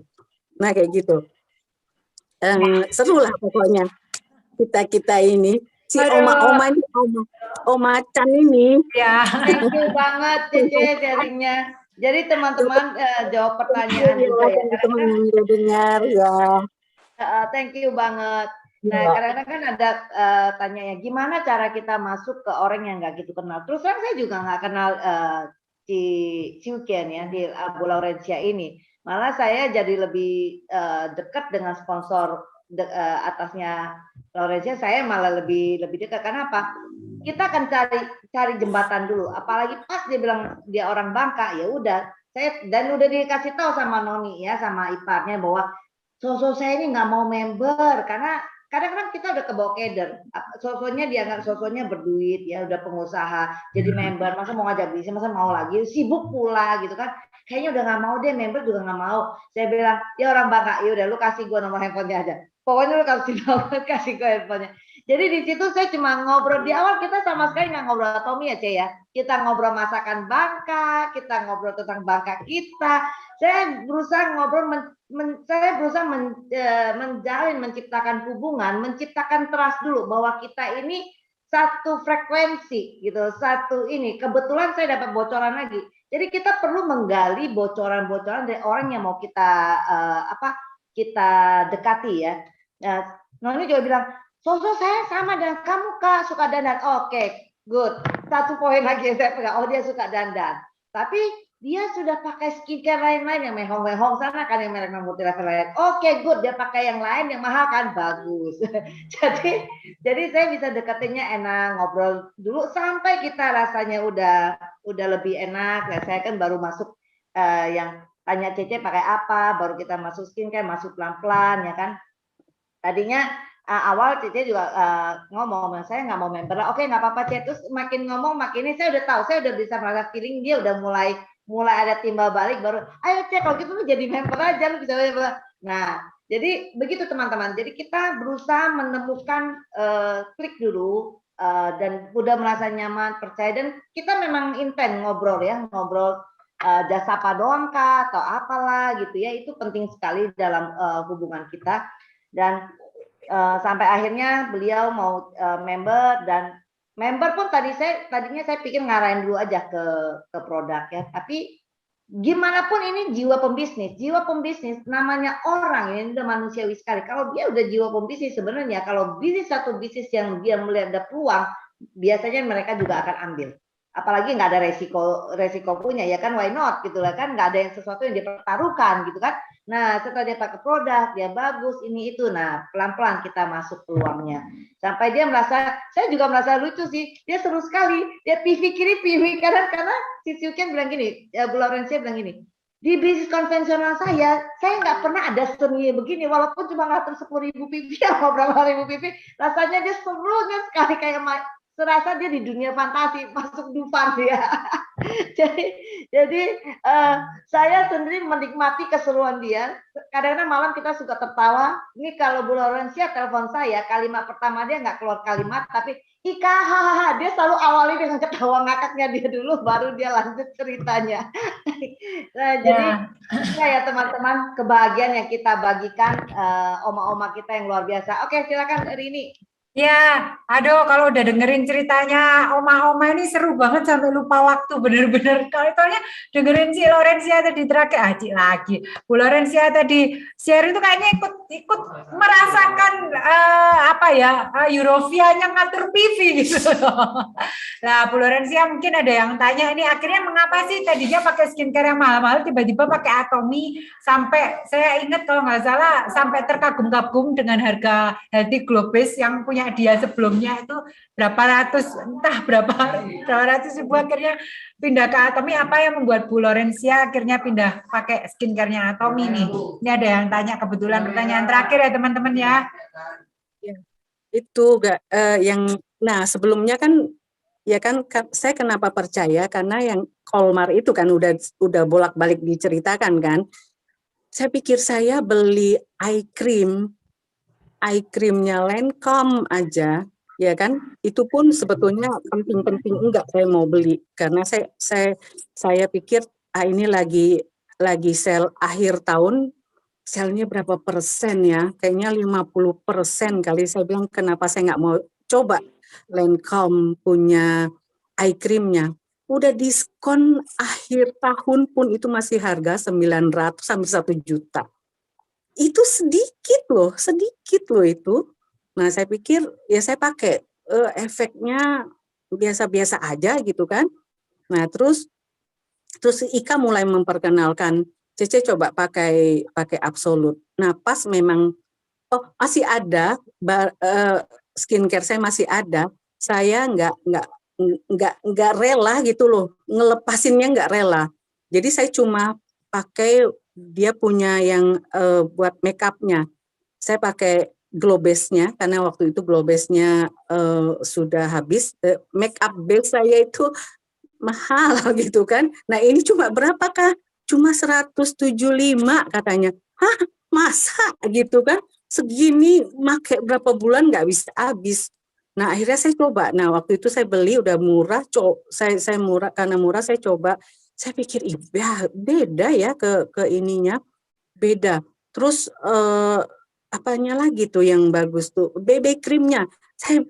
Nah, kayak gitu. Seru lah pokoknya kita ini. Si Oma ini, Oma Chan ini. Ya. Thank you banget Cece sharingnya. Jadi teman-teman jawab pertanyaan juga ya. Teman-teman yang udah dengar ya. Thank you banget. Nah, kadang-kadang kan ada tanya ya, gimana cara kita masuk ke orang yang nggak gitu kenal. Terus kan saya juga nggak kenal si Siukian ya di Abu Laurencia ini. Malah saya jadi lebih dekat dengan sponsor atasnya Laurencia. Saya malah lebih dekat. Karena apa? Kita akan cari jembatan dulu. Apalagi pas dia bilang dia orang Bangka, ya udah. Dan udah dikasih tahu sama Noni ya, sama iparnya bahwa sosok saya ini nggak mau member karena kadang-kadang kita udah kebawa keder. Sosoknya dianggap sosoknya berduit ya, udah pengusaha jadi member, masa mau ngajak bisnis, masa mau lagi sibuk pula gitu kan. Kayaknya udah nggak mau deh, member juga nggak mau. Saya bilang, ya orang Bangka, ya udah lu kasih gua nomor handphonenya aja. Pokoknya lu kasih gua handphonenya. Jadi di situ saya cuma ngobrol. Di awal kita sama sekali nggak ngobrol Tommy ya, Ce ya. Kita ngobrol masakan Bangka, kita ngobrol tentang Bangka kita. Saya berusaha ngobrol, menjalin, menciptakan hubungan, menciptakan trust dulu bahwa kita ini satu frekuensi gitu, satu ini. Kebetulan saya dapat bocoran lagi. Jadi kita perlu menggali bocoran-bocoran dari orang yang mau kita dekati ya. Nah, Noni juga bilang, sosok saya sama dengan kamu Kak, suka dandan. Oke, good. Satu poin lagi yang saya pegang, oh dia suka dandan. Tapi dia sudah pakai skincare lain-lain yang mehong-mehong sana kan, yang merek multi-level lain. Oke, good. Dia pakai yang lain yang mahal kan, bagus. jadi saya bisa deketinnya enak, ngobrol dulu sampai kita rasanya udah lebih enak. Nah, saya kan baru masuk yang tanya Cece pakai apa, baru kita masuk skincare, masuk pelan-pelan ya kan. Tadinya awal Cece juga ngomong, saya nggak mau member lah. Oke, nggak apa-apa Cece. Terus makin ngomong makin ini saya udah tahu, saya udah bisa merasa feeling dia udah mulai ada timbal balik, baru ayo Cece kalau gitu lu jadi member aja, lu bisa member. Nah, jadi begitu teman-teman. Jadi kita berusaha menemukan klik dulu dan udah merasa nyaman, percaya, dan kita memang intent ngobrol jasa apa doang kah atau apalah gitu ya. Itu penting sekali dalam hubungan kita. Dan sampai akhirnya beliau mau member, dan member pun tadinya saya pikir ngarahin dulu aja ke produk ya. Tapi gimana pun ini jiwa pembisnis namanya orang ini udah manusiawi sekali. Kalau dia udah jiwa pembisnis, sebenarnya kalau satu bisnis yang dia melihat ada peluang, biasanya mereka juga akan ambil. Apalagi nggak ada resiko punya ya kan, why not gitu lah kan, nggak ada yang sesuatu yang dia pertaruhkan gitu kan. Nah setelah dia pakai produk dia bagus ini itu, nah pelan-pelan kita masuk peluangnya sampai dia merasa, saya juga merasa lucu sih, dia seru sekali, dia PV kiri PV kanan karena si Siukian bilang gini, Bu Laurencia bilang gini, di bisnis konvensional saya nggak pernah ada seni begini, walaupun cuma ngatur 10.000 PV atau berapa ribu PV, rasanya dia serunya sekali, kayak serasa dia di dunia fantasi, masuk Dufan dia. jadi saya sendiri menikmati keseruan dia. Kadang-kadang malam kita suka tertawa. Ini kalau Bu Laurencia telepon saya, kalimat pertama dia nggak keluar kalimat, tapi Ika, hahaha, dia selalu awali dengan ketawa ngakaknya dia dulu, baru dia lanjut ceritanya. Nah, jadi ya teman-teman, kebahagiaan yang kita bagikan oma-oma kita yang luar biasa. Oke, silakan Rini. Ya, aduh kalau udah dengerin ceritanya Oma-Oma ini seru banget sampai lupa waktu bener-bener. Kalau dengerin si Lorencia tadi terakhir, Cik lagi. Bu Lorencia tadi share itu kayaknya ikut merasakan Eurovia-nya ngatur PV gitu. Nah, Bu Lorencia mungkin ada yang tanya ini akhirnya mengapa sih tadinya pakai skincare yang mahal-mahal tiba-tiba pakai Atomy sampai saya ingat kalau nggak salah sampai terkagum-kagum dengan harga Healthy Glow Base yang punya dia sebelumnya itu berapa ratus ribu akhirnya pindah ke Atomy. Apa yang membuat Bu Lorencia akhirnya pindah pakai skincare-nya Atomy nih? Ini ada yang tanya kebetulan pertanyaan terakhir ya teman-teman ya. Itu sebelumnya kan ya kan saya kenapa percaya karena yang Kolmar itu kan udah bolak-balik diceritakan kan. Saya pikir saya beli eye creamnya Lancome aja, ya kan? Itu pun sebetulnya penting-penting enggak saya mau beli karena saya pikir ini lagi sel akhir tahun, selnya berapa persen ya? Kayaknya 50% kali. Saya bilang kenapa saya nggak mau coba Lancome punya eye creamnya. Udah diskon akhir tahun pun itu masih harga 900 sampai 1 juta. Itu sedikit loh itu. Nah saya pikir ya saya pakai efeknya biasa-biasa aja gitu kan. Nah terus Ika mulai memperkenalkan, Cece coba pakai Absolute. Nah pas memang masih ada skincare saya masih ada, saya nggak rela gitu loh, ngelepasinnya nggak rela. Jadi saya cuma pakai dia punya yang buat make up-nya. Saya pakai Glow Base-nya karena waktu itu Glow Base-nya sudah habis. Make up base saya itu mahal gitu kan. Nah ini cuma berapakah? Cuma 175 katanya. Hah, masa gitu kan? Segini pakai berapa bulan nggak bisa habis. Nah akhirnya saya coba. Nah waktu itu saya beli udah murah. Saya murah karena murah saya coba. Saya pikir beda ya ke ininya, beda. Terus apanya lagi tuh yang bagus tuh, BB krimnya.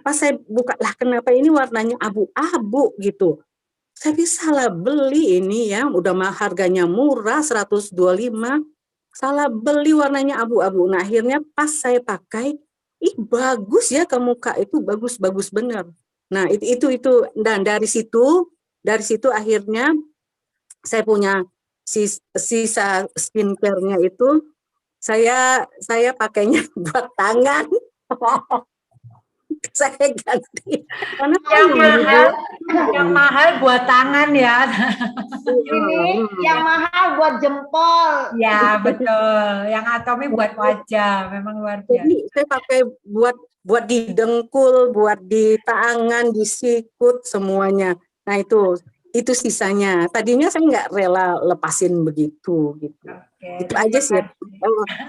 Pas saya buka lah kenapa ini warnanya abu-abu gitu. Saya salah beli ini ya, udah harganya murah 125, salah beli warnanya abu-abu. Nah akhirnya pas saya pakai, bagus ya ke muka itu bagus bener. Nah itu dan dari situ akhirnya saya punya sisa skincare-nya itu saya pakainya buat tangan. Saya ganti. Karena yang mahal buat tangan ya. Ini yang mahal buat jempol. Ya betul. Yang Atomy buat wajah, memang luar biasa. Jadi saya pakai buat di dengkul, buat di tangan, di sikut semuanya. Nah itu sisanya. Tadinya saya nggak rela lepasin begitu gitu. Oke, Itu aja sih.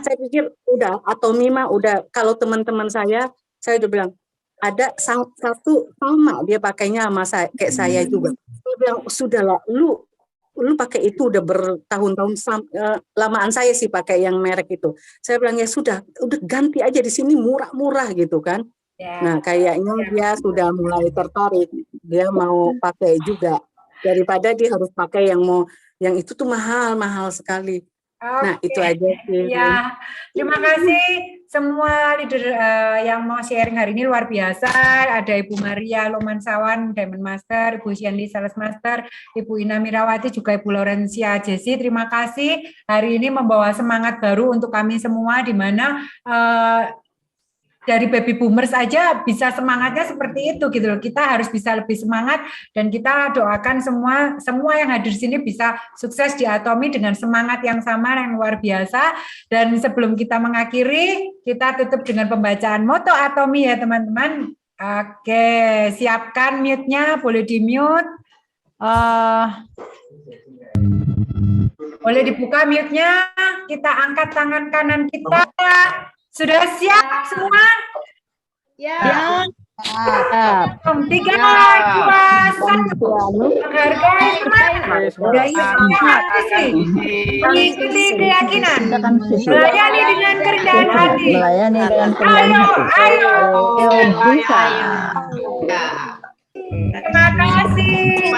Saya pikir udah Atomy mah udah, kalau teman-teman saya udah bilang ada satu sama dia pakainya sama kayak saya juga. Saya bilang sudahlah, lu pakai itu udah bertahun-tahun, lamaan saya sih pakai yang merek itu. Saya bilang ya udah ganti aja di sini murah-murah gitu kan. Nah kayaknya dia sudah mulai tertarik, dia mau pakai juga. Daripada dia harus pakai yang itu tuh mahal sekali. Nah itu aja sih. Ya, terima kasih semua leader yang mau sharing hari ini, luar biasa. Ada Ibu Maria Lomansawan, Diamond Master, Ibu Shandy Sales Master, Ibu Ina Mirawati, juga Ibu Lorencia Jesi. Terima kasih hari ini membawa semangat baru untuk kami semua, di mana dari baby boomers aja bisa semangatnya seperti itu gitu loh. Kita harus bisa lebih semangat, dan kita doakan semua yang hadir di sini bisa sukses di Atomy dengan semangat yang sama yang luar biasa. Dan sebelum kita mengakhiri, kita tutup dengan pembacaan moto Atomy ya teman-teman. Oke, siapkan mute-nya, boleh di-mute. Boleh dibuka mute-nya, kita angkat tangan kanan kita. Sudah siap semua? Ya. Siap. 3, 2, 1. Menghargai mengikuti keyakinan, melayani dengan kerendahan hati. Ayo. Bisa. Terima kasih.